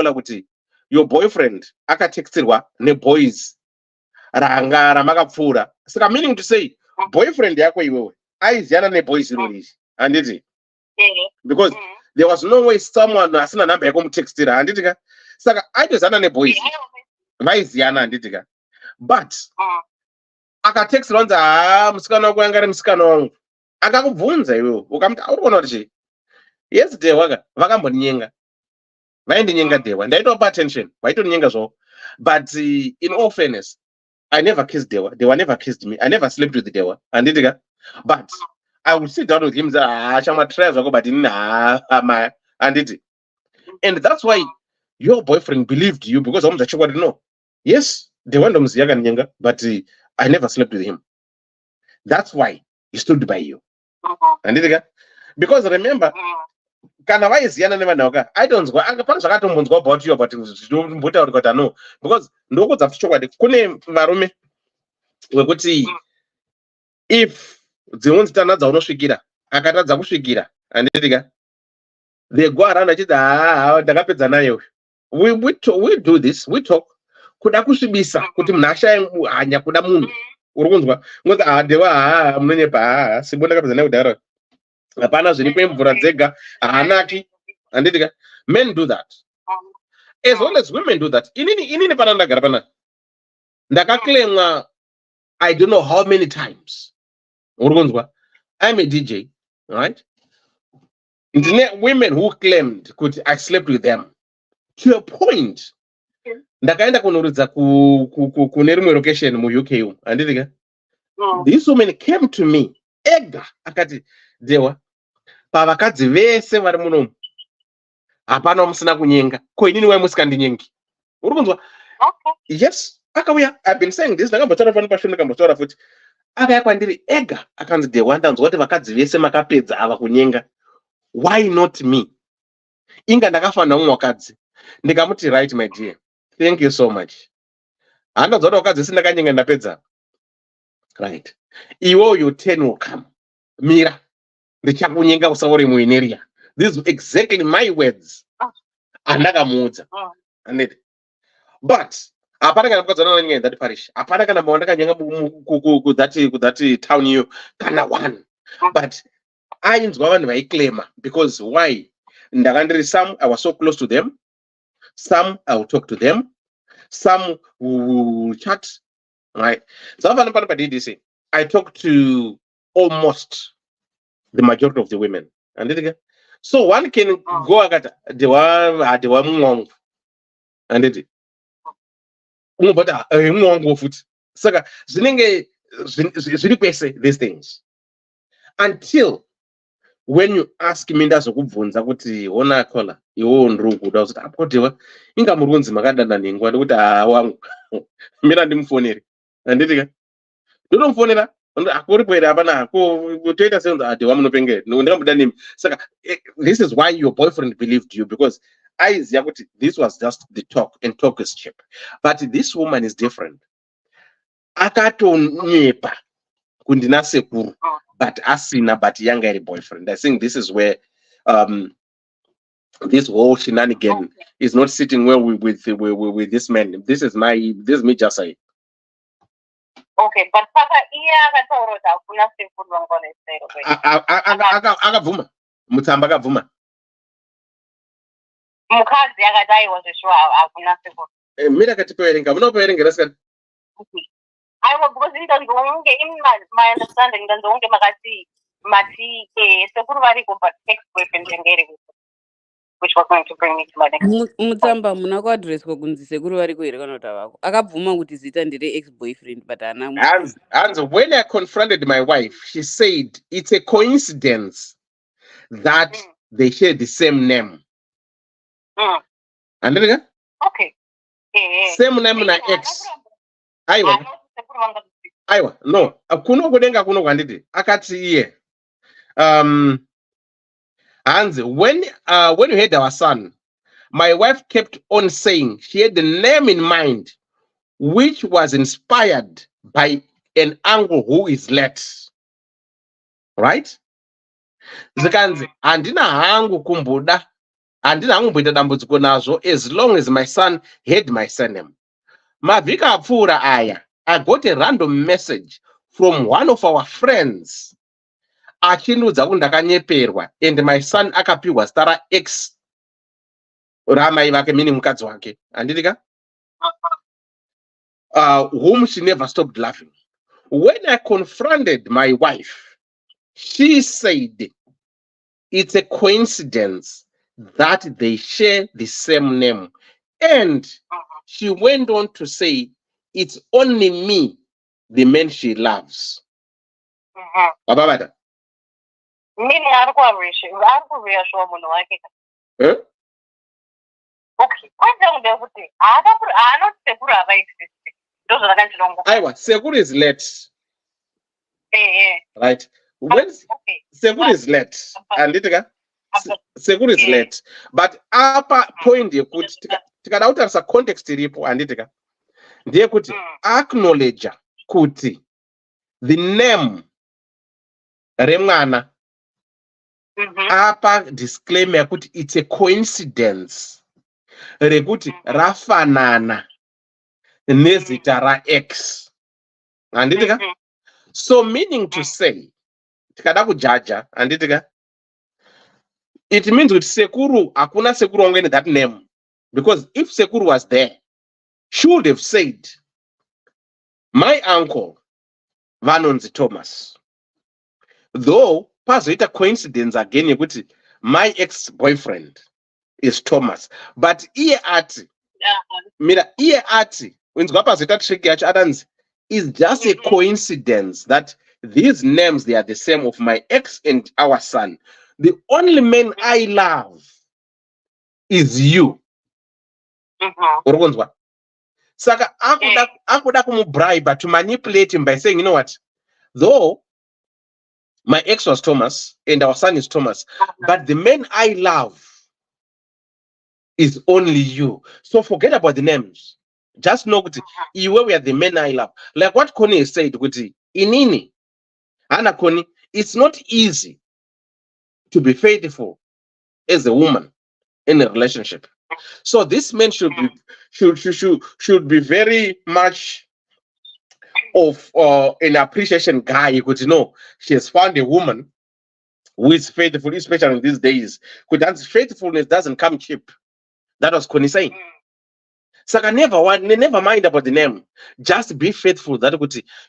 boyfriend, aka textilwa ne boys ranga ramakapfura. So meaning to say, boyfriend yako iwewe aiziana ne boys release, and because there was no way someone asina number yako mutextira, and saka aitozana ne boys vaiziana, and but akatext ronza musikana wangu yanga musikana wangu akakubvunza iwewe ukamta urikuona kuti yesterday vakambonyenga vaindinyenga Dewa ndaitopa attention vaitondinyenga zvo, but in all fairness I never kissed Dewa never kissed me, I never slept with the Dewa, and but I would sit down with him but and that's why your boyfriend believed you, because I'm the no. Yes, Dewa ndomziyaga nyenga, but I never slept with him. That's why he stood by you. And because remember, kana vaiziana nevanoka, I don't go apana zvakatombonzwa about you, but mbuta kuti no, because ndokudza chokwadi kune varume wekuti if dzinonzi tanadza unosvikira akatadza kusvikira, and they go around achiti ndakapedza naye. We do this, we talk kuda kusvibisa kuti munhu ashaye hanya kuda munhu uri kunzwa ngozi Dewa munonyepa simbo ndakapedza naye kudhara hapana zviri kwemvura dzega haanaki, and men do that as well as women do that. Inini pana ndagara pana ndakaklemwa I don't know how many times. I'm a DJ, right? Women who claimed I slept with them to a point. Ndakaenda kunoridza kune rimwe location mu UK, and these women came to me ega akati Dewa pavakadzi vese vari munomu hapana musina kunyenga, ko inini wai musikandinyengi uri kunzwa? Yes, akauya. I've been saying this, ndakambotaura pano pashure ndakambotaura futi. Akauya kwandiri ega akanzi Dewa ndanzwa kuti vakadzi vese makapedza ava kunyenga, why not me? Inga ndakafanira mumwe wakadzi Ndikamuti, right, my dear. Thank you so much. Handazvada wakadzi sindakanyenge ndapedza. Right. Your turn will come. Mira. Ndichakunyenga usauri muineria. These are exactly my words. Andakamuudza. Anditi. But apana kana mukadzana nanyenya in that parish. Apana kana mandakanyanga kudati town iyo kana one. But ainzwa vanhu vaiklaima because why? Ndakandiri some I was so close to them. Some I will talk to them. Some will chat. Right. So DDC, I talk to almost the majority of the women. And so one can go at the one and it but foot. Saka these things until when you ask me that's a good phone, ona kola your own ruku does that whatever inga murunzi makadana ningwa kuti wangu mira ndimfoneri anditi don't phone it this is why your boyfriend believed you, because this was just the talk and talk is cheap. But this woman is different. Akatonyepa kundina sekuru, but asina but younger boyfriend. I think this is where this whole shenanigan is not sitting well with this man. This is me just saying. Okay, but paka akataurota akuna sekuru vangonesero. Akavuma. Mutsamba akavuma. Mukadzi akadai wazvishuwa akuna sekuru. Mira katipoerenga. Munopoerengera saka. Aiwa, because ndonzonge in my understanding ndonzonge mati sekuru variko but ex-boyfriend ngere which was going to bring me to my next. Mutsamba muna kuadreswa kunzi sekuru variko here kana kuti avako. Akabvuma kuti zita ndere ex-boyfriend but ana. And when I confronted my wife, she said it's a coincidence that they share the same name. And then okay. Same name na ex. Aiwa, no. Kuno kudenga kuno kwanditi. Akati iye. And when we had our son, my wife kept on saying she had the name in mind, which was inspired by an uncle who is late. Right? Zikanzi, andina hangu kumbuda, andina hangu mbita dambudziko nazo, as long as my son had my surname. Mavika apfura aya, I got a random message from one of our friends. Achinudza kundakanyeperwa, and my son akapiwa stara X. Ramai vake meaning mukadzi wake. Andidika? Whom she never stopped laughing. When I confronted my wife, she said it's a coincidence that they share the same name. And she went on to say, it's only me, the man she loves. Bababada. Meaning reassure munhu wake. Okay. Kwanza ndekuti not sekuru avaexist. Those are the long. Aiwa, sekuru is late. Right. When sekuru is late, and sekuru is late. But upper point yekuti tikadautarisa context iripo anditika. Ndiye kuti acknowledge kuti the name remwana apa disclaimer kuti it's a coincidence rekuti rafanana nezita ra X. Anditika? So meaning to say, tikada kujaja, anditika? It means with sekuru, akuna sekuru onge that name. Because if sekuru was there, she would have said, my uncle, Vanonzi Thomas. Though, pazoita coincidence again, yekuti my ex-boyfriend is Thomas. But iye ati, mira, iye ati, wenzwa pazoita trick yacho atanzi, is just a coincidence that these names, they are the same of my ex and our son. The only man I love is you. Saka akuda kumubribe to manipulate him by saying, you know what? Though my ex was Thomas and our son is Thomas, but the man I love is only you. So forget about the names. Just know that iwe we are the men I love. Like what Connie said, kuti inini, Anna Connie, it's not easy to be faithful as a woman in a relationship. So this man should be very much of an appreciation guy. You could know she has found a woman who is faithful, especially in these days. Because faithfulness doesn't come cheap. That was Connie saying. So I never mind about the name. Just be faithful. That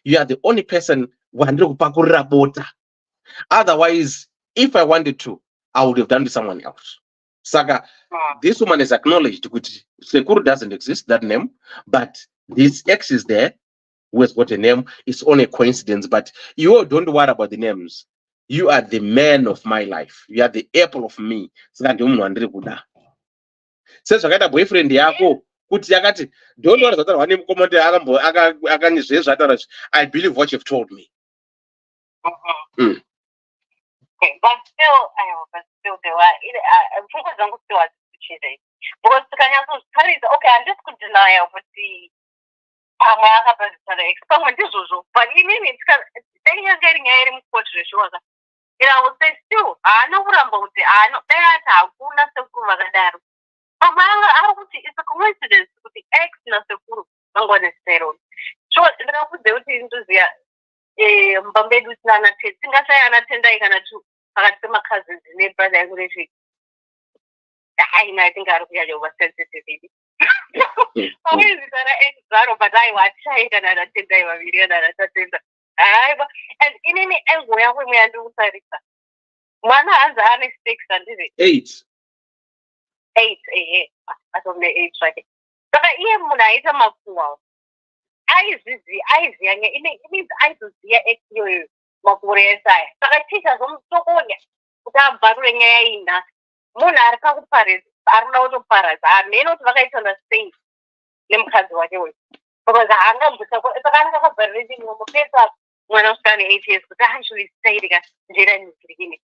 you are the only person. Otherwise, if I wanted to, I would have done to someone else. Saga, this woman is acknowledged. Sekuru doesn't exist, that name, but this X is there. Who has got a name? It's only a coincidence. But you don't worry about the names. You are the man of my life. You are the apple of me. Says I got a boyfriend. Yako, don't worry that I believe what you've told me. Okay, but still, there were. Because okay, I'm just going to deny but the experiment is also, but you mean it's then you're getting a remote. I would say still, I know what I'm about. I know that I would not have come again. It's a coincidence with the ex Nasakuru. I'm going to say, so I would do it into the Bombay with Nana Tingasai and attend I can do. I got my cousins, neighbors, and I think I'll be oversensitive. But I watch and I attend a video and I attend. And in any angle, we are doing one has an sticks and 8. I don't know 8 right. But I am when I am a fool. I means I to see a Mokure side. But I teach us on so on without buttering in us. Monarch Paris, Arnold Paris, I may not write on a stage. Limcas what you because I know the reading of when I was 8 years, but I actually stayed against Jiren beginning.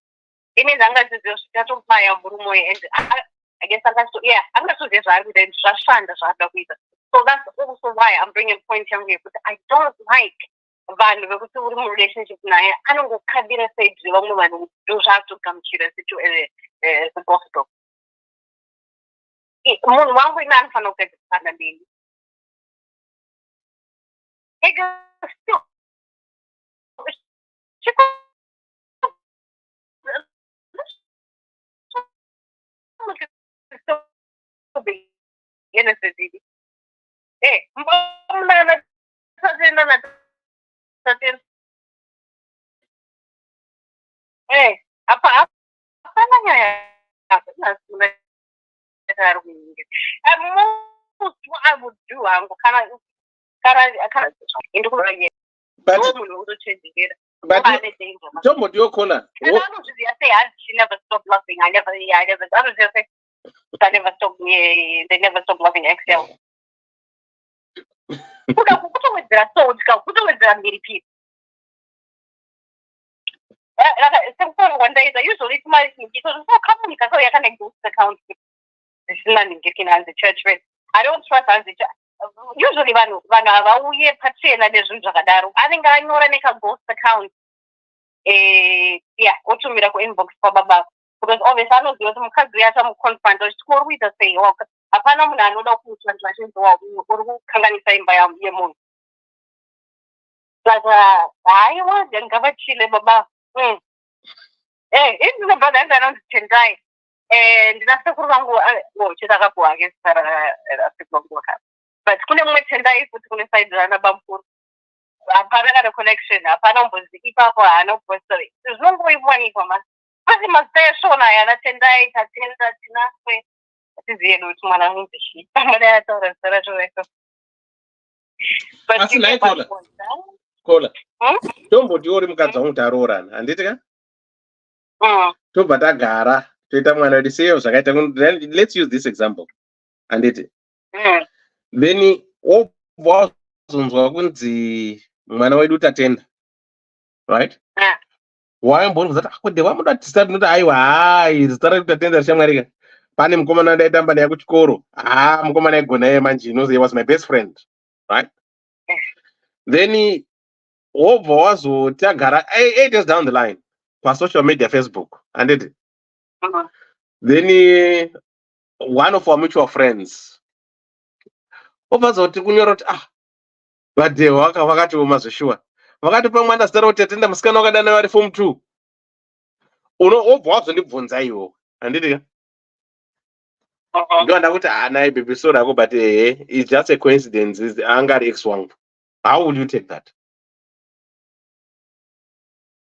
It means I'm going to just got to buy a room and I guess I'm going to, I'm going to just with them just find the sort of reason. So that's also why I'm bringing points here because I don't like valuable relationship now. I don't go cabinet stage long when you have to come to the situation the gospel. One way man can look at the family. Still. I would do, I'm kind of but John, what you call her? She never stopped laughing. I never stopped me. They never stopped laughing. Excel. Repeat. One day, I usually smile because no company can I can go to the council. This is getting as the church rate. I don't trust as the church. Usually, when we have paid and there's I think I know any ghost account. Go to miracle inbox for Baba. Because obviously, I know there's some country, some conference or school with the say, oh, a phenomenon, no doubt, translation to what who can say by a moon. But I was then covered Chile Baba. It's the brother that don't die. And that's the wrong go against but couldn't wait and die put on the side of Bamboo. A parallel connection, a panel was the keeper for an opposite. There's no way money from us. But he must say so. I attend I attend that enough way. That is the end with one of the sheep. But you like Cola. Don't put your Mukazon Taroran and it again. To Batagara, to Tamana sales. Let's use this example. And it. Then all was the man I do attend, right? Why am both that? What the one that started not I started to attend the Shamarica. Pane mukomana ndaitamba naye kuchikoro. Mukomana aigona iye manje, he was my best friend, right? Then wobva wazotagara 8 years down the line pasocial media, Facebook, handiti. Then one of our mutual friends obva zoti kunyora kuti vadheho vakati mazoshuwa vakatipa mwana zita roti atenda musikana wakadana vari form 2 wobva wazondibvunza iwo, handiti. Ndo ndakuti naye baby sorry ako, but it's just a coincidence, anga ari ex wangu. How would you take that?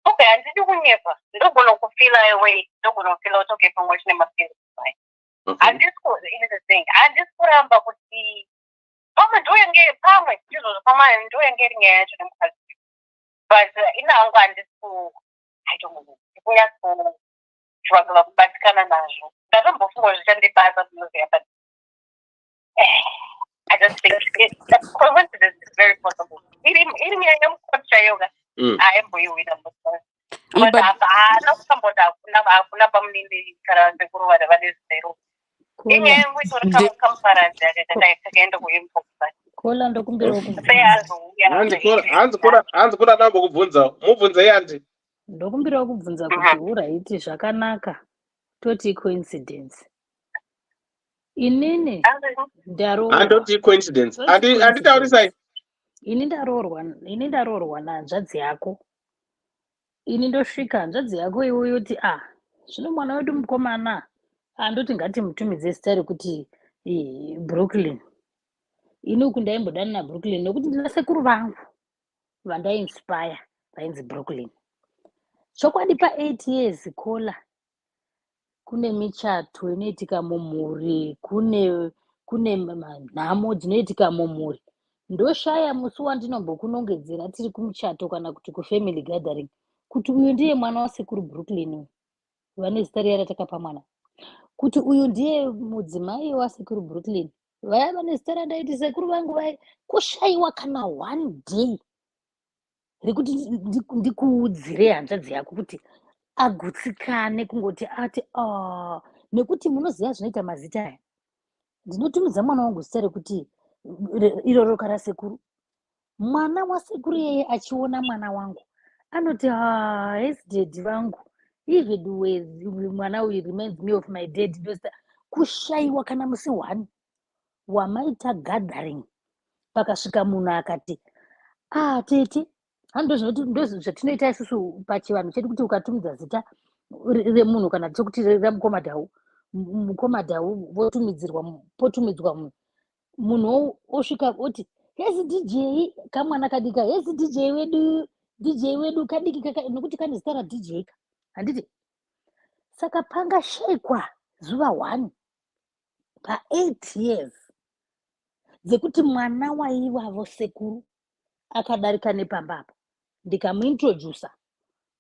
Okay, handidi kunyepa, ndogona kufila away, ndogona kufila kuti okay pamwe chine maskini kusai. Here's the thing, handisi kuramba kuti pamwe ndoyenge pamwe ndizvo pamwe ndoyenge rinyaya yacho nemukadzi, but inangu handisi kunyatsotsvagala kubatikana nazvo. Ndatombofunga zvichandibata zvinoziya, but I just think coincidence is very possible. Iri nyaya yemukoti chayoga aimboiwina musi. But hapana kusamboti hakuna pamuninde kana sekuru vana vane zero. Inyaya yanguitori kamuparadzi takaenda kuimbo kusati. Kola ndokumbira hanzi kura nambo kubvunza mubvunze yanti ndokumbira kubvunza kuti uraiti zvakanaka toti coincidence. Inini ndaroorwa. Handoti coincidence. Handitaurisai. Ini ndaroorwa nahanzvadzi yako. Ini ndosvika hanzvadzi yako iwe yoti zvino mwana wedu mukomana andoti ngati mutumidze zita rekuti Brooklyn. Ini uku ndaimbodana naBrooklyn nekuti ndina sekuru vangu vandainspire vainzi Brooklyn. Chokwadi pa8 years Kola kune michato inoitika mumhuri, kune nhamo dzinoitika mumhuri. Ndoshaya musi wandinombokunongedzera tiri kumuchato kana kuti kufamily gathering kuti uyu ndiye mwana wasekuru Brooklyn, vane zita riya ratakapa mwana, kuti uyu ndiye mudzimai wasekuru Brooklyn, vaya vane zita randaiti sekuru vangu vai. Kushayiwa kana one day rekuti ndikuudzire hanzvadzi yako kuti agutsikane kungoti ati nekuti munoziva zvinoita mazita aya. Ndinotumidza mwana wangu zita rekuti iroro kara sekuru. Mwana wasekuru yeye achiona mwana wangu anoti yes daddy vangu, even mwana uyu reminds me of my dad. Kushayiwa kana musi one wamaita gathering pakasvika munhu akati tete ndozvatinoita isusu pachivanhu chedu kuti ukatumidza zita remunhu kana tokuti mukomadhau potumidzwa munhu osvika oti yes DJ kamwana kadika, yes DJ wedu kadiki nokuti kane zita raDJ ka, handiti. Saka pangashekwa zuva 1 pa8 years dzekuti mwana waivavo sekuru akadarika nepambapa ndikamuintrodusa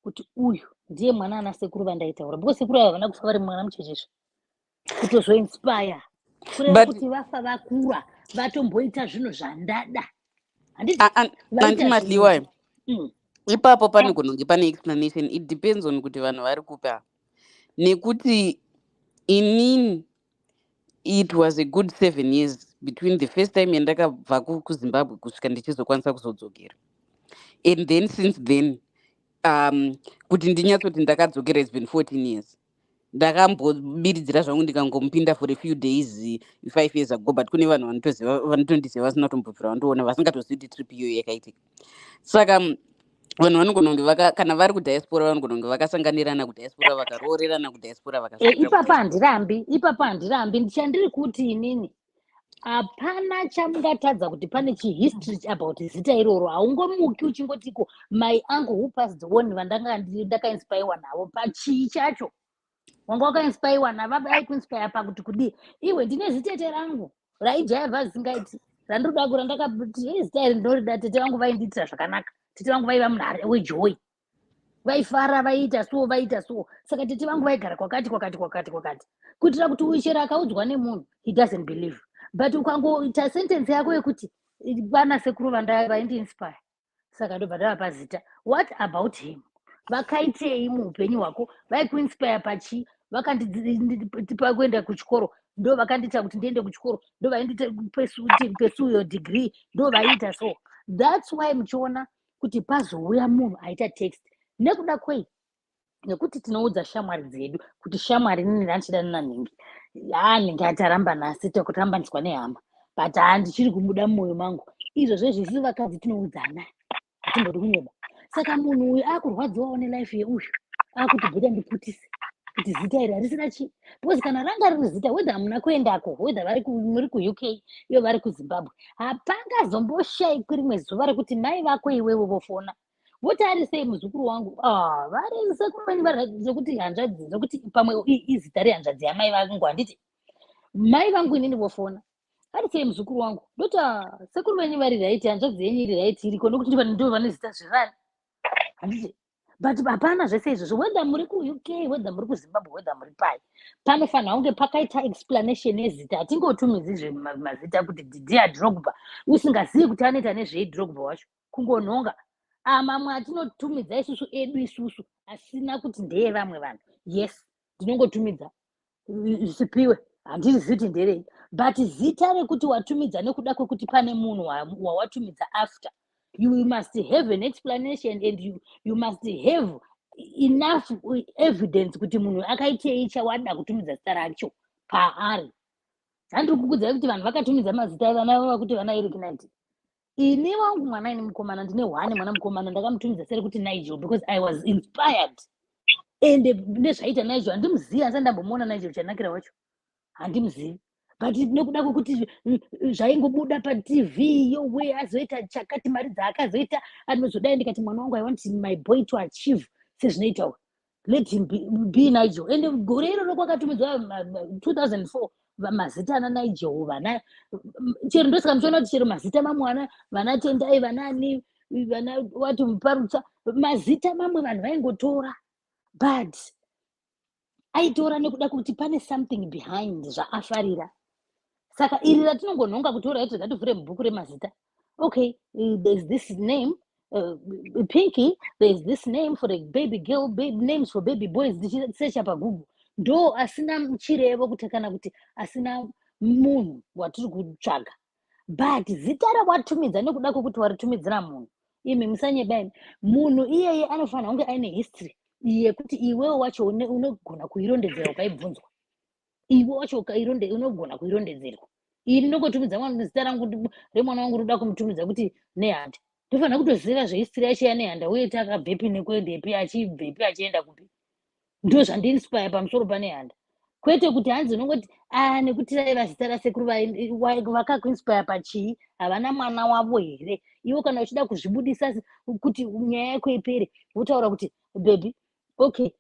kuti uyu ndiye mwana ana sekuru vandaitaura, because sekuru ava havana kufa vari mwana muchecheche, kutozoinspire kureva kuti vafa vakura vatomboita zvinhu zvandada, handiti ipapo panogononge pane explanation. It depends on kuti vanhu vari kupa, nekuti inini it was a good 7 years between the first time yandakabva kuZimbabwe kusvika ndichizokwanisa kuzodzokera, and then since then kuti ndinyatsoti ndakadzokera it's been 14 years. Ndakambobiridzira zvangu ndikangomupinda for a few days 5 years ago, but kune vanhu vanotondiziva vasina tombobvira vandoona vasingatozii kuti trip iyoyo yakaitika. Saka vanhu vanogononge kana vari kudiaspora vanogononge vakasanganirana kudiaspora vakaroorerana kudiaspora ipapa handirambi ndichandiri kuti inini hapana chamungatadza kuti pane chihistory about zita iroro. Haungomuki uchingotiko my uncle who passed on vandanga ndakainspire navo pachii chacho. Wanga wakainspire navo aikuinspire pakuti kudii iwe ndine zitete rangu raijayavha zisingaiti randoda kurandakati zita iri ndorida tete vangu vaindiitira zvakanaka, tete vangu vaiva munhu wejoy, vaifara vaita so. Saka tete vangu vaigara kwakati kuitira kuti uyu chero akaudzwa nemunhu he doesn't believe, but ukangoita sentence yako yekuti vana sekuru vaindiinspire, saka ndobva ndavapa zita. What about him? Vakaitei muupenyu hwako? Vaikuinspire pachi? vakandipa kuenda kuchikoro, ndo vakandiita kuti ndiende kuchikoro, ndo vaindita pursue your degree, ndo vaiita so. That's why muchiona kuti pazouya munhu aita text nekuda kwei, nekuti tinoudza shamwari dzedu kuti shamwari nini ndachida nanhingi, nhingi ataramba nhasi tekutambaniswa nehama, but handichiri kubuda mumwoyo mangu. Izvozvo zvisi vakadzi tinoudzana, hatimbodi kunyoba. Saka munhu uyu akurwadziwawo nelife yeuyu, akuti bhuda ndiputise kuti zita iri harisina chii, because kana ranga riri zita, wedha hamuna kuendako, wedha muri kuuk iyo vari kuzimbabwe, hapangazomboshayikwi rimwe zuva rekuti mai vako iwewe vofona voti ari sei muzukuru wangu, vari sekuru venyu vari zvokuti hanzvadzi, zvokuti pamwe izita rehanzvadzi yamai vangu, handiti mai vangu inini vofona, ari sei muzukuru wangu, ndoti sekuru venyu vari raiti, hanzvadzi yenyu iri raiti iriko, nokuti ndo vane zita zverani, handiti. But hapana zvese izvozvo, wedha muri kuuk, wedha muri kuzimbabwe, wedha muri pai, panofanira kunge pakaita explanation yezita. Hatingotumidzi mazita kuti Didier Drogba usingazivi kuti anoita nezveidrogba wacho, kungonhonga. Mamwe atinotumidza isusu edu isusu asina kuti ndeye vamwe vanhu. Yes, ndinongotumidza Sipiwe, handizivi kuti nderei, but zita rekuti watumidza nekuda kwekuti pane munhu wawatumidza after, you must have an explanation and you must have enough evidence kuti munhu akaitei chawada kutumidza zita racho paari. Handiri kukudzai kuti vanhu vakatumidza mazita evana vava kuti vana Eric. Ini wangu mwana ini mukomana, ndine hwane mwana mukomana, ndakamutumidza seri kuti Nigel because I was inspired. Ende nezvaita Nigel handimuzivi, handisati ndambomuona Nigel chanakira wacho, handimuzivi. But nekuda kwekuti zvaingobuda paTV yowe azoita chakati, mari dzaakazoita, anozodai ndikati mwana wangu I want my boy to achieve sezvinoitawo, let him be Nigel. Ende gore iroro kwakatumidzwa 2004 mazita ana Nigel, vana chero ndosikamuchiona kuti chero mazita mamwana, vana Tendai, vanani, vana wati Muparutsa, mazita mamwe vanhu vaingotora, but aitora nekuda kuti pane something behind zvaafarira. Saka iri ratinongonhonga kutora ito ngativhure mubhuku remazita. Okay, there's this name, Pinky, there's this name for a baby girl, names for baby boys, ndichisecha paGoogle. Ndo asina chirevo kuti kana kuti asina munhu watiri kutsvaga. But zita rawatumidza nekuda kwokuti waritumidzira munhu, imi musanyebaini, munhu iyeye anofanira kunge aine history yekuti iwewe wacho unogona kuirondedzera ukaibvunzwa. Iwe wacho unogona kuirondedzerwa. Ini ndinongotumidza mwana zita rangu remwana wangu roda kumutumidza kuti Nehanda. Ndofanira kutoziva zvehistory yacho yaNehanda, uye takabvepi nekuendepi, achibvepi achienda kupi. Ndo zvandiinspire pamusoro paNehanda. Kwete kuti hanzi unongoti nekuti raiva zita rasekuru vakakuinspire pachii, havana mwana wavo here. Iwe kana uchida kuzvibudisa kuti nyaya yako ipere, wotaura kuti baby, okay,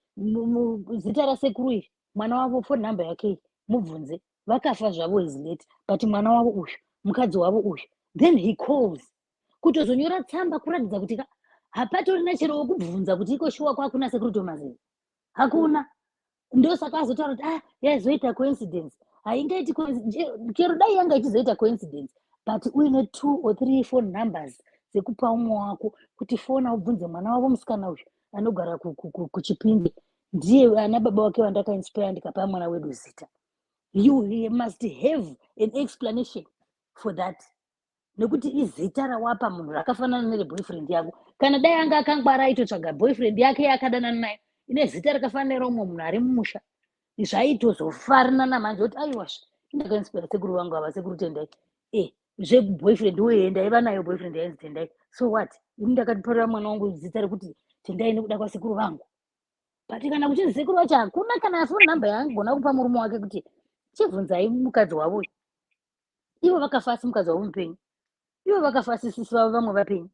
zita rasekuru iri, mwana wavo phone number yake mubvunze, vakafa zvavo is late, but mwana wavo uyu, mukadzi wavo uyu, then he calls. Kutozonyora tsamba kuratidza kuti hapatorina chero wokubvunza kuti iko shuwa kwakuna sekuru Thomas, hakuna. Ndosaka azotaura kuti yazoita coincidence, haingaiti chero dai yanga ichizoita coincidence, but uine 2 or 3 phone numbers dzekupa umwe wako kuti fona ubvunze mwana wavo musikana uyu anogara kuChipinge, ndiye ana baba wake vandakainspire ndikapa mwana wedu zita. You must have an explanation for that. Nekuti izita rawapa munhu rakafanana nereboyfriend yako. Kana dai anga akangwara aitotsvaga boyfriend yake yakadanana naye ine zita rakafanira umwe munhu ari mumusha, zvaitozofarana namanje kuti aiwasha ndakainspira sekuru vangu ava, sekuru Tendai, zveboyfriend uye ndaiva nayo boyfriend yainzi Tendai, so what, ini ndakatitorera mwana wangu zita rekuti Tendai nekuda kwasekuru vangu. But kana kuchinzi sekuru wacho hakuna kana phone number yaangona kupa murume wake kuti chibvunzai mukadzi wavo, ivo vakafa asi mukadzi wavo mupenyu, ivo vakafa asi sisi vavo vamwe vapenyu,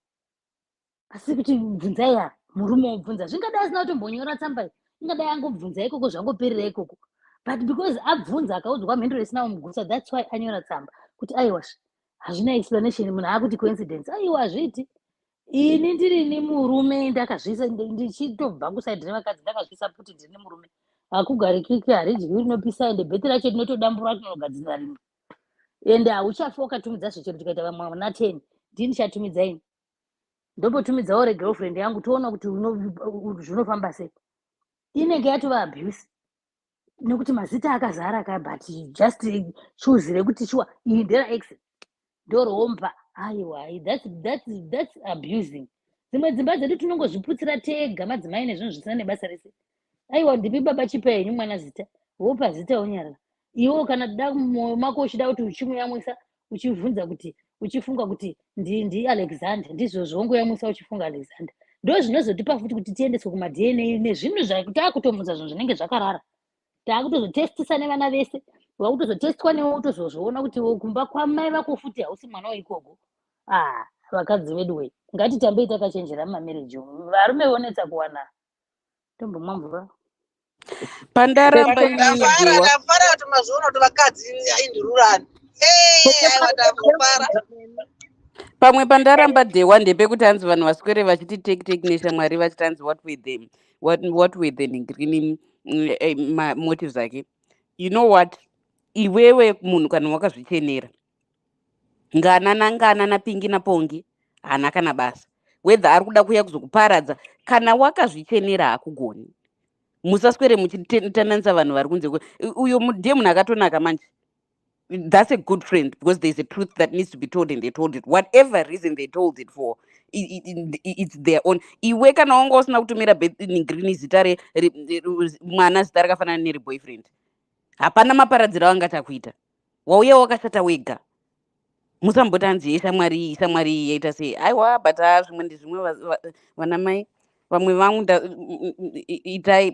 asi kuti bvunzai murume wobvunza, zvingadai asina kutombonyora tsamba, ingadai angobvunza ikoko zvangoperera ikoko, but because abvunza akaudzwa mhinduro isina kumugusa, that's why anyora tsamba kuti aiwasha hazvina explanation, munhu akuti coincidence, aiwa hazviti. Ini ndirini murume ndakazvisa, ndichitobva kusaidhi revakadzi ndakazvisa kuti ndini murume, hakugarikiki, haridyiwi, rinopisa, ende bheti racho tinotodambura, tinogadzira rimwe, ende hauchafa ukatumidza zvechero tikaita vamwana 10, ndini chatumidzaini, ndombotumidzawo regirlfriend yangu, toona kuti zvinofamba sei. Inenge yatova abuse. nekuti mazita akazara ka but just choose rekuti shuwa iyi nderax ndoromba aiwa that's abusing. Dzimwe dzimba dzedu tinongozviputsira tega madzimai nezvinhu zvisina nebasa rese. Aiwa ndipi baba chipa henyu mwana zita wopa zita unyarara iwo kana da mwoyo mako uchida kuti uchimuyamwisa uchivhunza kuti uchifunga kuti ndi Alexander ndizvo zvongoyamwisa uchifunga Alexander ndo zvinozotipa futi kuti tiendeswe kumadna nezvinhu takutomudza zvinhu zvinenge zvakarara takutozotestisa nevana vese wakutozotestwa newe utozozviona kuti kumba kwamai vako futi hausi mwana waikogo. Vakadzi vedu we ngatitambei takachenjera mumamereji umu varume vonetsa kuwana tombomwa mvura pandaramba inini Dewa ndafara kuti mazuva kuti vakadzi aindirurani aiwa ndambofara pamwe pandaramba Dewa ndepekuti hanzi vanhu vaswere vachiti take neshamwari vachiti hanzi what were the ningrini motives ake. You know what, iwewe munhu kana wakazvichenera ngana napingi napongi hana kana basa whether ari kuda kuya kuzokuparadza kana wakazvichenera hakugoni. Musaswere muchitananisa vanhu vari kunze uyo ndiye munhu akatonaka manje. That's a good friend because there's a truth that needs to be told and they told it whatever reason they told it for it's their own. Iwe kana wanga usina kutumira green zita mwana zita rakafanana neri boyfriend hapana maparadziro angati akuita wauya wakashata wega. Musamboti hanzi ishamwari yaita sei aiwa but zvimwe ndezvimwe vana mai vamwe vangu itai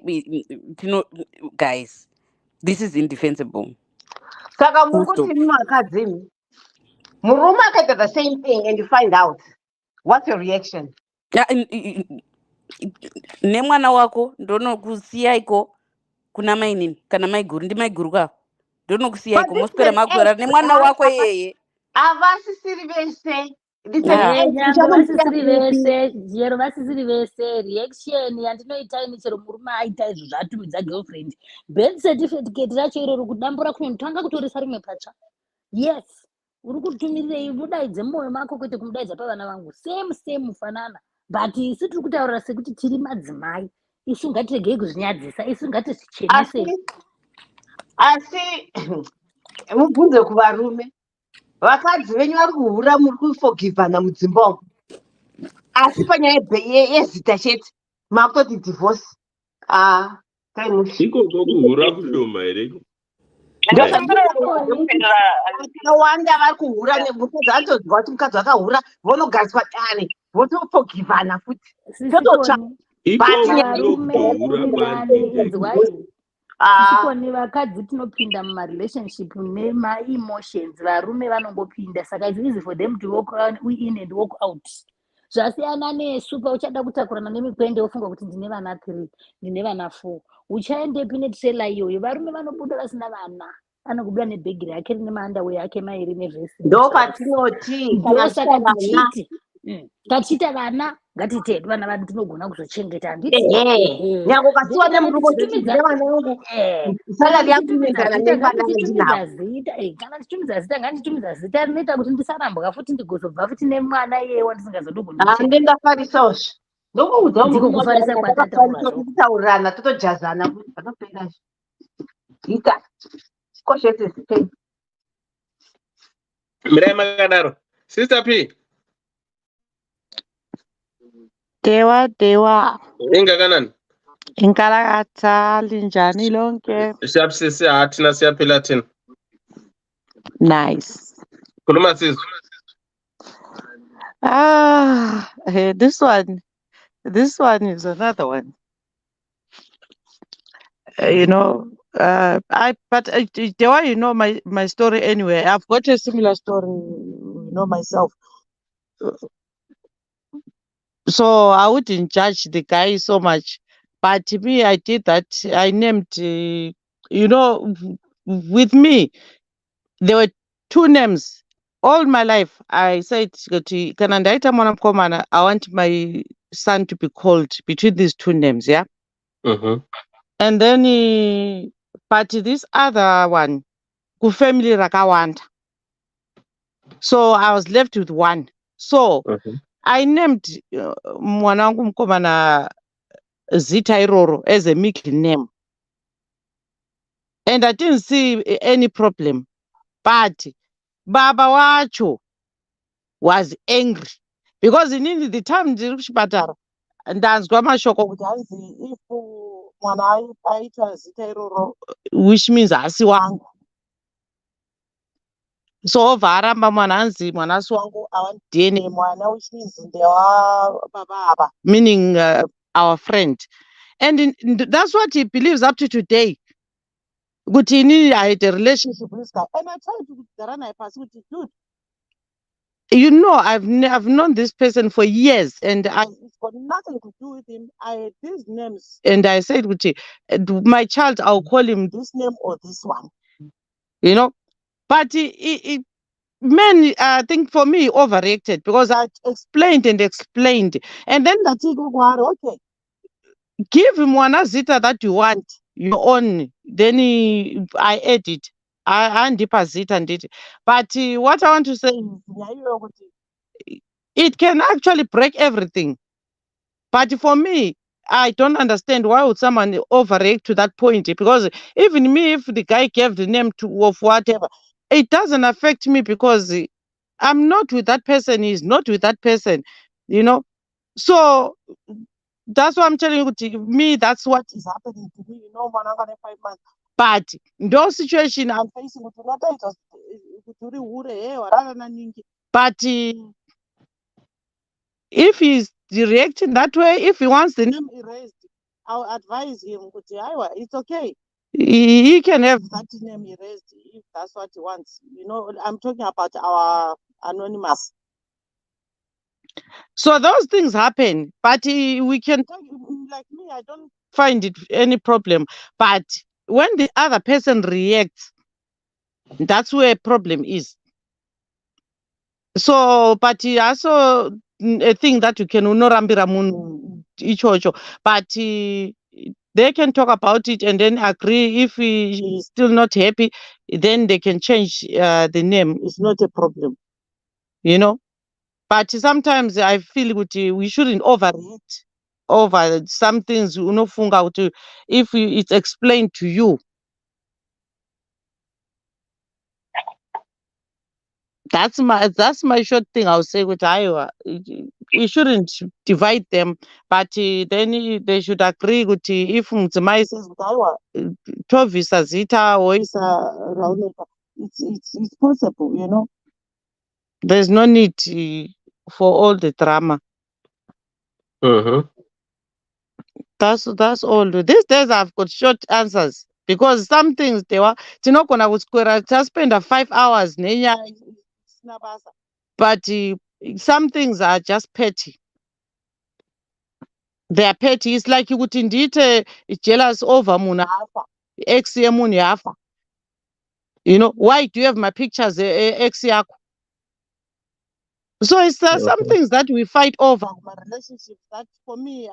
guys this is indefensible. Saka mukuti vakadzimi murume akaita the same thing and you find out what's your reaction? Nemwana wako ndonokusiyaiko kuna mai nini kana mai guru ndi mai guru kwako ndonokusiyaiko moswera makwera nemwana wako yeye havasisiri vese vasisiri vese jero vasisiri vese reaction yandinoita ini chero murume aita izvo zvatumidza girlfriend birth certificate racho iroro kudambura kunotanga kutorisa rimwe patsva. Yes uri kutumirirei mudaidze mumwoyo mako kwete kumudaidza pavana vangu same mufanana but isi tiri kutaurira sekuti tiri madzimai isu ngatiregei kuzvinyadzisa isu ngatizvichenesei. Asi mubvunze kuvarume vakadzi venyu vari kuhura muri kufogivhana mudzimba umu asi panyaya yezita chete makoti divorce ikoko kuhura kushoma here ndokawanda vari kuhura nemukadzi anotozwa kuti mukadzi wakahura vonogariswa dare votofogivhana futi tototsva tisikoni vakadzi tinopinda mumarelationship nemaemotions varume vanongopinda saka it's easy for them to walk in and walk out. Zvasiyana nesu pauchada kutakurana nemikwende wofunga kuti ndine vana 3 ndine vana 4 uchaendepi netrela iyoyo varume vanobuda vasina vana anokubuda nebhegi rake rine maandawe yake mairi nevhesi ndo patinoti ndosaka tachita vana ngatitedu vana vadu tinogona kuzochengeta handiti nyange ukasiwa nemurume uchitumidza vana vangu salari yangu inoenzana nevana ndinavo kana nditumidza zita nganditumidza zita rinoita kuti ndisarambwa futi ndigozobva futi nemwana iyewa ndisingazodogondendafarisaozvo ndokuudza ndikufarisa kwatataurana totojazana kuti panopenda zita koshese zitei mirai makadaro sister P Dewa ingakanani inkalakatha linjani lonke siyabusisi hathina siyaphila thina nice khuluma sizwe this one is another one Dewa, you know my story anyway. I've got a similar story, myself. So I wouldn't judge the guy so much. But to me, I did that. I named, with me, there were 2 names. All my life, I said, I want my son to be called between these 2 names, yeah? Mm-hmm. And then, but this other one, family rakawanda. So I was left with 1. So I named mwanangu mkomana zita iroro as a middle name. and I didn't see any problem. But baba wacho was angry because inini the time ndiri kuchipatara ndanzwa mashoko kuti hanzi if mwana aitwa zita iroro which means hasi wangu, so obva aramba mwana hanzi mwana asi wangu awani DNA mwana which means ndewababa ava, meaning our friend, and that's what he believes up to today. Kuti inini I had a relationship with this guy, and I tried to kugara naye pasi kuti dude, you know, I've known this person for years, and it's got nothing to do with him. I had these names, and I said, my child, I'll call him this name or this one, you know. But men, I think for me, overreacted because I explained and explained, and then that he go, okay, give him one zita that you want, your own. Then I edit. I deposit and it. But what I want to say is, it can actually break everything. But for me, I don't understand why would someone overreact to that point. Because even me, if the guy gave the name of whatever, it doesn't affect me because I'm not with that person. He's not with that person, you know. So that's what I'm telling you. To me, that's what is happening to me. You know, 5 months. But in those situations I'm facing, but if he's reacting that way, if he wants the name erased, I'll advise him, it's okay. He can have that name erased if that's what he wants. You know, I'm talking about our anonymous. So those things happen, but we can talk, like me, I don't find it any problem. But when the other person reacts, that's where a problem is. So, but also a thing that you can unorambira munhu ichocho, but they can talk about it and then agree. If he is still not happy, then they can change the name. It's not a problem, you know. But sometimes I feel that we shouldn't overreact over some things. If it's explained to you, that's my short thing. I'll say with Iowa, we shouldn't divide them, but then they should agree with if Mzimai says with Iowa, Tovisa Zita or it's possible, you know. There's no need for all the drama. That's all. These days I've got short answers because some things they were just spend 5 hours. But some things are just petty. They are petty. It's like you would indeed jealous over Munafa, ex Munafa. You know, why do you have my pictures, ex Yaku? So it's some things that we fight over my relationships that for me,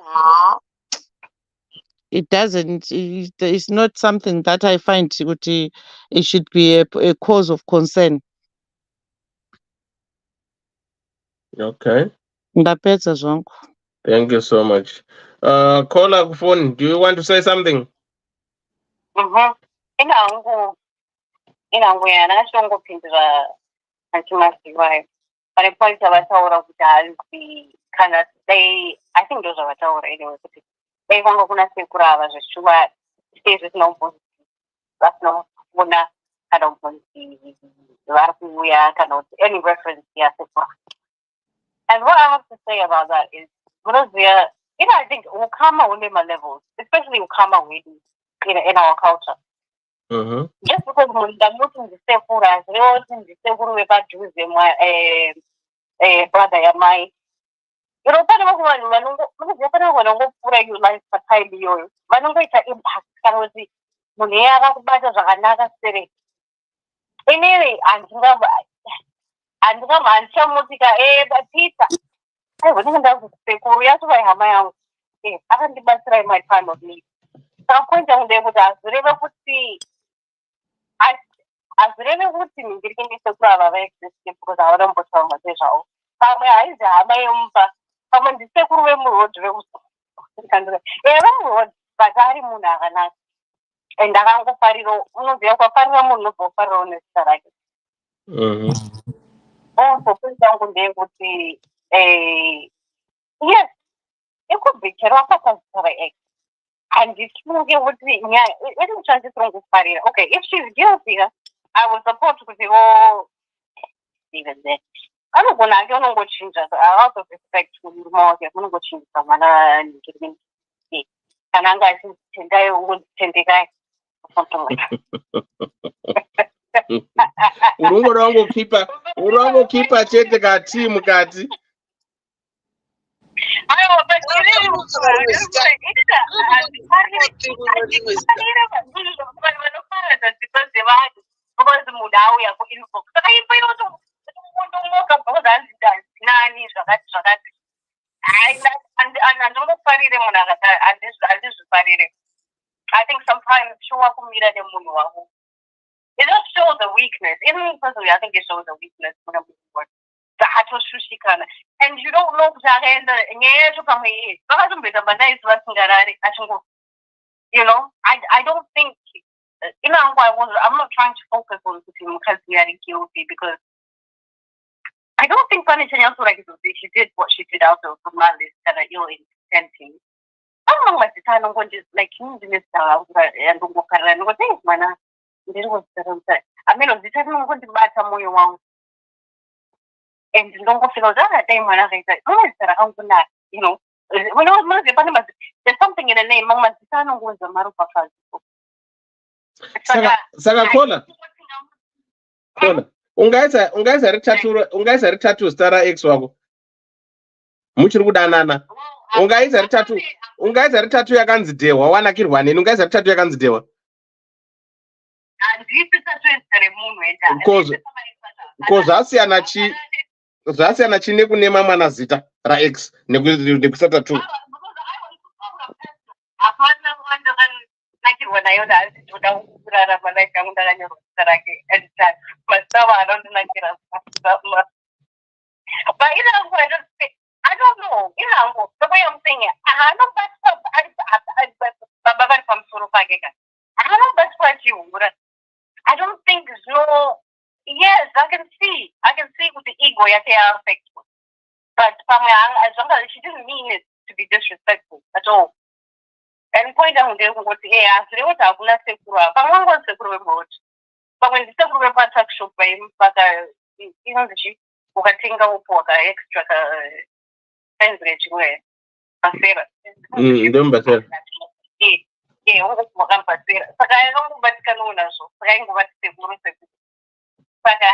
it doesn't, it's not something that I find it should be a cause of concern. Okay. Ndapedza zvangu. Thank you so much. Caller phone, do you want to say something? Inangu yana ashongopindura achimazivayo pane point avataura kuti hanzi kana dai, I think those avataura anyway, kuti dai kwanga kuna sekuru ava zvichiva sei zvisina umbonzi vasinoona kana umbonzi vari kuuya kana kuti any reference yasekuru. And what I have to say about that is, I think ukama ule ma levels, especially ukama weddings in our culture. Just because mundamuti ndisekuru azirewo kuti ndisekuru wepadhuze brother yamai, pane vamwe vanhu vanongopana vanongopfuura life patime iyoyo vanongoita impact kana kuti munhu iye akakubata zvakanaka sere. Inini handichamutika Peter, ndinenge ndakuti sekuru yatova hama yangu akandibatsira in my time of need. Saka point yangu ndeyekuti hazireve kuti ndiri kuende sekuru ava vaexiste because havana kumbotaura nezvavo. Pamwe haizi hama yemumba, pamwe ndisekuru vemurodhi vemurodhi but ari munhu akanaka. and ndakangofarira unoziva kwafarira munhu unozofarirawo nezita rake. Also point yangu ndeyekuti yes, it could be chero akata zita raex handifunge kuti nyaya iri kuchandisira kufarira. Okay, if she's guilty I will support kuti even then anogona ake unongochinja. I also respect murume wake unongochinjisa mwana kana anga asitendai ungozitendekai urongokipa chete kati mukati. because munhu auya kuinbox saka imba yotomoka because nani zvakati handingofarire munhu handizvifarire. I think sometimes shuwa kumira nemunhu wako it just shows the weakness. Even personally, I think it shows the weakness when I'm atoshushikana and you don't know kuti akaenda nyaya yacho pamwe iye vakatomboita bandai vasingarari achingo you know. I don't think I'm not trying to focus on kuti mukadzi ari guilty because I don't think pane chanyatsoraki kuti she did what she did out of malice kana ill intention. Amwe mazita anongonji like ndine zita yandongokarira ndingoti mwana ndiri kuzitaramsa ameno zita rinongondibata moyo wangu and ndongofika kuti akadai mwana akaita amwe zita rakangonaka you know. There's something in the name amwe mazita anongonza maropafazi. Saka Kola ungaisa ritatu zita raex wako muchiri kudanana. Ungaisa ritatu yakanzi Dehwa wanakirwa neni. Ungaisa ritatu yakanzi Dehwa ko zvasiyana chi nekunema mwana zita raex nekusata tu. Nakirwa nayo ndatoda kurarama life yangu ndakanyorwa zita rake mazita anondinakira. But I don't know. The way I'm saying it, I know baba vari pamusoro pake ka. I don't know pachiura. I don't think no. Yes, I can see with the ego yake affected. But she didn't mean it to be disrespectful at all. And point out there what asiri what hakuna sekuru pamwe sekuru webot pamwe ndisekuru webata shop mpaka inonzi ukatenga upoka extra enrich we pasera ndombasera wakambasera saka yangobatikana unazo saka ingobatikana saka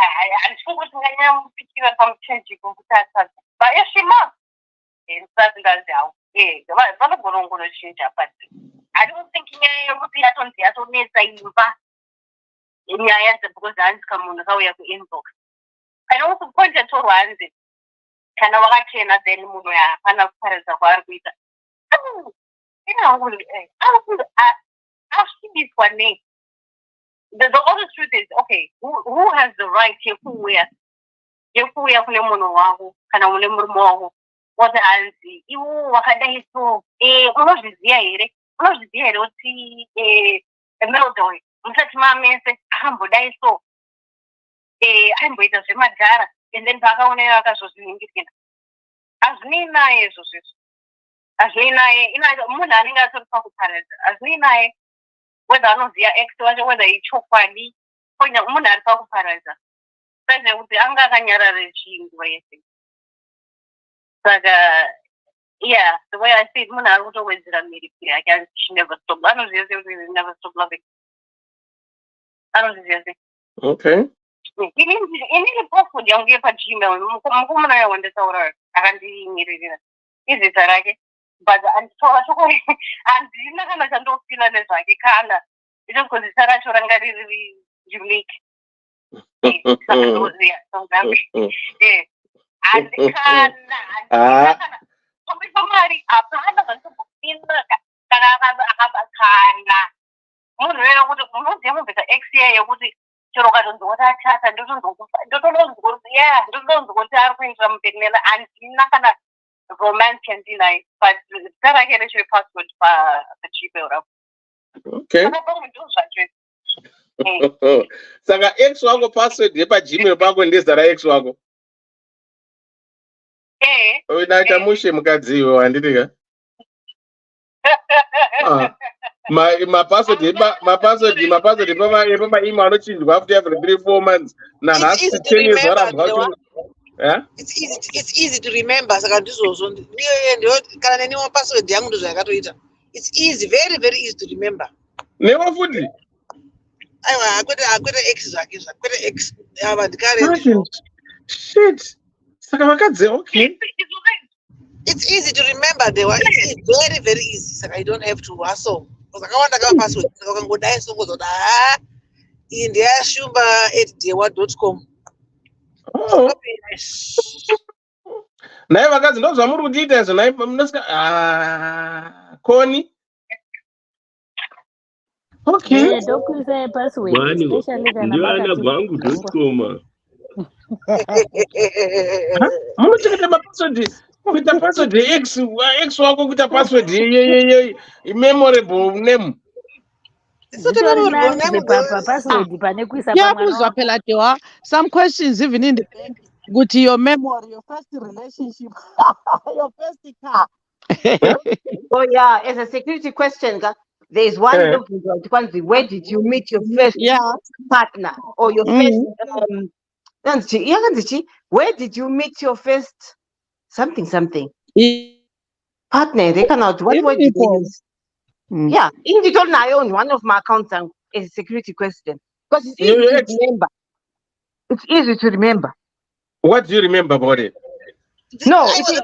andifunguti nganyamupikira pamuchenji kokutata bayeshima nsazingazao vanogona chinja but I don't think nyaya yekuti yatonetsa imba nyaya because hanzika munhu kauya kuinbox kana ukupointa torwa hanzi kana wakachena then munhu hapana kuparadza kwaari kuita asvibiswa nei. The honest truth is okay, who has the right yekuuya kune munhu wako kana une murume wako woti hanzi iwo wakadai so unozviziva here kuti Meldon musati mamese akambodai so aimboita zvemadhara and then paakaonayo akazozviningirira. Hazvinei naye izvo zvizvo, hazvinei naye munhu anenge atori pakuparadza, hazvinei naye whether anoziva ex wacho whether ichokwadi munhu ari pakuparadza sezvekuti anga akanyarara chinguva yese. Saka yeah, the way I see it, munhu ari kutowedzera mhiripiri yake and she never stop. Anozviziva sei kuti never stop loving. Anozviziva sei. Okay. Inini password yangu yepagmail mukomana uyo wanditaura akandinyiririra izita rake but anditaura shoko handina kana chandofila nezvake kana because zita racho ranga riri unique. Saka ndoziya handikana pamari hapana zvandobofila kana akabakana munhu wena kuti unoziva mubvisa ex yekuti chero ukatondotachata ndotononzwa kuti ari kuindira mumberi nena handina kana romance yandinayo but zita rake rechiri password pagmail rako Okay. Saka X wako password yepaGmail pako ndezara X wako. Unaita mushe mukadziwe wanditika. My password pama email anochinjwa after every 3-4 months. Na It's easy nhasi to 10 years remember, warambwa Dewa. kuti. Yeah? It's easy to remember. Saka ndizvozvo ndio kana neni wa password yangu ndizvo yakatoita. It's easy, very very easy to remember. Never futi. Aiwa akwete X zvake zvakwete X ava ndikare ndizvo. Shit. Saka vakadze okay. It's easy to remember, Dewa. It's very very easy. Saka you don't have to hustle. Akawanda kama password saka ukangodai sokozoda iyi ndeyashumba@dewa.com. Oh. Naye vakadzi ndo zvamuri kutiita izvo naye munosika Koni. Okay. Ndokuisa password Mwani especially kana ndio ana makati gwangu.com. Munochengeta mapassword. Kuita password X wako kuita password memorable name. Zitori nani password pane kuisa Yakuzwa phela Dewa, some questions even in the bank. Good your memory, your first relationship, your first car. Oh yeah, as a security question, there is one look where did you meet your first partner or your first where did you meet your first something partner? They cannot what word did they use? Yeah, in the on one of my accounts is a security question because it's easy to remember. It's easy to remember. What do you remember about it? No, it's easy.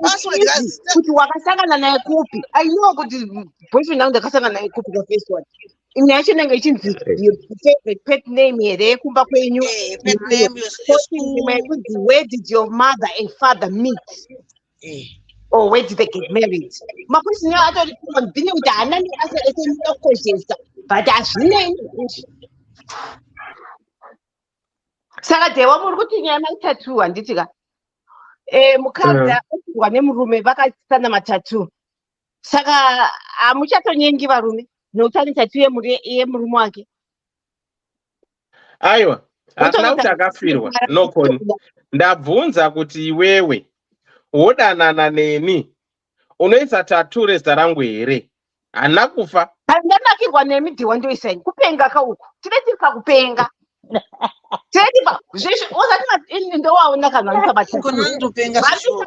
Kuti wakasangana naye kupi? I know kuti boyfriend wangu ndakasangana naye kupi the first one. Imyasho nanga ichinzi favorite pet name here kumba kwenyu. Pet name where did your mother and father meet? Or where did they get married? My question I thought it been with anani as a questions, but that's name. Saka Dewa muri kuti nyama tattoo anditika. Mukadzi akagwa nemurume vakasana matatu. Saka amuchatonyengi varume nokuti tattoo yemurume wake. Aiwa, hakuna kuti akafirwa nokoni. Ndabvunza kuti iwewe wodanana neni unoisa tattoo rezita rangu here? Hana kufa. Handanakirwa nemi Dewa ndoisa ini kupenga kauku. Tineti pakupenga. Tineti pa zveshe osati ini ndowaona kana unisabata. Kuna ndopenga zvesho.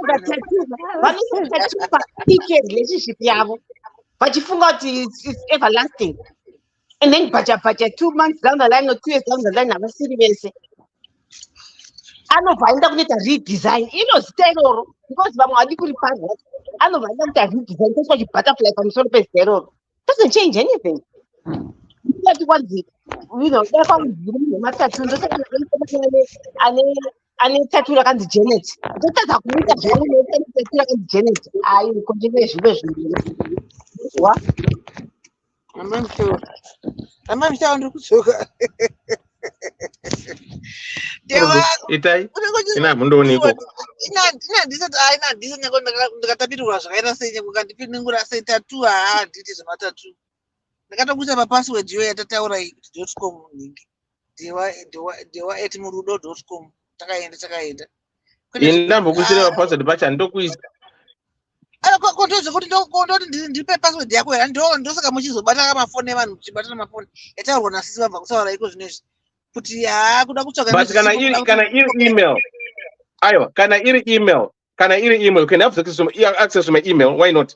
Vanisa pa ike relationship yavo. Vachifunga kuti it's everlasting. And then bacha 2 months down the line or 2 years down the line havasiri vese. Anobvaenda kunoita redesign inozita iroro because vamwe hadi kuriparwa anobvaenda kuita redesign toiswa chibutterfly pamusoro pezita iroro. Doesn't change anything. Kati kwanzi dai kwamudziri nematatu ane tatu rakanzi Janet ndotadza kumuita zvaro tatu rakanzi Janet ayi konjene zvive zviviri wa amamshauri ndiri kutsoka Dewa itai ina mundooniko ina ndisati nyako ndakatapirirwa zvakaita sei nyako kandipiningura sei tatu handiti zvematatu ndakatokuisa papassword yo yatataura .com ningi dewa@murudo.com takaenda ndambokuisira papassword pacha ndokuisa kuti ndoti ndipe password yako ndosaka muchizobata kamafoni evanhu muchibatana mafoni yataurwa nasisi vabva kusaura iko zvinezvi kuti kuda kutsvaga but kana iri email aiwa kana iri email you can have access to my email, why not?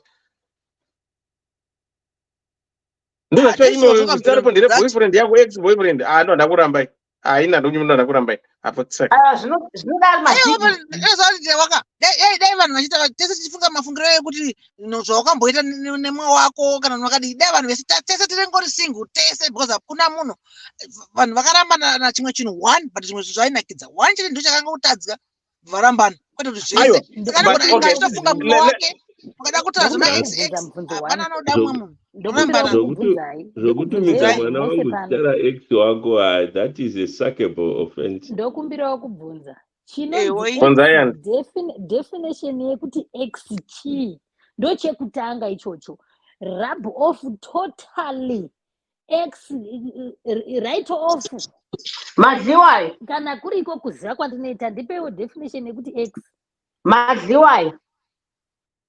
Ndinotsva email zitarepo ndire boyfriend yako ex boyfriend no ndakurambai haina ndonyumuna ndakurambai hapo tsaka dai vanhu vachita tese tichifunga mafungiro ekuti zvawakamboita nemwe wako kana wakadii dai vanhu vese tese tirengori single tese because hakuna munhu vanhu vakarambana nachimwe chinhu one but zvimwe zvinhu zvainakidza one chete ndo chakanga kutadzika varambana kwete kuti zvese ndakatofunga munhu wake ukada kutora zvemaxx hapana anoda mumwe munhu zvokutumidza mwana wangu zita rax wako that is a sackable offense. Ndokumbirawo kubvunza definition yekuti x chii ndo chekutanga ichocho rub off totally X right off. Madliwayo. Kana kuriko kuziva kwandinoita ndipewo definition yekuti X. Madliwayo.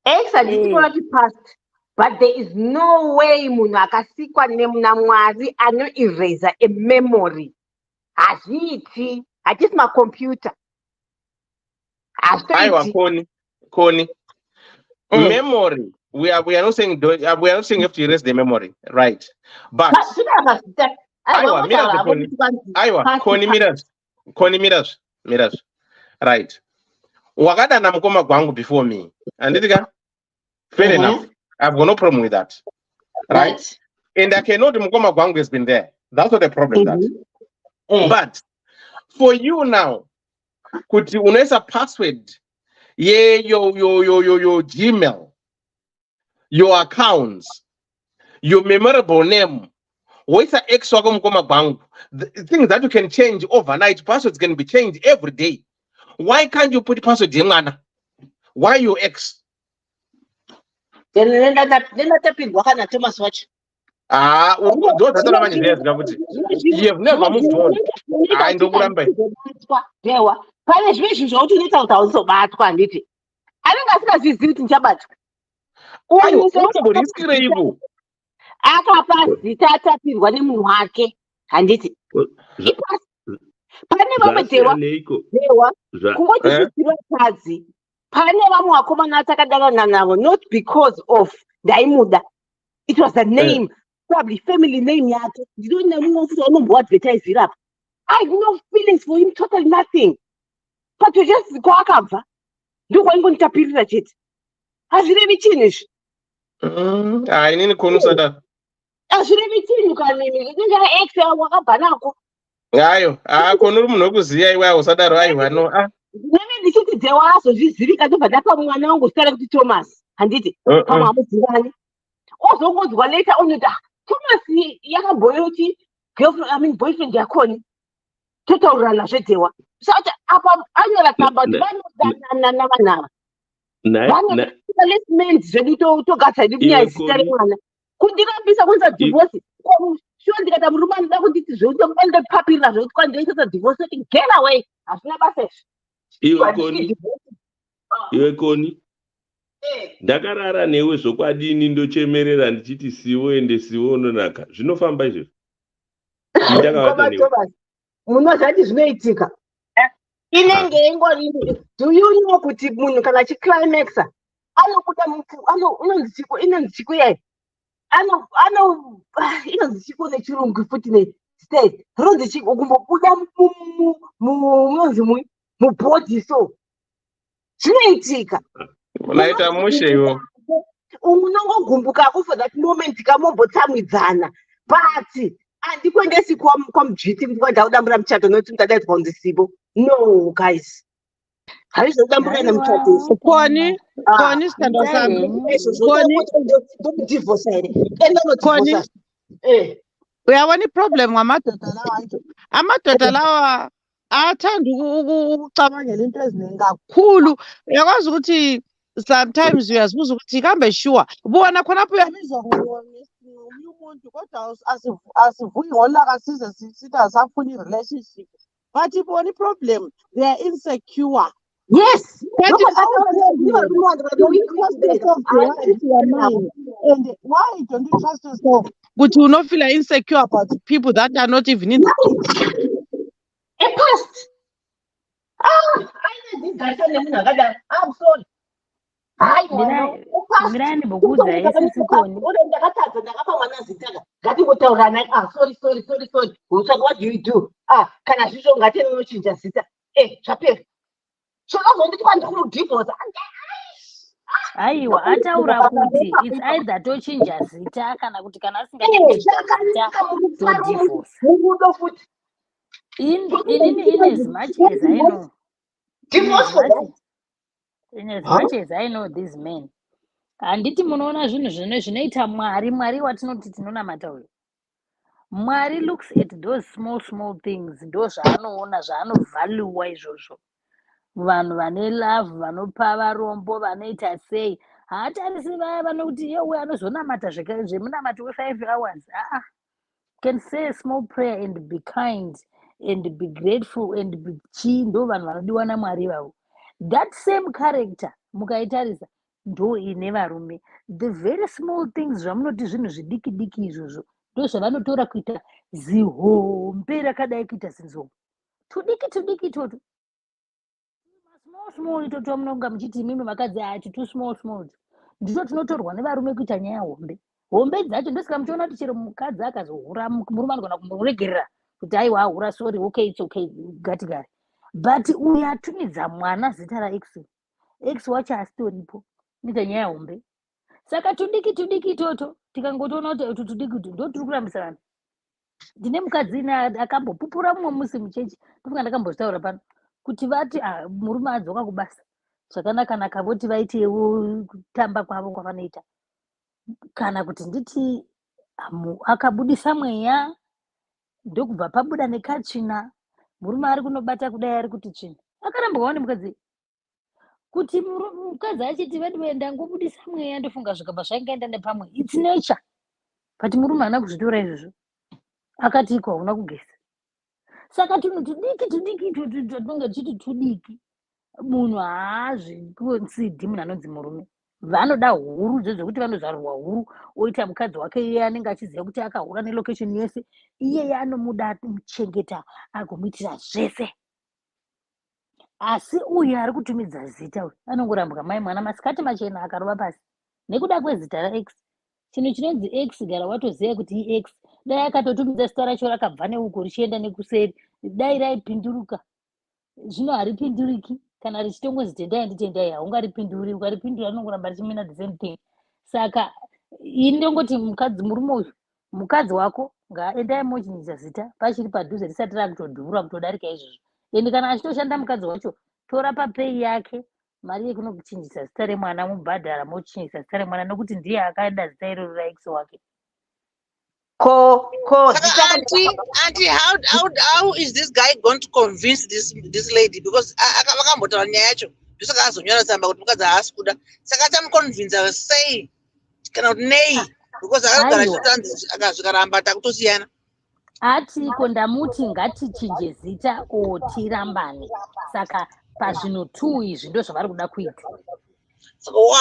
X handiti kuti past. But there is no way munhu akasikwa naMwari anoerase a memory. Hazviiti. Hatisi makomputa. Aiwa Koni. Memory. We are not saying we are not saying you have to erase the memory, right? But Koni Miras. Right. Wakada na mkoma kwangu before me. And fair enough. I've got no problem with that. Right? And I cannot mkoma kwangu has been there. That's not the problem. But for you now, could you unaweza password your Gmail, your accounts, your memorable name? What's the X the things that you can change overnight? Passwords can be changed every day. Why can't you put password in? Why your X? Then Thomas watch. You have never moved on. I know what I'm saying. Pane zvimwe zvinhu zvauti unoita kuti hauzobatwa handiti anenge asingazvizivi kuti ndichabatwa akapa zita atapirwa nemunhu wake handiti pane vamwe dewa kungoti zviziva kadzi pane vamwe vakomana atakadangana navo not because of ndaimuda. It was a name, probably family name yake. You don't know futhi unomboadvertise up. I have no feelings for him, totally nothing. But you just go akabva. Ndiko ingonditapirira chete. Hazvirevi chini izvi. Inini konusada. Hazvirevi chini kanini. Ndinga ex wakabva nako. Ayo, konuri munhu wekuziya iwe usadaro aiwa no. Nemi ndichiti Dewa azozvizivi katobva ndapa mwana wangu zita kuti Thomas. Handiti pamwe hamudzivani. Ozongodzwa later on that Thomas yakabhoya kuti girlfriend boyfriend yakoni totaurirana zveDewa saka apa anyora tsamba kuti vanodana navanava vanolesment zvedu togatsa idi kunyaya zita remwana kundirambisa kuisa divorce sure ndikata murume anoda kunditi zveutoandopapirira zvekuti kwandoitesa divorce kuti get away hasina basa iwe Koni ndakarara newe zvokwadini ndochemerera ndichiti siwo ende siwo unonaka zvinofamba izvozvo ndakavata newe munozvati zvinoitika inenge ingori do you know kuti munhu kana achiclimaxa anokuda inonzi chiku yai inonzi chiku nechirungu futi nestate ronzi chiku kumbobuda munonzi mubhodhi so zvinoitika unaita mushe iwo unongogumbukako for that moment kamombotsamwidzana but handikwendesi kwamujiti kuti kwandaudambura muchato nokuti mutadaidzwa kunzi sibo no guys haizodambura nemuchato Koni sithandwa sami ndokudivosa here endanotivosa uyabona iproblem ngamadoda lawa nje amadoda lawa athanda ukucabangela into eziningi kakhulu uyakwazi ukuthi sometimes uyazibuza ukuthi kambe sure bona khonapho uyabizwa ngomunye umuntu kodwa asivuyi ngolaka size sithi asafuna i-relationship but ibona iproblem they are insecure. Yes. And why don't you trust yourself? But you not feel insecure about people that are not even in the past. I know this guy. I'm sorry. Mirani bokuza ese sikoni. Ndakatadza ndakapa mwana zitaka. Ngatingotaurana sorry. What do you do? Kana zvisho ngatene unochinja zita. Zvapera. Zvakazonditi kwandikudivorce. Aiwa ataura kuti it's either tochinja zita kana kuti kana asingadi zita to divorce. In as much as I know. Divorce for that. In as much as I know these men. Handiti munoona zvinhu zvinoita Mwari watinoti tinonamata uyu. Mwari looks at those small things. Ndo zvaanoona zvaanovaluwa izvozvo. Vanhu vane love, vanopa varombo, vanoita sei. Haatarisi vaya vanoti yewe anozonamata zvemunamati we5 hours. can say a small prayer and be kind and be grateful and be chii, ndo vanhu vanodiwa naMwari vavo. That same character mukaitarisa ndo ine varume. The very small things zvamunoti zvinhu zvidiki diki izvozvo ndo zvavanotora kuita zihombe rakadai kuita senzou. Tudiki itoto. Small itoto munonga muchiti imimi vakadzi ati too small. Ndizvo tinotorwa nevarume kuita nyaya hombe. Hombe dzacho ndosaka muchiona kuti chero mukadzi akazohura murume anogona kumuregerera kuti aiwa ahura sorry okay it's okay gatigari. But uyu atumidza mwana zita raX wacho asitoripo inoita nyaya hombe. Saka tudiki itoto tikangotoona kuti utu tudiki ndo tiri kurambisa vanhu. Ndine mukadzi akambopupura mumwe musi muchechi ndofika ndakambozvitaura pano kuti vati murume adzoka kubasa zvakanaka voti vaitewo kutamba kwavo kwavanoita kana kuti nditi akabudisa mweya ndokubva pabuda nekatsvina murume ari kunobata kudai ari kuti tsvina akarambawo nemukadzi kuti mukadzi achiti vadiwe ndangobudisa mweya ndofunga zvikabva zvaingaenda nepamwe it's nature but murume haana kuzvitora izvozvo akati iko hauna kugeza. Saka tunhu tudiki tinonge tichiti tudiki munhu haazvikonsidi munhu anonzi murume. Vanoda huru dzekuti vanozvarwa huru oita mukadzi wake iye anenge achiziva kuti akahura nelocation yese iyeye anomuda muchengeta agomuitira zvese. Asi uyu ari kutumidza zita uyu anongorambwa mai mwana masikati machena akarova pasi nekuda kwezita raX. Chinhu chinonzi X gara watoziva kuti iX dai akatotumidza zita racho rakabva neuko richienda nekuseri dai raipinduruka. Zvino haripinduriki kana richitongozi tendai haungaripinduri. Ukaripindura rinongoramba richimina the same thing. Saka ini ndongoti murume uyu mukadzi wako ngaendai mochinjisa zita pachiri padhuze risati rakutodhura kutodarika izvozvo. Ende kana achitoshanda mukadzi wacho tora papei yake mari yekunokuchinjisa zita remwana mubhadhara mochinjisa zita remwana nokuti ndiye akaenda zita iroro raX wake. Auntie, how is this guy going to convince this lady? Because vakambotaura nyaya yacho ndosaka azonyora tsamba kuti mukadzi haasi kuda saka achamuconvinza sei kana kuti nei because akagara chitanzi akazvikaramba takutosiyana. Atiko ndamuti ngatichinje zita tirambane. Saka pazvinhu 2 izvi ndo zvavari kuda kuita.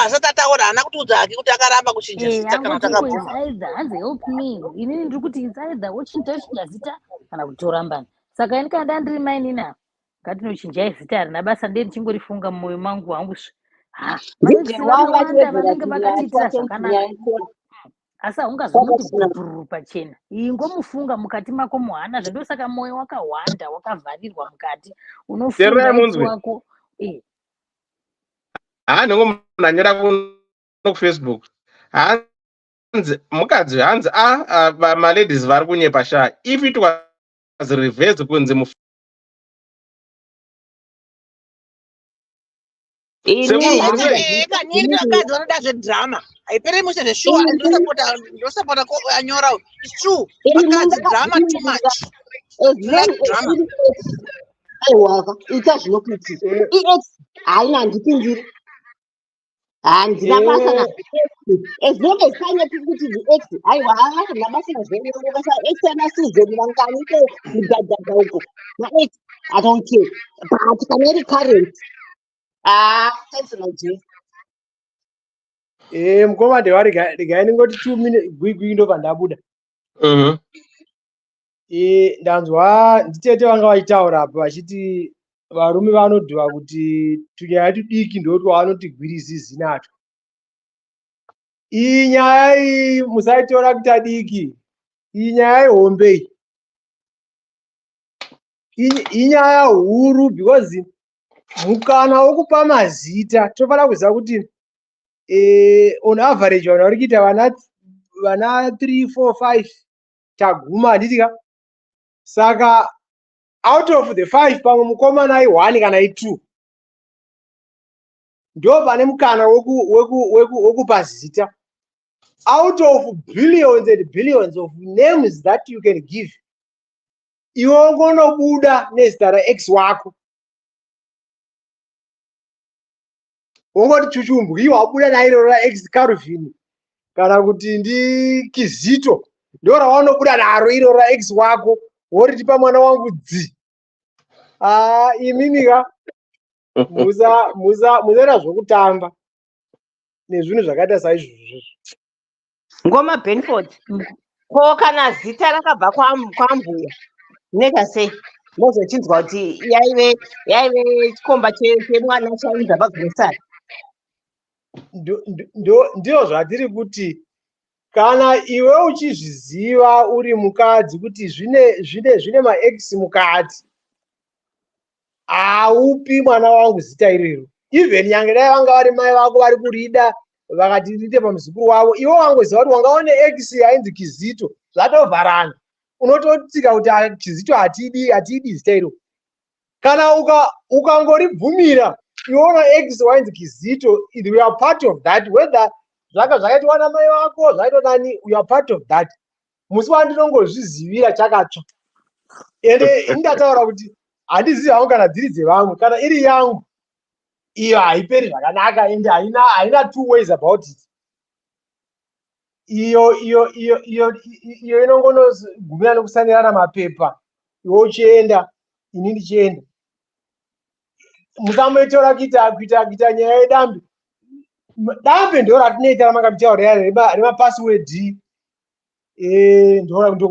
Asati ataura haana kutiudza hake kuti akaramba kuchinja zita kana kuti akabvuma. Hanzi help me. Inini ndiri kuti it's either wochinja zita kana kuti torambana. Saka ini kana ndandiri mainini apa ngatinochinjai zita harina basa ndiye ndichingorifunga mumwoyo mangu hangusvi. Vanenge vakatiitira zvakanaka. Asi haungazomuti bhururu pachena. Ingomufunga mukati mako muhana zvendosaka mwoyo wakahwanda wakavharirwa mukati unofunga X wako. Nongo munhu anyora kufacebook hanzi mukadzi hanzi maladies vari kunyepa sha if it was reverse kunzi kanyini vakadzi vanoda zvedhirama haiperi mushe zveshuwa ndosapota anyora it's true vakadzi drama too much like drama. Aiwaka ita zvinokuiti EX haina handipindiri handina basa na as long as paine kuti X aiwa havana basa nazvo basa X anasizeni vanganike kudhadhadha uko na X I don't care but kana iri current thanks my dear. Mukoma regai ningoti 2 minutes gwigwi ndo pandabuda. Ndanzwa nditete vanga vaitaura apa vachiti varume vanodhwa kuti tunyaya tudiki ndo twavanotigwirizizi nato. Iyi nyaya iyi musaitora kuti adiki. Iyi nyaya ihombe. Iyi nyaya huru because mukana wokupa mazita tofana kuziva kuti on average vanhu vari kuita vana 3 4 5 taguma handitika. Saka out of the 5 pamwe mukomana ai1 kana ai2 ndo pane mukana wekupa zita. Out of billions and billions of names that you can give, iwe ngonobuda nezita raX wako wongoti chuchumbu iwe wabuda nairo raX Calvin kana kuti ndi Kizito ndo ravanobuda naro iro raex wako woriti pamwana wangu dzi. Iminika musaita zvokutamba nezvinhu zvakaita saizvozvo. Ngoma Benford. Ko kana zita rakabva kwambuya neka sei mozochinzwa kuti yaive chikomba chemwana chainza pagrosari. Ndiyo zvatiri kuti kana iwe uchizviziva uri mukadzi kuti zvine maex mukati, haupi mwana wangu zita irero. Even nyange dai vanga vari mai vako vari kurida vakati rite pamuzukuru wavo, iwo wangoziva kuti wangaone ex yainzi Kizito, zvatovharana. Unototsika kuti Kizito hatidi zita iro. Kana ukangoribvumira iona ex wainzi Kizito, we are part of that. Whether zvakaitwa namai vako zvaitwa nani, we are part of that. Musi wandinongozvizivira chakatsva. Ende indataura kuti handizivi hangu kana dziri dzevamwe, kana iri yangu iyo haiperi zvakanaka, ende haina two ways about it. Iyo inongonogumira nekusanirana mapepa, iwe uchienda ini ndichienda. Musamoitora kuita nyaya yedambe. Dambe ndo ratinoita ramanga muchaura remapassword.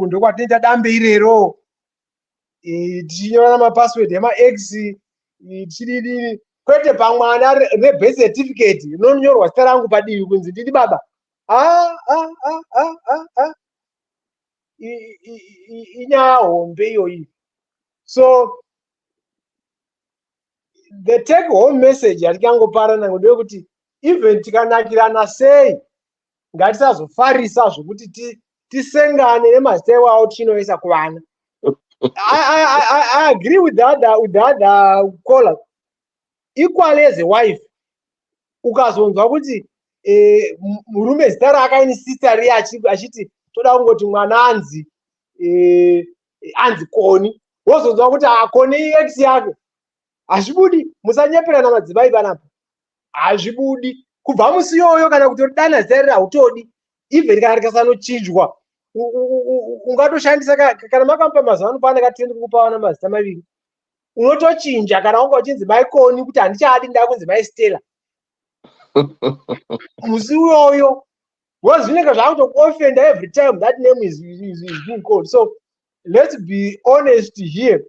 Ndokwatinoita dambe irero. Tichinyora mapassword emax tichidini, kwete pamwana rebirth certificate rinonyorwa zita rangu padivi kunzi ndini baba. Inyaya hombe iyoyi. So the take home message yatingangoparana ndeyekuti even tikanakirana sei ngatisazofarisa zvokuti tisengane nemazita iwawo tichinoisa kuvana. I agree with the other caller. Equally as a wife, ukazonzwa kuti murume zita rake ainisisa riye achiti toda kungoti mwana anzi Koni, wozonzwa kuti Koni ex yake, hazvibudi. Musanyepera namadzimai panapa, hazvibudi. Kubva musi iyoyo kana kuti dana zita riri hautodi, even kana rikasanochinjwa ungatoshandisa. Kana makamupa mazuva ano pane katiendi kukupa wana mazita maviri, unotochinja. Kana wanga uchinzi mai Koni kuti handichadi, ndaa kunzi mai Stella, musi iyoyo wozvinenge zvakutokuofenda every time that name is being called. So let's be honest here,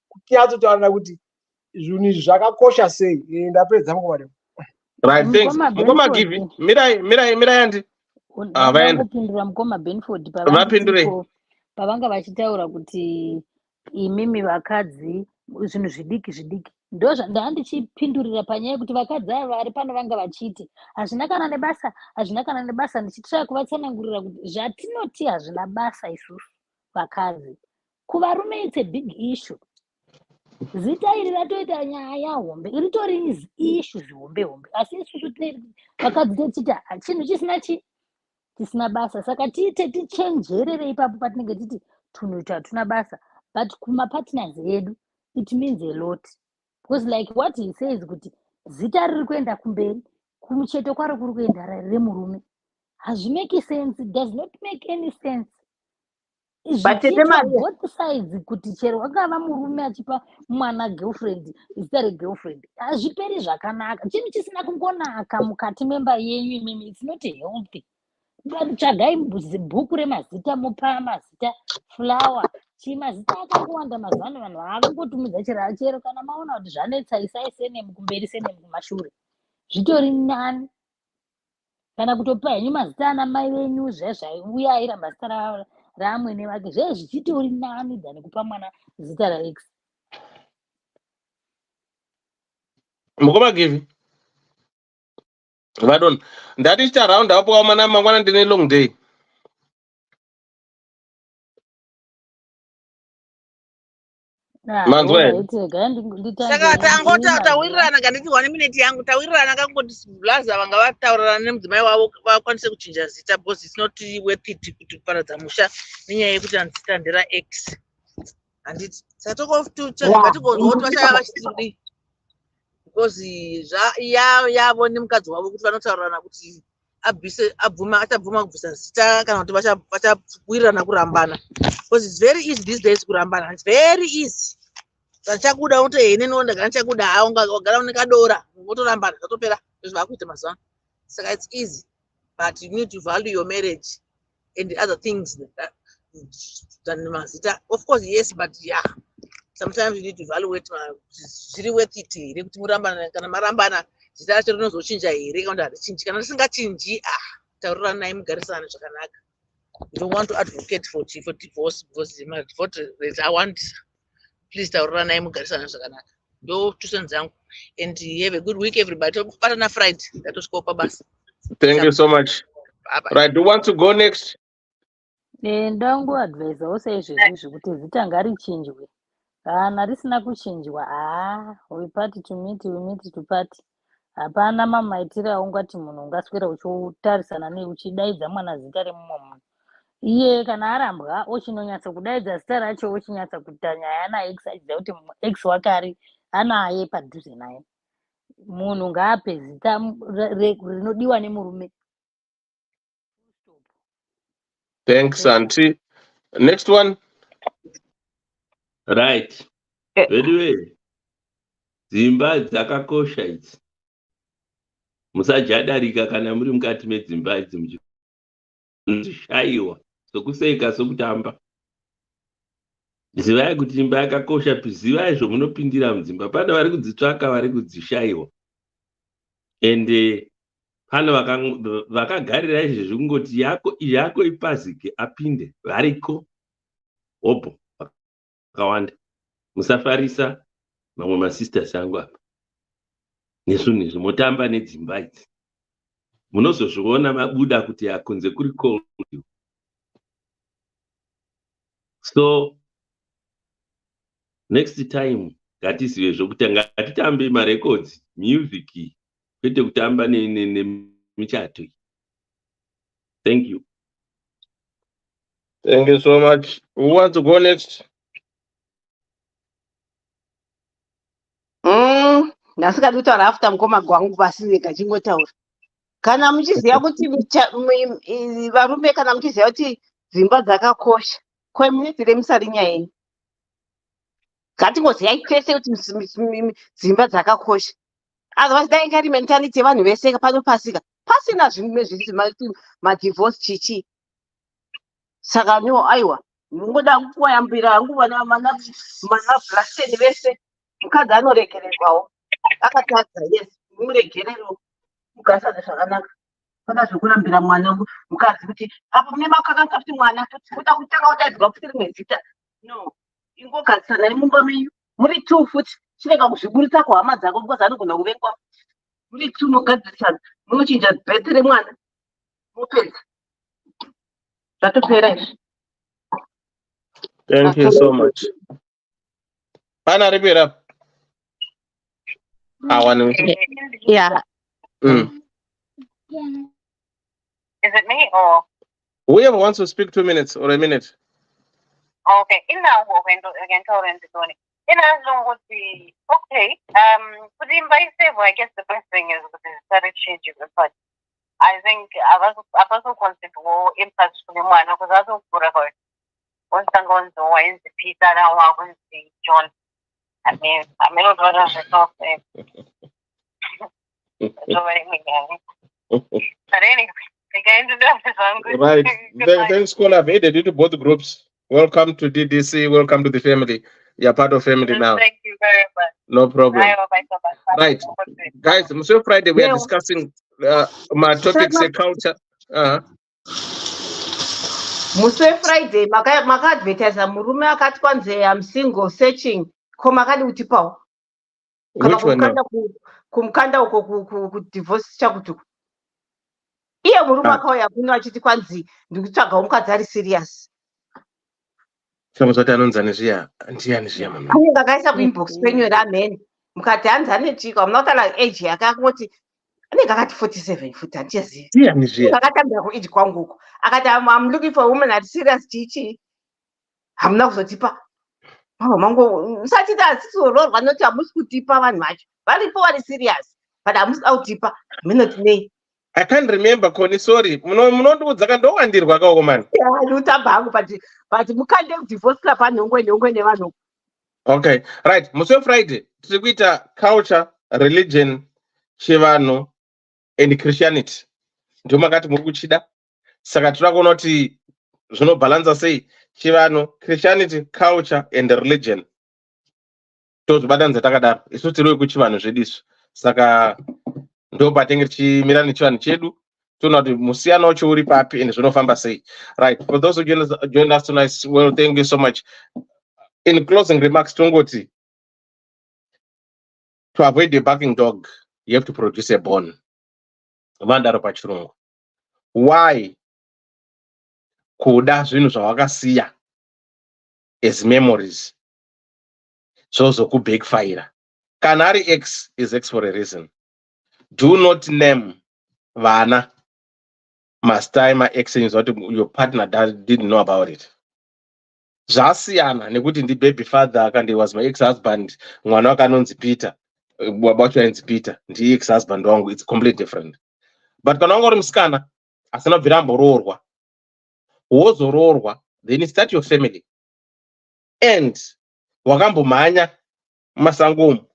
kunyatsotaurana kuti zvinhu izvi zvakakosha sei. Ndapedza mukoma. Right, thanks. Mukoma Givi, mirai andi. Ndangopindura mukoma Benford pavanga vachitaura kuti imimi vakadzi zvinhu zvidiki ndandichindichipindurira panyaya yekuti vakadzi ava vari pano vanga vachiti hazvina kana nebasa, ndichitira kuvatsanangurira kuti zvatinoti hazvina basa isusu vakadzi, kuvarume it's a big issue. Zita iri ratoita nyaya hombe, iritori issue zihombe, asi isusu vakadzi tochiti chinhu tisina basa. Saka tiite tichenjerere ipapo patinenge titi tunhu hatuna basa, but kumapartners edu it means a lot, because like what he says kuti zita riri kuenda kumberi, kumucheto kwaro kuri kuenda remurume, hazvimeki sense. It does not make any sense. Zvichiitwa both sides, kuti chero wakava murume achipa mwana girlfriend zita regirlfriend, hazviperi zvakanaka. Chinhu chisina kungonaka mukati memba yenyu imimi, it's not healthy. Tsvagai bhuku remazita, mopa mazita, flower, mazita akawanda mazuva ano. Vanhu havangotumidza chero kana maona kuti zvanetsa isai senemu kumberi senemu kumashure, zvitori nani. Kana kutopa henyu mazita ana mai venyu zvaiuya airamba zita raamwene wake, zvichitori nani dhani kupa mwana zita raex. Mukoma Givi, vadon ndati ticharound up wamana mangwana ndine long day. Saka tawirirana nganditi 1 minute yangu tawirirana kangoti blaza vanga vataurana nemudzimai wavo vakwanise kuchinja zita, because it's not worth it kuti kuparadza musha nenyaya yekuti anzita ndera x. Handiti satokotigonzwa kuti vachava vachitiri because yavo nemukadzi wavo kuti vanotaurana kuti achabvuma kubvisa zita kana kuti vachawirirana kurambana, because it's very easy these days kurambana. It's very easy. Chakuda uti inini ndagara chakuda wagara unekadora wotorambana zvatopera zvakuita mazuva. Saka it's easy, but you need to value your marriage and the other things than mazita. Of course, yes, but yeah, sometimes you need to evaluate zviri worth it here kuti murambana. Kana marambana zita racho rinozochinja here kana kuti harichinji. Kana risingachinji, taurirana naye mugarisane zvakanaka. You don't want to advocate for divorce because my divorce rates I want. Please taurirana naye mugarisane zvakanaka. Ndo tusen dzangu. And have a good week everybody. Patana Friday ndatosvika basi. Thank you so much. Bye-bye. Right, do you want to go next? Ndangu advise ose izvezvi kuti zita ngarichinjwe. Kana risina kuchinjwa, we party to meet, we meet to party. Hapana mamaitiro aungati munhu ungaswera uchitarisana naye uchidaidza mwana zita remumwe munhu. Iye kana arambwa ochinonyatsa kudaidza zita racho ochinyatsa kuita nyaya naye kusaidza kuti ex wake anaye padhuze naye. Munhu ngaape zita rinodiwa nemurume. Thanks, Auntie. Next one. Right. Anyway, dzimba dzakakosha idzi. Musajadarika kana muri mukati medzimba idzi muchishayiwa sokuseka sokutamba. Zivai kuti imba yakakosha, zivai zvomunopindira mudzimba. Pane vari kudzitsvaka, vari kudzishayiwa. Ende pane vakagarira izvezvi kungoti yako ipazike apinde. Variko opo vakawanda. Musafarisa mamwe masisters angu apa. Nezvinhu izvi mutamba nedzimba idzi. Munozozviona mabuda kuti akunze kuri cold. So next time ngatizive zvokuti ngatitambe marecords, music, kwete kutamba nemichato. Thank you. Thank you so much. Who wants to go next? Ndasika kutaura after mukoma gwangu pasireka chingotaura. Kana muchiziva kuti varume kana muchiziva kuti dzimba dzakakosha, ko munetire musarinya yenyu. Ngatingoziyai kwese kuti dzimba dzakakosha. Otherwise dai ingari mentality yevanhu vese pano pasika. Pasina zvimwe zvisi madivorce chichi. Saka no aiwa. Mungoda kuyambira nguva na mana blasteni vese. Mukadzi anoregererwawo. Akatadza, yes, muregerero. Mugasana zvakanaka. Pana zvokurambira mwana mukadzi kuti apo mune makakanga kuti mwana kuda kutanga kudaidzwa kuti rimwe zita. No. Ingogadzana nemumba menyu. Muri two futi. Chirega kuzviburitsa kuhama dzako because anogona kuvengwa. Muri two mogadzirisana. Munochinja bhedhi remwana. Mupedza. Zvatopera izvi. Thank you so much. Anna, repeat up. Yeah. Is it me or? Whoever wants to speak 2 minutes or a minute. Okay. Okay. But in my favor, I guess the best thing is that it started changing. But I think I was so conscious of impact to the man because I was so good. Once I'm going to win the Peter, I want to see John. I mean, not what I was talking. But anyway, right. Thanks, Skool. I've added you to both groups. Welcome to DDC. Welcome to the family. You're part of family now. Thank you very much. No problem. Right. Guys, Monsieur Friday, we are discussing my topic, say culture. Musi Friday, maka-advertise murume akati kwanze I'm single searching. Ko makadi utipawo. Which one now? Kumkanda uko ku divorce chakutuku. Iye murume akauya kuno achiti kwanzi ndikutsvaga mukadzi ari serious. Chamuzoti anonzani zviya, ndiani zviya mama. Anenge akaisa kuinbox penyu ramene. Mukati hanzi anetika, munotala age yake akoti anenge akati 47 futi andizivi. Ndiani zviya. Akatambira ku age kwangu uko. Akati I'm looking for a woman at serious chichi. Hamuna kuzotipa. Mama mangu musatita asizororwa noti hamusi kutipa vanhu vacho. Varipo vari serious. But hamusi autipa. Minoti nei. I can't remember Connie, sorry. Munondiudza kandowandirwa kaoko man. Utamba hangu but mukande divorce panhongwe nevanhu. Okay, right. Musi Friday tiri kuita culture, religion, chivanhu and Christianity. Ndio makati muri kuchida. Saka tiri kuona kuti zvinobalansa sei chivanhu, Christianity, culture and religion. Tozvibatanidza takadaro. Isu tiri kuchivanhu zvedu isu. Saka ndo patenge tichimira nechivanhu chedu. Toona kuti musiyano wacho uri papi and zvinofamba sei. Right. For those who joined us tonight, well, thank you so much. In closing remarks, tongoti, to avoid the barking dog, you have to produce a bone. Vandaro pachirungu. Why? Kuda zvinhu zvawakasiya as memories. Zvozoku backfire. Canary X is X for a reason. Do not name vana must time X is what your partner didn't know about it. Zvasiyana nekuti ndi baby father kandi was my ex-husband, mwana wakanonzi Peter, wabatwa ainzi Peter, ndi ex-husband wangu, it's completely different. But kana wanga uri musikana asina bvira amboroorwa, wozoroorwa, then start your family. And wakambomhanya masangomo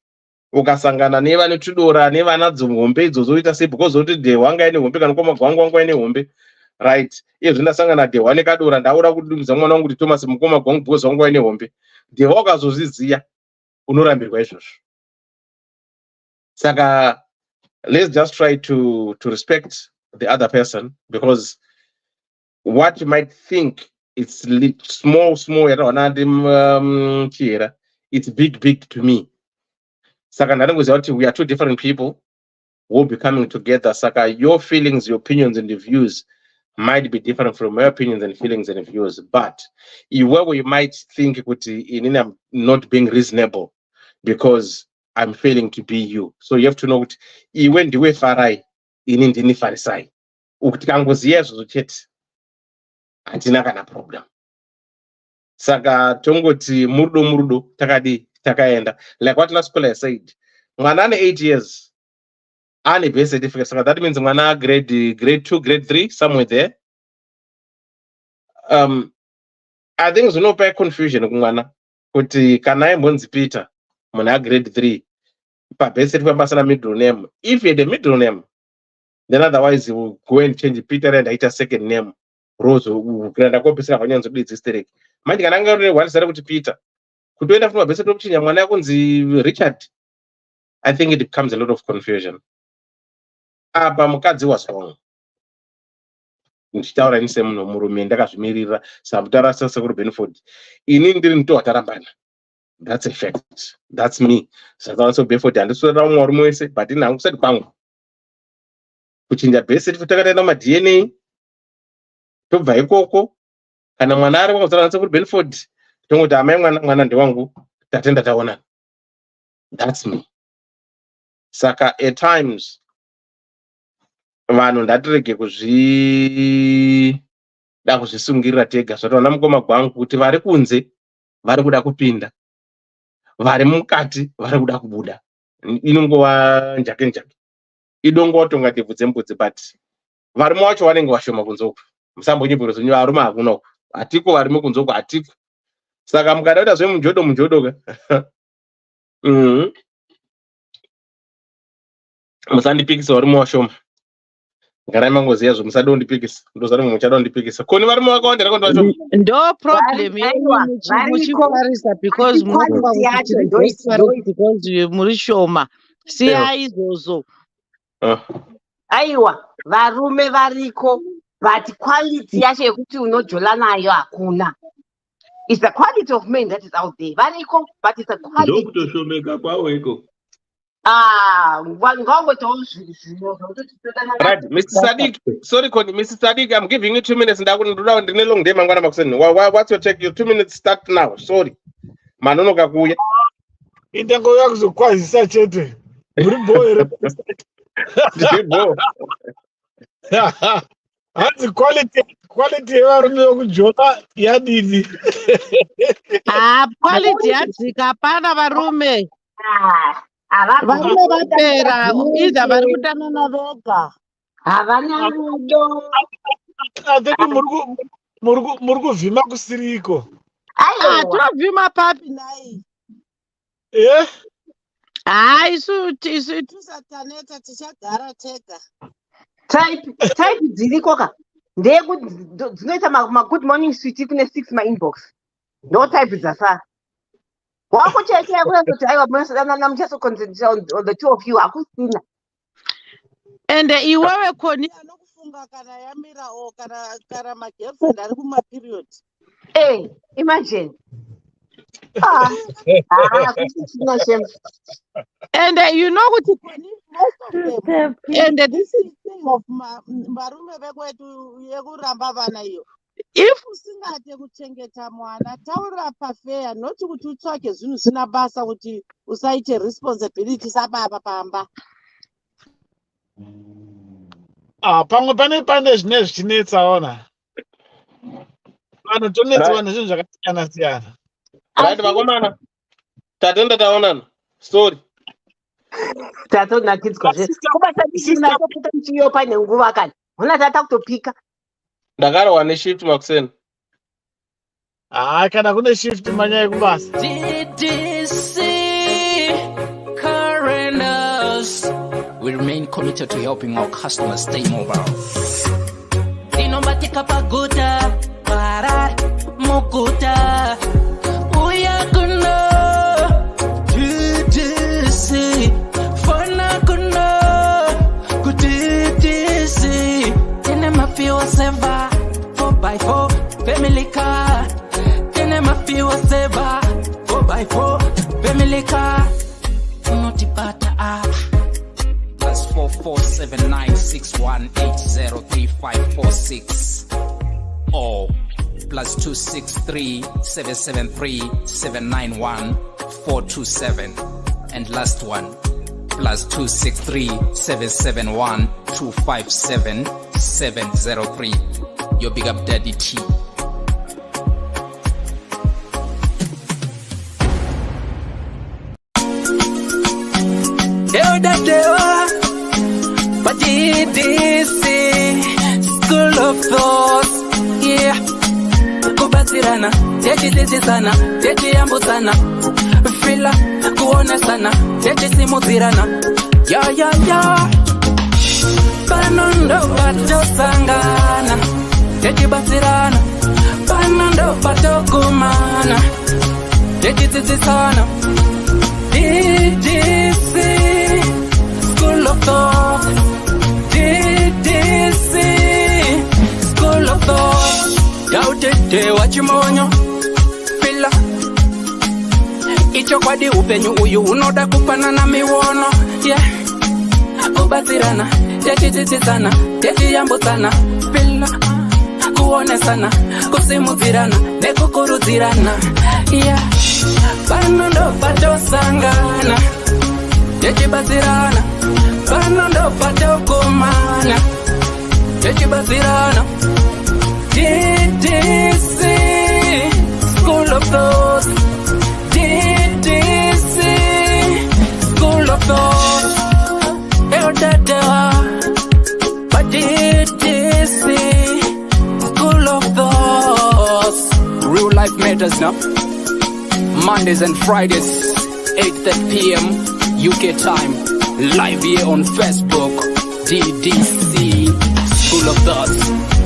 ukasangana nevane tudora nevana dzombe idzodzo ita sei because oti dehwa anga ine hombe kana koma gwangu anga ine hombe, right? Izvi ndasangana dehwa nekadora ndaura kudumidza mwana wangu kuti Thomas mukoma gwangu because wangu ine hombe. Dehwa ukazozviziya unorambirwa izvozvo. Saka let's just try to respect the other person, because what you might think it's small it's big to me. Saka ndaringoziva kuti we are two different people who will be coming together. Saka your feelings, your opinions and your views might be different from my opinions and feelings and views, but where you might think in I'm not being reasonable because I'm failing to be you. So you have to know what iwe ndiwe farai ini ndini farisai. Ukutikangoziya izvozvo chete hatina kana problem. Saka tongoti murudo takaenda. Like what last scholar said, mwana ane 8 years ane birth certificate. Saka that means mwana grade 2, grade 3, somewhere there. I think zvinopa confusion kumwana kuti kana aimbonzi Peter mwana grade 3 pa birth certificate pasina middle name. If you had a middle name, then otherwise you will go and change Peter and write a second name. Rose ugranda kopesera vanyanzo district. Manje kana anga uri wanisara kuti Peter kutoenda from birth certificate kuchinya mwana yakunzi Richard, I think it becomes a lot of confusion. Apa mukadzi was wrong. Ndichitaura ini semunhu murume ndakazvimirira samutaura sekuru Benford. Ini ndiri mtu watarambana. That's a fact. That's me. Saka so Benford handiswera umwe uri wese, but ini hangu kusati kwangu kuchinja birth certificate takaenda ma-DNA tobva ikoko. Kana mwana ari kwakuzara sekuru Benford tongoti amai mwana ndewangu tatenda taonana. That's me. Saka at times vanhu ndatirege kuzvisungirira tega. Zvataona mukoma gwangu kuti vari kunze vari kuda kupinda, vari mukati vari kuda kubuda. Inongova njake idongotonga ndebvu dzembudzi, but varimo vacho vanenge vashoma kunzoku. Musambonyebhero zvinyu varume hakuna uku, hatiko varimo kunzoku, hatiko. Saka mukada kuita zvemunjodo ka musandipikisa varimo vashoma. Ngarai mangoziya zvo musadondipikisa, ndozari mumwe muchadondipikisa. Koni varimo vakawanda rakondwa vashoma. Ndo problem yenyu muchifarisa because munofunga kuti because muri shoma. Siyai izvozvo. Aiwa, varume variko, but quality yacho yekuti unojola nayo hakuna. It's the quality of men that is out there. Variko, but it's a quality. Ndokutoshomeka kwawo iko. Right, Mr. Sadiq. Sorry, Connie, Mr. Sadiq, I'm giving you 2 minutes. What's your take? Your 2 minutes start now. Sorry. Manono kakuya. Itengo yakuzokwazisa chete. Uri boy. Hanzi quality yevarume vokujona yadini. Quality yadzika hapana varume. Varume vapera, either vari kudanana vega. havana rudo. Atoti muri kuvhima kusiriko. Aiwa. Tovhima papi nai. Isu tisataneta tichagara tega. Type dziriko ka. Ndekuti dzinoita good morning sweetie kune 6 inbox. No type dzasa. Wakuchekea kuti aiwa muchaso concentrate on the two of you akusina. And iwewe koni anokufunga kana yamira o kana magirlfriend ari kuma period. Imagine. And you know what you can most of them. And this is thing of marume vekwetu yekuramba vana iyo. If usingade kuchengeta mwana taura pafeya noti kuti utsvake zvinhu zvisina basa kuti usaite responsibility sababa pamba. Pamwe pane zvine zvichinetsaona. Vanhu tonetsiwa nezvinhu zvakasiyana siyana. Right, vakomana. Tatenda taonana. Sorry. Tatona kids kwaje. Kubatsana kuita mchiyo pane nguva kani. Una tata kutopika. Ndakarowa neshift makuseni. Kana kune shift manyaya kubasa. Ddc Currenters. We remain committed to helping our customers stay mobile. Inomatika paguta, para mukuta. Uyakuna, Ddc. Fona kuna, Ddc. Tene mafiwa seva, 4x4, family car. Tene mafiwa seva, 4x4, family car. Unotipata apa. +447961803546 or +263773791 and last one +263771257 your big up daddy T. Ddc Skool of Thoughts, yeah. Kubatsirana, techisisana, techiyambusana, fila, kuonesana, techisimudzirana, ya. Panondo patosangana, techibatsirana, panondo patokumana, techisisana, Ddc Skool of Thoughts. Ddc Skool of Thoughts. Yautete wachimonyo pila icho kwadi upenyu uyu unoda kupanana miwono, yeah. Kubatsirana, techitsitsana, techiyambutsana, pila kuonesana, kusimudzirana, nekukurudzirana, yeah. Pano ndo patosangana, techibatsirana. Pano ndo patokumana, techibatsirana. Ddc Skool of Thoughts. Ddc Skool of Thoughts. Eodadewa, but Ddc Skool of Thoughts. Real life matters now. Mondays and Fridays, 8:30 p.m. UK time. Live here on Facebook, Ddc Skool of Thoughts.